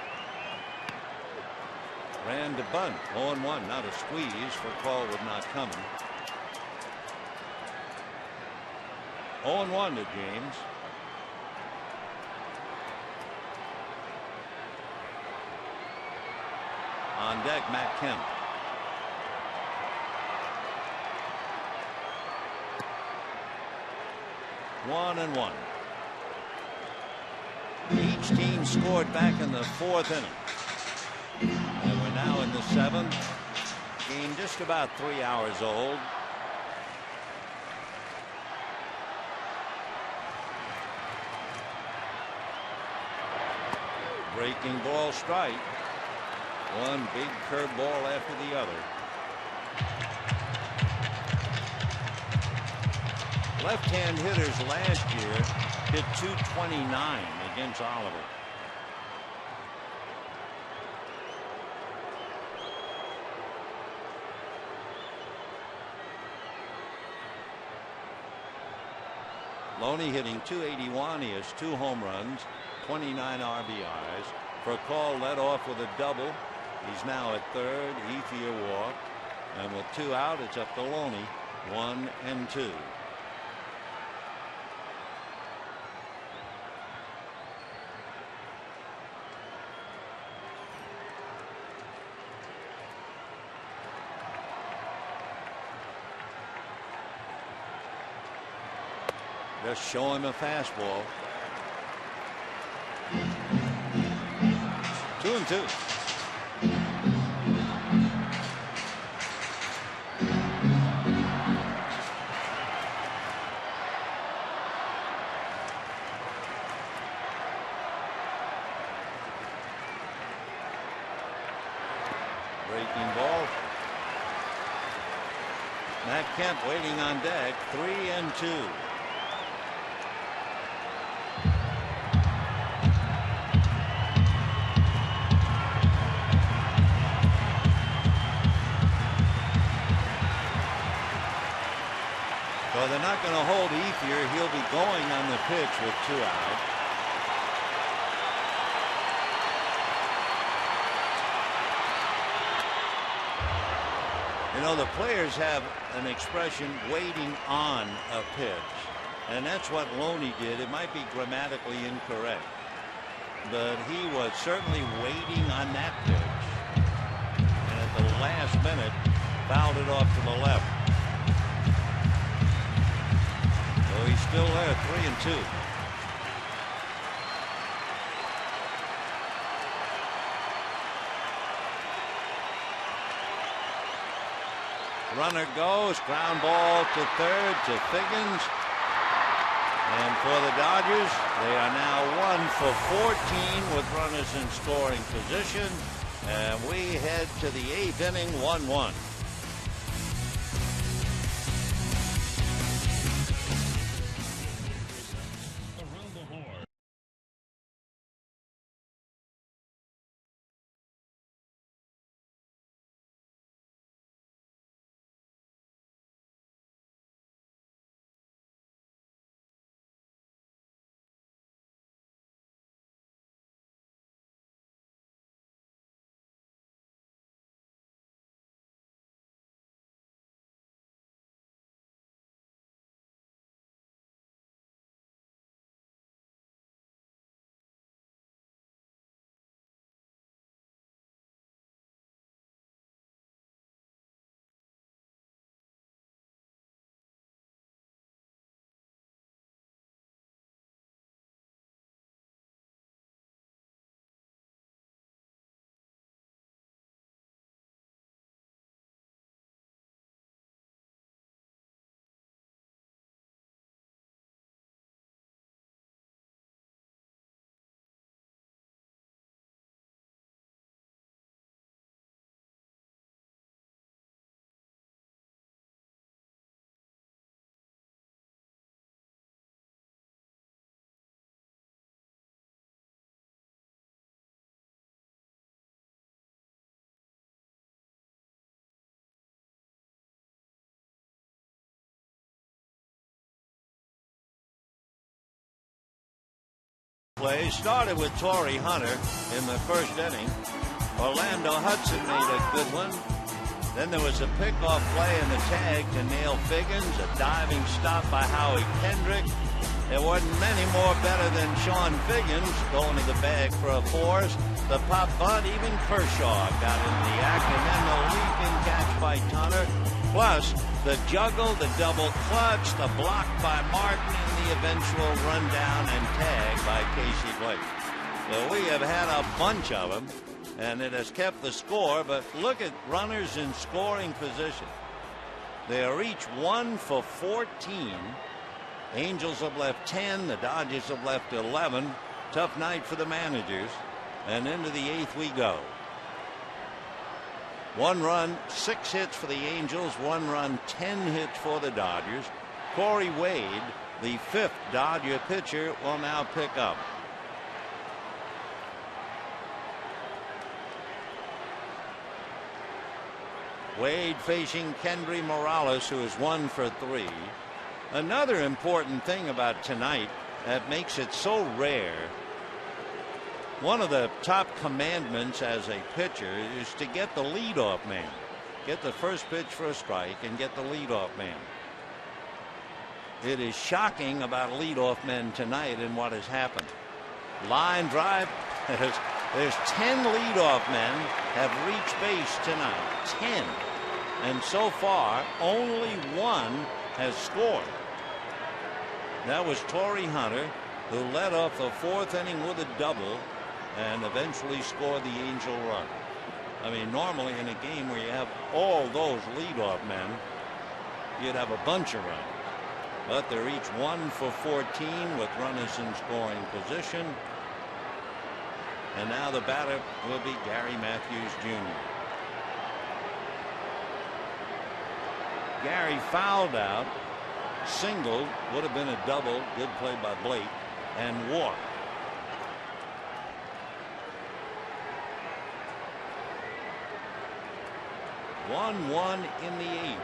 Ran to bunt. 0-1. Not a squeeze. For call would not coming. 0-1 to James. On deck, Matt Kemp. One and one. Each team scored back in the 4th inning. And we're now in the 7th. Game just about 3 hours old. Breaking ball strike. One big curveball after the other. Left-hand hitters last year hit .229 against Oliver. Loney hitting .281. He has 2 home runs, 29 RBIs. For a call led off with a double. He's now at third. Ethier walked. And with 2 out, it's up to Loney, 1 and 2. Just show him a fastball. 2-2. Breaking ball. Matt Kemp waiting on deck. 3-2. So they're not going to hold Ethier. He'll be going on the pitch with 2 out. You know, the players have an expression, waiting on a pitch. And that's what Loney did. It might be grammatically incorrect, but he was certainly waiting on that pitch. And at the last minute, fouled it off to the left. So he's still there, 3-2. Runner goes, ground ball to third to Figgins. And for the Dodgers, they are now 1 for 14 with runners in scoring position. And we head to the 8th inning, 1-1. Play started with Torrey Hunter in the first inning. Orlando Hudson made a good one. Then there was a pickoff play in the tag to nail Figgins, a diving stop by Howie Kendrick. There wasn't many more better than Sean Figgins going to the bag for a force. The pop bunt, even Kershaw got into the act, and then the leaping catch by Tunner. Plus, the juggle, the double clutch, the block by Martin, and the eventual rundown and tag by Casey Blake. So we have had a bunch of them, and it has kept the score, but look at runners in scoring position. They are each 1 for 14. Angels have left 10. The Dodgers have left 11. Tough night for the managers. And into the 8th we go. 1 run, 6 hits for the Angels. 1 run, 10 hits for the Dodgers. Corey Wade, the 5th Dodger pitcher, will now pick up. Wade facing Kendry Morales, who is 1 for 3. Another important thing about tonight that makes it so rare, one of the top commandments as a pitcher is to get the leadoff man. Get the first pitch for a strike and get the leadoff man. It is shocking about leadoff men tonight and what has happened. Line drive. There's 10 leadoff men have reached base tonight. 10. And so far, only 1 has scored. That was Torrey Hunter, who led off the 4th inning with a double and eventually scored the Angel run. I mean, normally in a game where you have all those leadoff men, you'd have a bunch of runs. But they're each 1 for 14 with runners in scoring position. And now the batter will be Gary Matthews Jr. Gary fouled out, singled, would have been a double, good play by Blake, and walked. One in the 8th.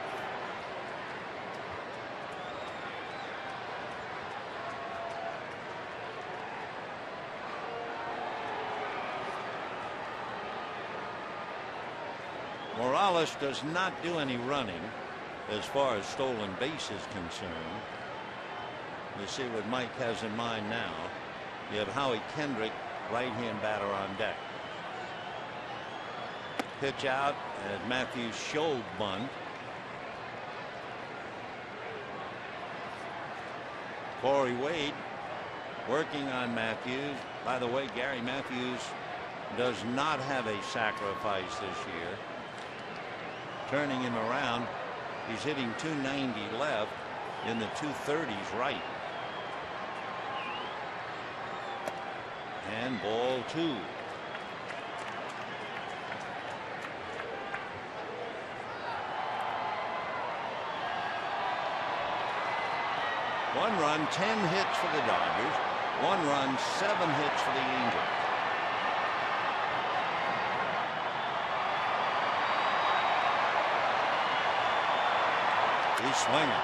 Morales does not do any running as far as stolen base is concerned. Let's see what Mike has in mind now. You have Howie Kendrick, right-hand batter on deck. Pitch out at Matthews' show bunt. Corey Wade working on Matthews. By the way, Gary Matthews does not have a sacrifice this year. Turning him around, he's hitting .290 left in the 230s right. And ball 2. One run, 10 hits for the Dodgers. 1 run, 7 hits for the Angels. He's swinging.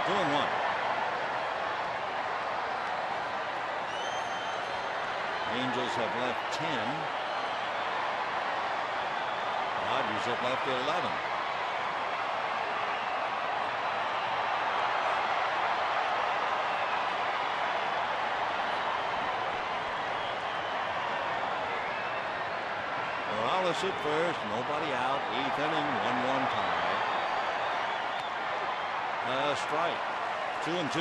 2-1. Angels have left 10. Dodgers have left 11. Morales at first, nobody out. 8th inning, 1-1 tie. Strike. 2-2.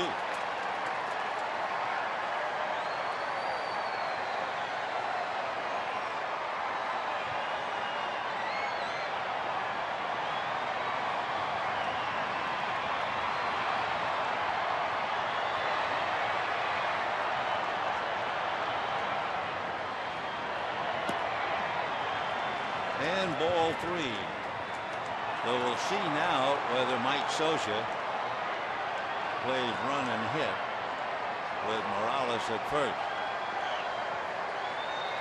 And ball 3. So we'll see now whether Mike Scioscia plays run and hit with Morales at first.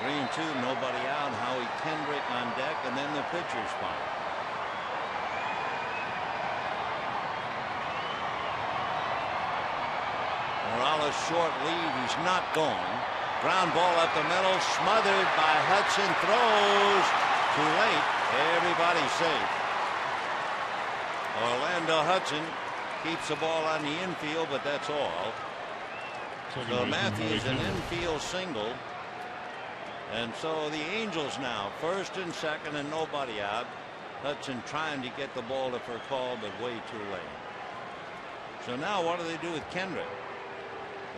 3-2, nobody out. Howie Kendrick on deck, and then the pitcher spot. Morales short lead. He's not going. Ground ball up the middle, smothered by Hudson. Throws too late. Everybody's safe. Orlando Hudson keeps the ball on the infield, but that's all. So Matthews an infield single. And so the Angels now 1st and 2nd and nobody out. Hudson trying to get the ball to Furcal, but way too late. So now what do they do with Kendrick?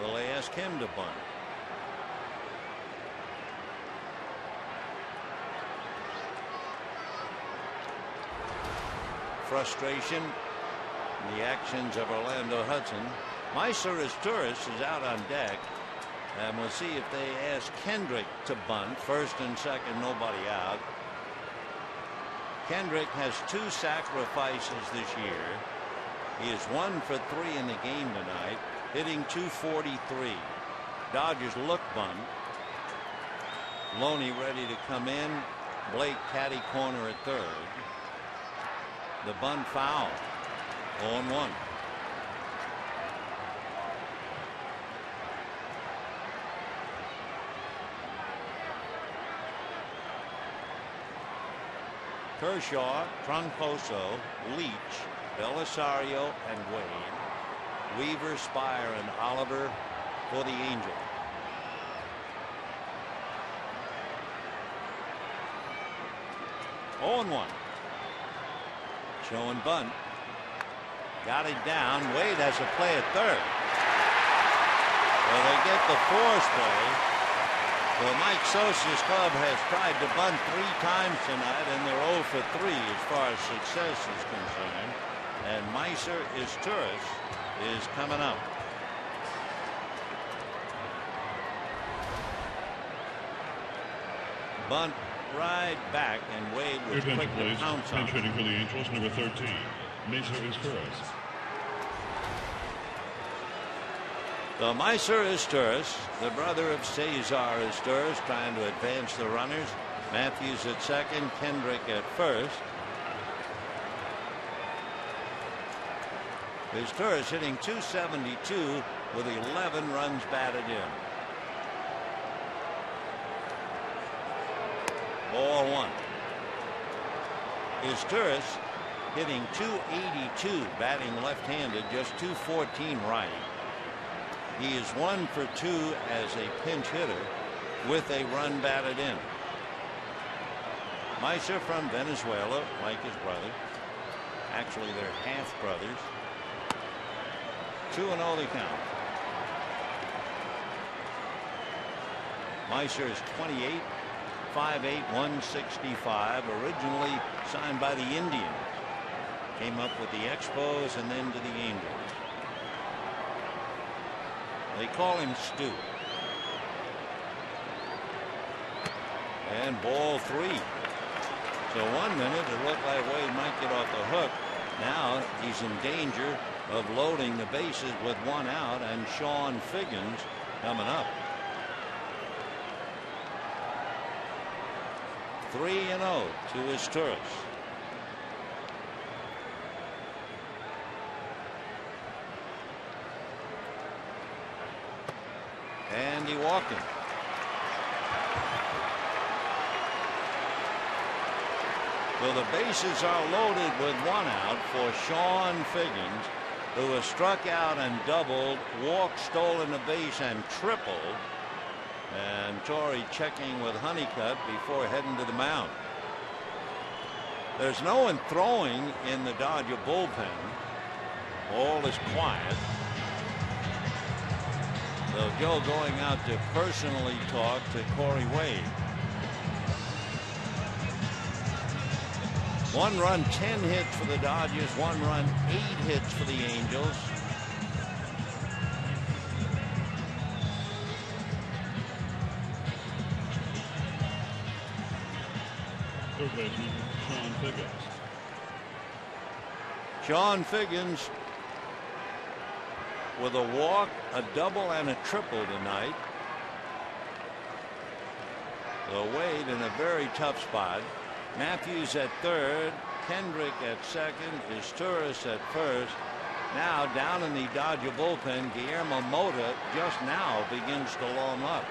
Well, they ask him to bunt. Frustration. The actions of Orlando Hudson. Meiser as tourist is out on deck, and we'll see if they ask Kendrick to bunt. 1st and 2nd, nobody out. Kendrick has 2 sacrifices this year. He is 1 for 3 in the game tonight, hitting .243. Dodgers look bunt. Loney ready to come in. Blake caddy corner at third. The bunt foul. 0-1. Kershaw, Troncoso, Leach, Belisario, and Wade. Weaver, Spire, and Oliver for the Angels. Oh, 0-1. Showing bunt. Got it down. Wade has a play at third. Well, they get the force play. Well, Mike Sosa's club has tried to bunt 3 times tonight, and they're 0 for 3 as far as success is concerned. And Meiser Izturis is coming up. Bunt right back, and Wade was quick to pounce on. Pinch hitting for the Angels, number 13, Meiser Izturis. So Meiser Izturis, the brother of Cesar Izturis, trying to advance the runners. Matthews at second, Kendrick at first. Izturis hitting .272 with 11 runs batted in. Ball 1. Izturis hitting .282, batting left-handed, just .214 right. He is 1 for 2 as a pinch hitter with a run batted in. Meiser from Venezuela, like his brother. Actually, they're half brothers. 2-0 the count. Meiser is 28, 5'8", 165. Originally signed by the Indians. Came up with the Expos and then to the Angels. They call him Stu. And ball 3. So 1 minute it looked like Wade might get off the hook. Now he's in danger of loading the bases with 1 out, and Sean Figgins coming up. 3-0 to Izturis. And he walked him. So the bases are loaded with 1 out for Sean Figgins, who was struck out and doubled, walked, stolen a base, and tripled. And Torrey checking with Honeycutt before heading to the mound. There's no one throwing in the Dodger bullpen. All is quiet. So Joe going out to personally talk to Corey Wade. 1 run, 10 hits for the Dodgers. 1 run, 8 hits for the Angels. Third baseman, Sean Figgins. Sean Figgins with a walk, a double, and a triple tonight. So Wade in a very tough spot. Matthews at third, Kendrick at second, Izturis at first. Now down in the Dodger bullpen, Guillermo Mota just now begins to warm up.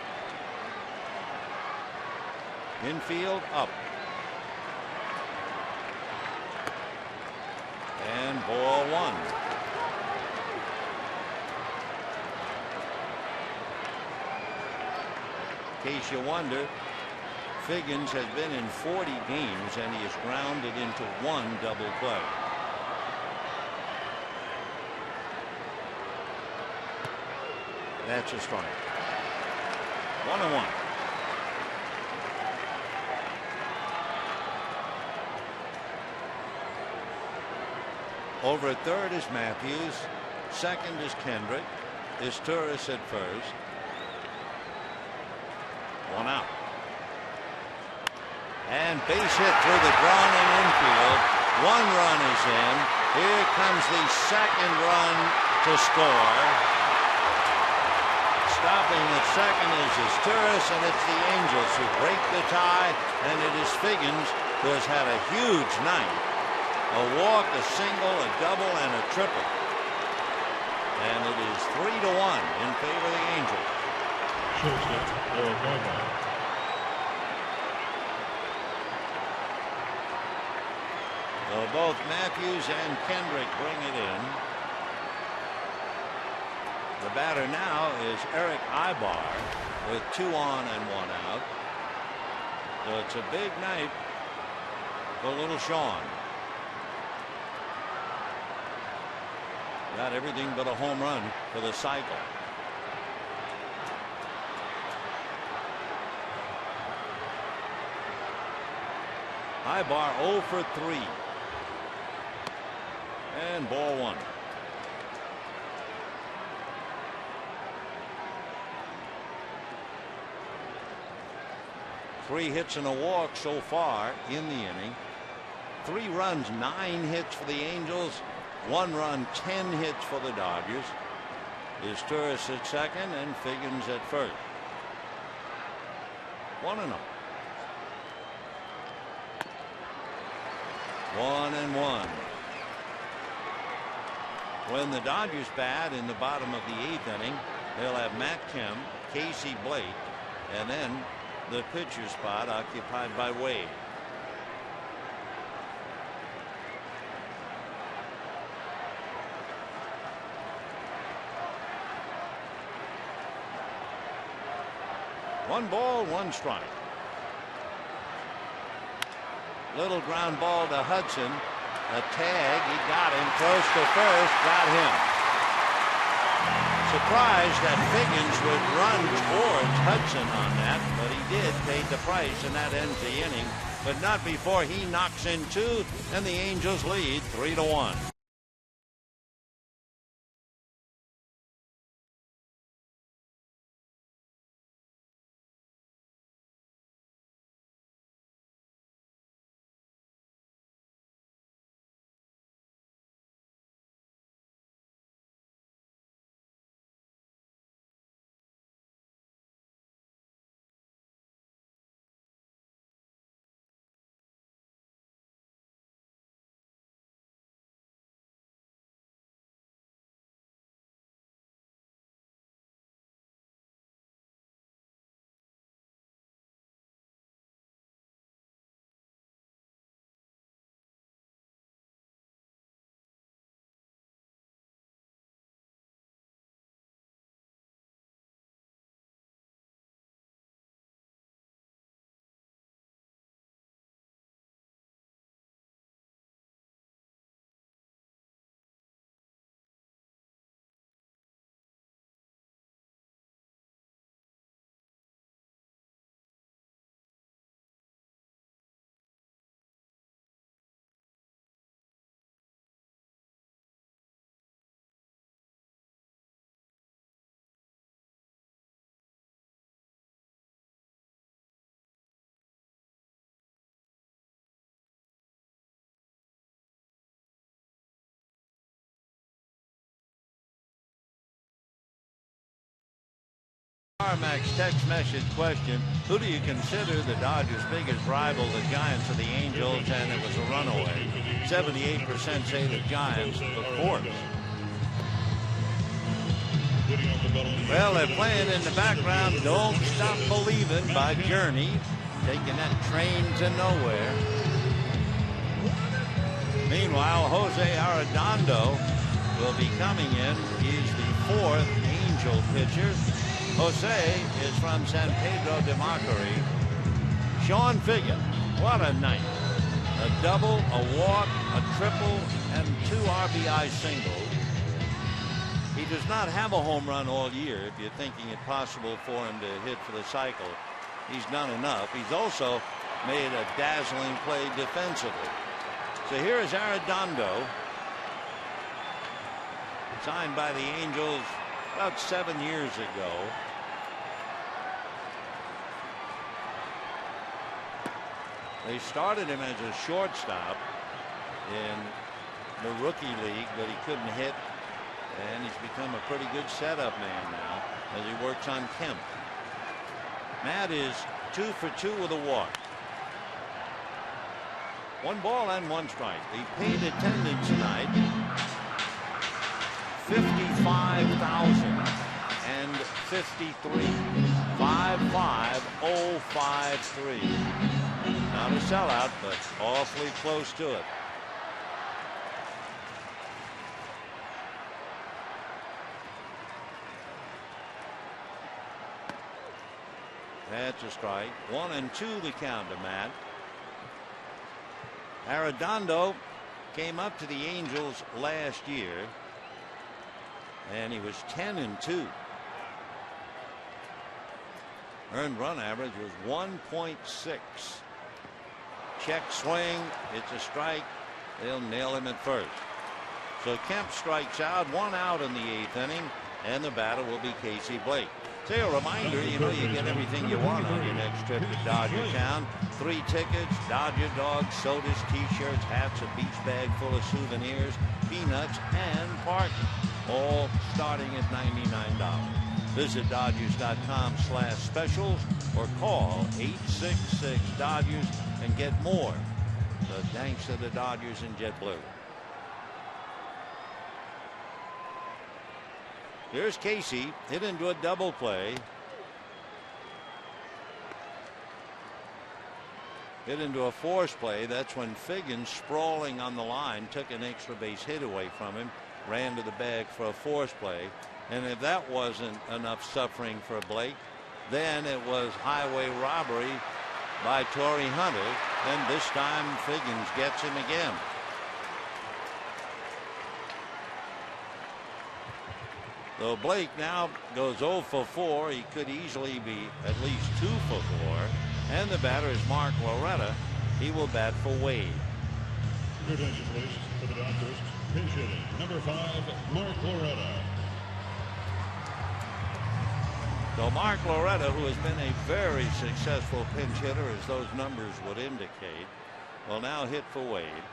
Infield up. And ball 1. In case you wonder, Figgins has been in 40 games and he is grounded into 1 double play. That's a strike. 1-1. Over at third is Matthews. Second is Kendrick. Izturis at first. 1 out. And base hit through the drawn in infield. 1 run is in. Here comes the second run to score. Stopping at second is Turris, and it's the Angels who break the tie, and it is Figgins who has had a huge night. A walk, a single, a double, and a triple. And it is 3-1 in favor of the Angels. Shortstop, or bye-bye. So both Matthews and Kendrick bring it in. The batter now is Eric Ibar with 2 on and 1 out. So it's a big night for little Sean. Got everything but a home run for the cycle. Ibar 0 for 3. And ball 1. Three hits and a walk so far in the inning. 3 runs, 9 hits for the Angels. 1 run, 10 hits for the Dodgers. Is Turris at second and Figgins at first. 1-0. 1-1. When the Dodgers bat in the bottom of the 8th inning, they'll have Matt Kemp, Casey Blake, and then the pitcher spot occupied by Wade. One ball, 1 strike. Little ground ball to Hudson. A tag, he got him close to first, got him. Surprised that Figgins would run towards Hudson on that, but he did, paid the price, and that ends the inning. But not before he knocks in 2, and the Angels lead 3-1. Max text message question: who do you consider the Dodgers' biggest rival? The Giants or the Angels? And it was a runaway. 78% say the Giants, of course. Well, they're playing in the background "Don't Stop Believin'" by Journey, taking that train to nowhere. Meanwhile, Jose Arredondo will be coming in. He's the 4th Angel pitcher. Jose is from San Pedro de Macorís. Sean Figgins, what a night. A double, a walk, a triple, and 2 RBI singles. He does not have a home run all year. If you're thinking it possible for him to hit for the cycle, he's done enough. He's also made a dazzling play defensively. So here is Arredondo, signed by the Angels about 7 years ago. They started him as a shortstop in the rookie league, but he couldn't hit. And he's become a pretty good setup man now as he works on Kemp. Matt is 2 for 2 with a walk. 1 ball and 1 strike. The paid attendance tonight, 55,053. 55053. Not a sellout, but awfully close to it. That's a strike. 1-2 the count to Matt. Arredondo came up to the Angels last year, and he was 10-2. Earned run average was 1.6. Check swing. It's a strike. They'll nail him at first. So Kemp strikes out. 1 out in the 8th inning, and the batter will be Casey Blake. Say a reminder, you get everything you want on your next trip to Dodger Town. 3 tickets, Dodger dogs, sodas, t-shirts, hats, a beach bag full of souvenirs, peanuts, and parking. All starting at $99. Visit Dodgers.com/specials or call 866-DODGERS and get more. So thanks to the Dodgers and JetBlue. Here's Casey, hit into a double play. Hit into a force play. That's when Figgins, sprawling on the line, took an extra base hit away from him, ran to the bag for a force play. And if that wasn't enough suffering for Blake, then it was highway robbery by Torrey Hunter. And this time Figgins gets him again. Though Blake now goes 0 for 4, he could easily be at least 2 for 4. And the batter is Mark Loretta. He will bat for Wade. Your attention, please, for the Dodgers. Pinch hitting, number 5, Mark Loretta. So Mark Loretta, who has been a very successful pinch hitter, as those numbers would indicate, will now hit for Wade.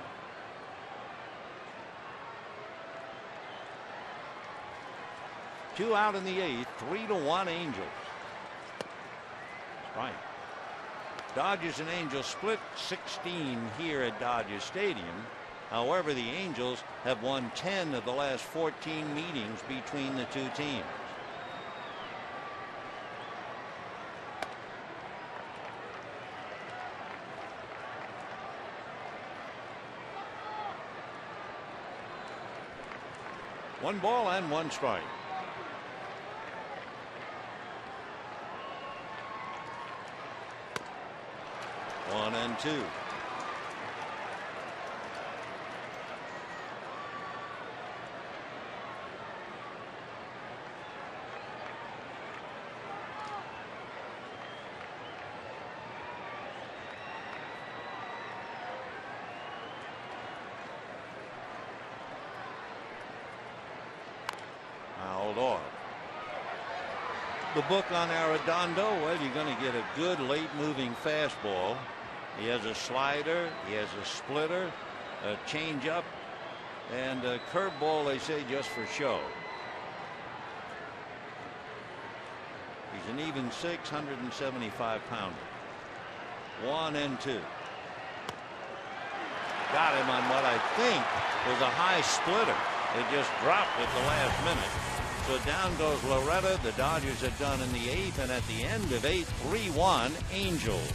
Two out in the 8th, 3-1 Angels. Right. Dodgers and Angels split 16 here at Dodger Stadium. However, the Angels have won 10 of the last 14 meetings between the two teams. One ball and 1 strike. One and 2. Fouled off. The book on Arredondo, well, you're going to get a good late moving fastball. He has a slider, he has a splitter, a changeup, and a curveball, they say, just for show. He's an even 675-pounder. 1 and 2. Got him on what I think was a high splitter. It just dropped at the last minute. So down goes Loretta. The Dodgers are done in the 8th, and at the end of 8, 3-1 Angels.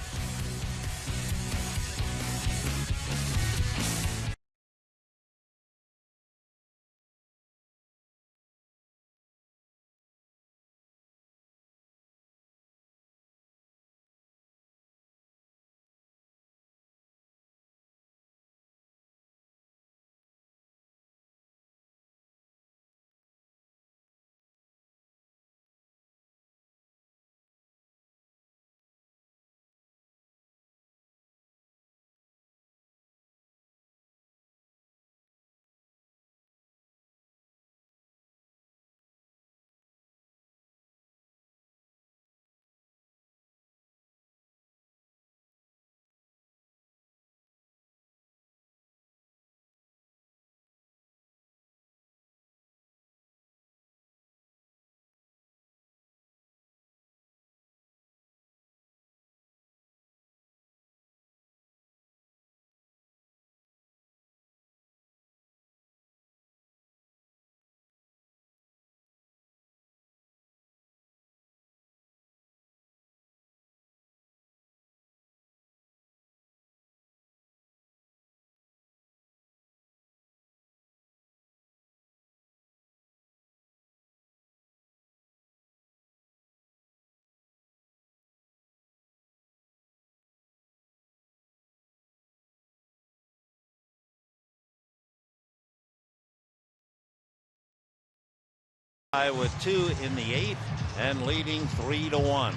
with 2 in the 8th and leading 3-1.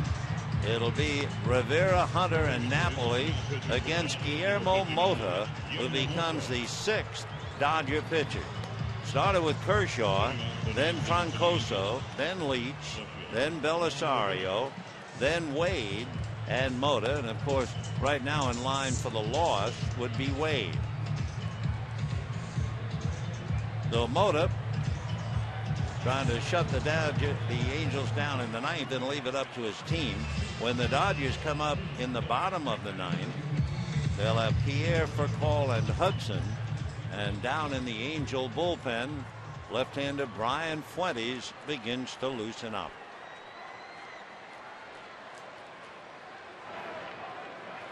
It'll be Rivera, Hunter, and Napoli against Guillermo Mota, who becomes the 6th Dodger pitcher. Started with Kershaw, then Troncoso, then Leach, then Belisario, then Wade, and Mota. And of course, right now in line for the loss would be Wade. So Mota trying to shut the Angels down in the 9th and leave it up to his team. When the Dodgers come up in the bottom of the 9th, they'll have Pierre, Furcal, and Hudson. And down in the Angel bullpen, left-hander Brian Fuentes begins to loosen up.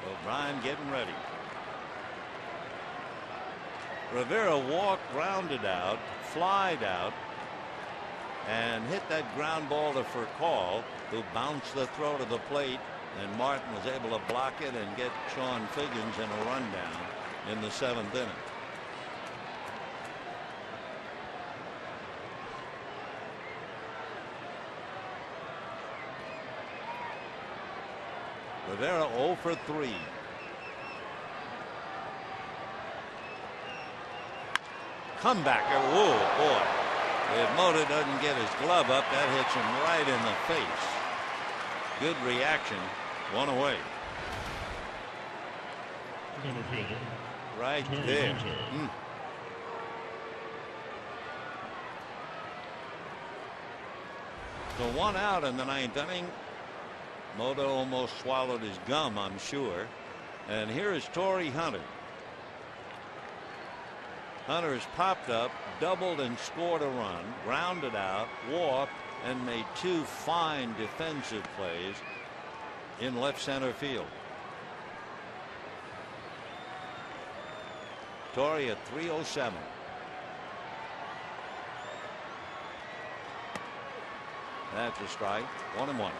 So Brian getting ready. Rivera walked, grounded out, flied out, and hit that ground ball to Furcal, who bounced the throw to the plate, and Martin was able to block it and get Sean Figgins in a rundown in the 7th inning. Rivera 0 for 3. Comebacker. Whoa, boy. If Mota doesn't get his glove up, that hits him right in the face. Good reaction. 1 away. Right there. So 1 out in the 9th inning. Mota almost swallowed his gum, I'm sure. And here is Torrey Hunter. Hunter has popped up, doubled and scored a run, grounded out, walked, and made 2 fine defensive plays in left center field. Torrey at 307. That's a strike. 1-1.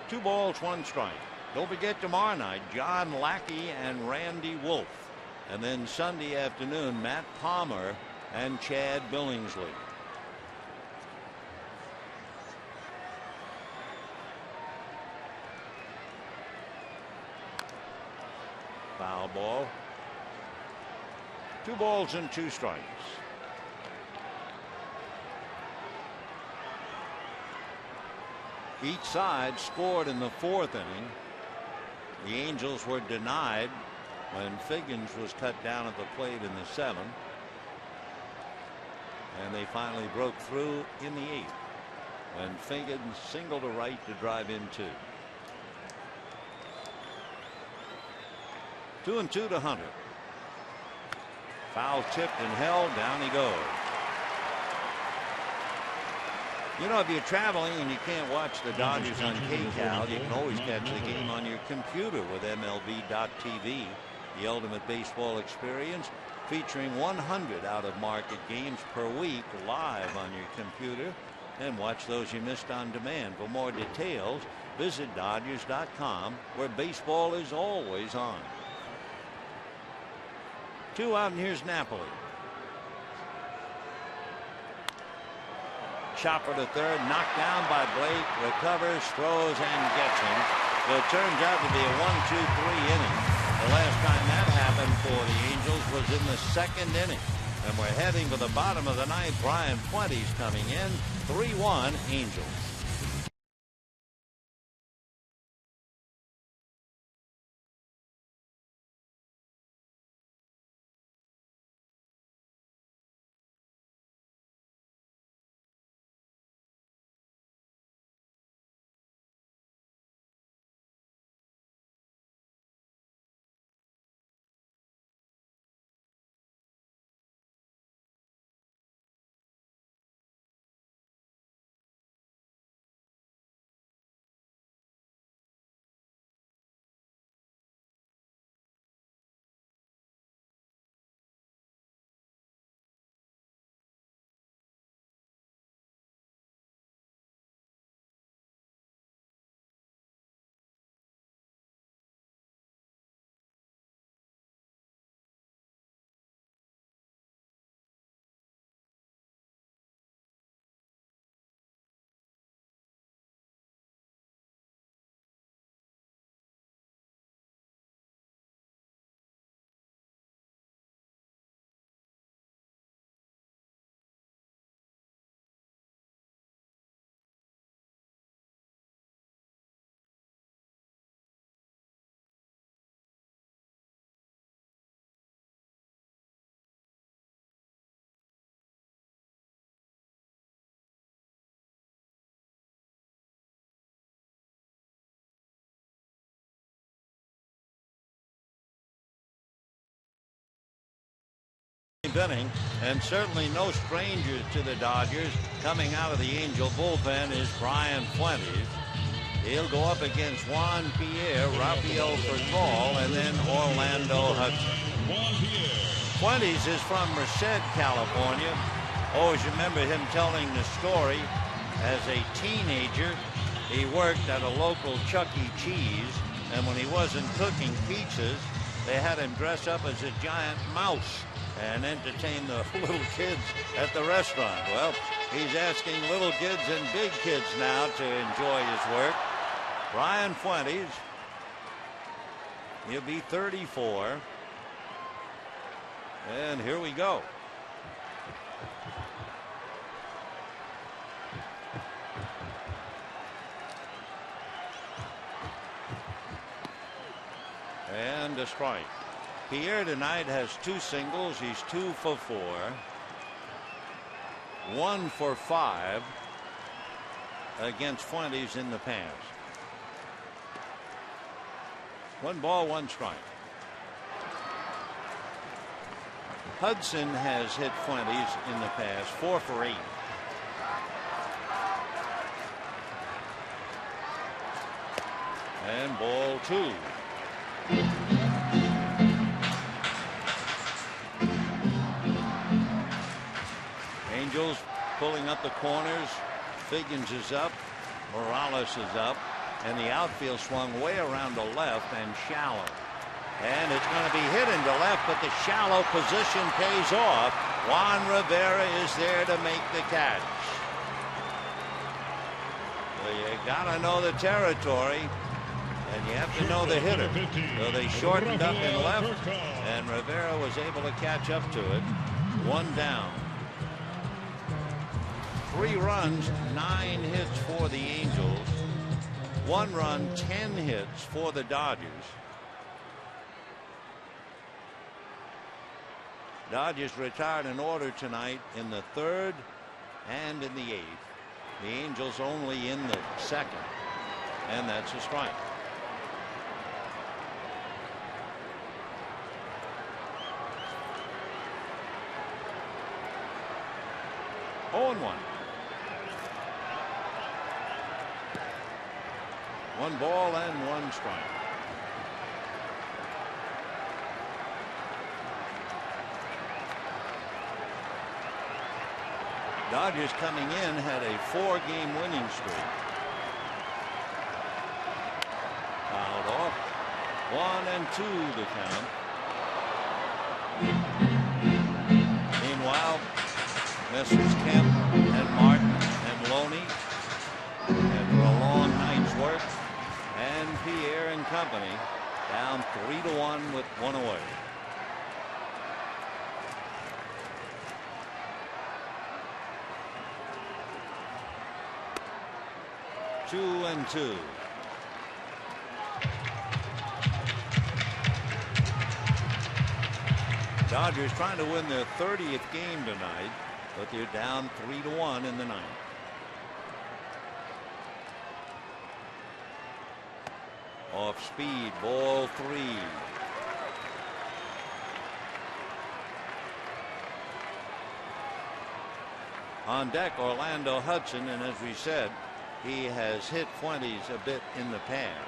Two balls, 1 strike. Don't forget tomorrow night, John Lackey and Randy Wolf. And then Sunday afternoon, Matt Palmer and Chad Billingsley. Foul ball. 2 balls and 2 strikes. Each side scored in the 4th inning. The Angels were denied when Figgins was cut down at the plate in the 7th. And they finally broke through in the 8th when Figgins singled to right to drive in 2. 2-2 to Hunter. Foul tipped and held. Down he goes. You know, if you're traveling and you can't watch the Dodgers on KCAL, you can always catch the game on your computer with MLB.TV, the ultimate baseball experience, featuring 100 out-of-market games per week live on your computer. And watch those you missed on demand. For more details, visit Dodgers.com, where baseball is always on. 2 out, and here's Napoli. Chopper to third, knocked down by Blake, recovers, throws, and gets him. So it turns out to be a 1-2-3 inning. The last time that happened for the Angels was in the 2nd inning. And we're heading for the bottom of the 9th. Brian Fuentes coming in. 3-1 Angels. ninth inning, and certainly no strangers to the Dodgers. Coming out of the Angel bullpen is Brian Fuentes. He'll go up against Juan Pierre, Rafael Fergal, and then Orlando Hudson. Fuentes is from Merced, California. Always remember him telling the story. As a teenager, he worked at a local Chuck E. Cheese, and when he wasn't cooking pizzas, they had him dress up as a giant mouse and entertain the little kids at the restaurant. Well, he's asking little kids and big kids now to enjoy his work. Brian Fuentes, he'll be 34. And here we go. And a strike. Pierre tonight has 2 singles. He's 2 for 4. 1 for 5 against Fuentes in the past. 1 ball, 1 strike. Hudson has hit Fuentes in the past 4 for 8. And ball 2. Angels pulling up the corners. Figgins is up. Morales is up. And the outfield swung way around to left and shallow. And it's going to be hit into left, but the shallow position pays off. Juan Rivera is there to make the catch. Well, you got to know the territory, and you have to know the hitter. So they shortened up in left, and Rivera was able to catch up to it. 1 down. 3 runs, 9 hits for the Angels. 1 run, 10 hits for the Dodgers. Dodgers retired an order tonight in the 3rd and in the 8th. The Angels only in the 2nd. And that's a strike. Oh, and 1. 1 ball and 1 strike. Dodgers coming in had a 4-game winning streak. Fouled off. 1 and 2 the count. Meanwhile, Messrs. Kemp and Martin and Loney, after a long night's work, and Pierre and company down 3-1 with 1 away. Two and 2. Dodgers trying to win their 30th game tonight, but they're down 3-1 in the 9th. Off speed, ball 3. On deck, Orlando Hudson, and as we said, he has hit Fuentes a bit in the past.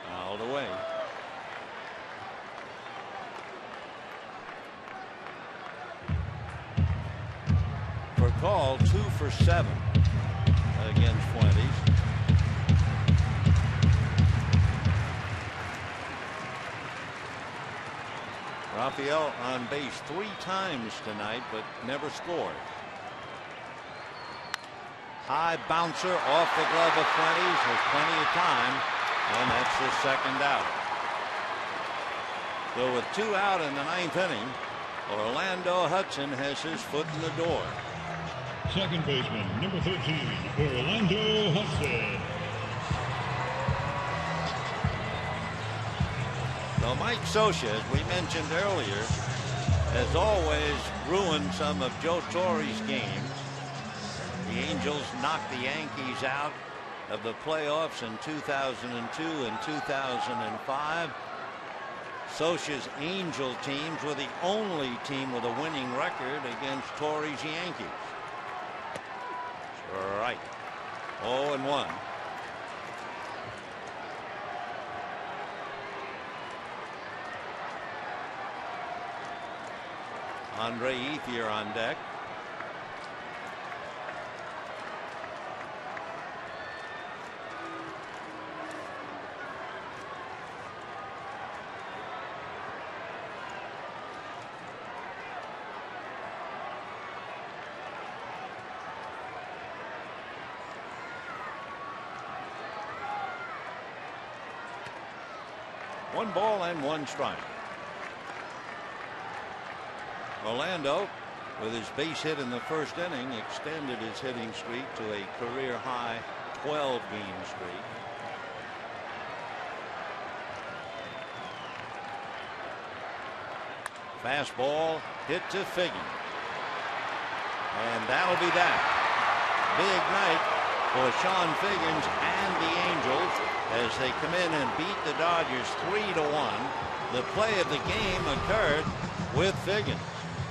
Fouled away. For call, 2 for 7 against Fuentes. Rafael on base 3 times tonight, but never scored. High bouncer off the glove of Fuentes, has plenty of time, and that's the 2nd out. So with 2 out in the 9th inning, Orlando Hudson has his foot in the door. Second baseman, number 13, Orlando Hudson. So Mike Scioscia, as we mentioned earlier, has always ruined some of Joe Torre's games. The Angels knocked the Yankees out of the playoffs in 2002 and 2005. Scioscia's Angel teams were the only team with a winning record against Torrey's Yankees. Right. 0-1. Andre Ethier on deck. One ball and one strike. Orlando, with his base hit in the first inning, extended his hitting streak to a career high 12-game streak. Fastball hit to Figgins. And that'll be that. Big night for Sean Figgins and the Angels as they come in and beat the Dodgers 3-1. The play of the game occurred with Figgins.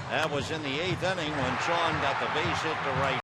That was in the 8th inning when Sean got the base hit to right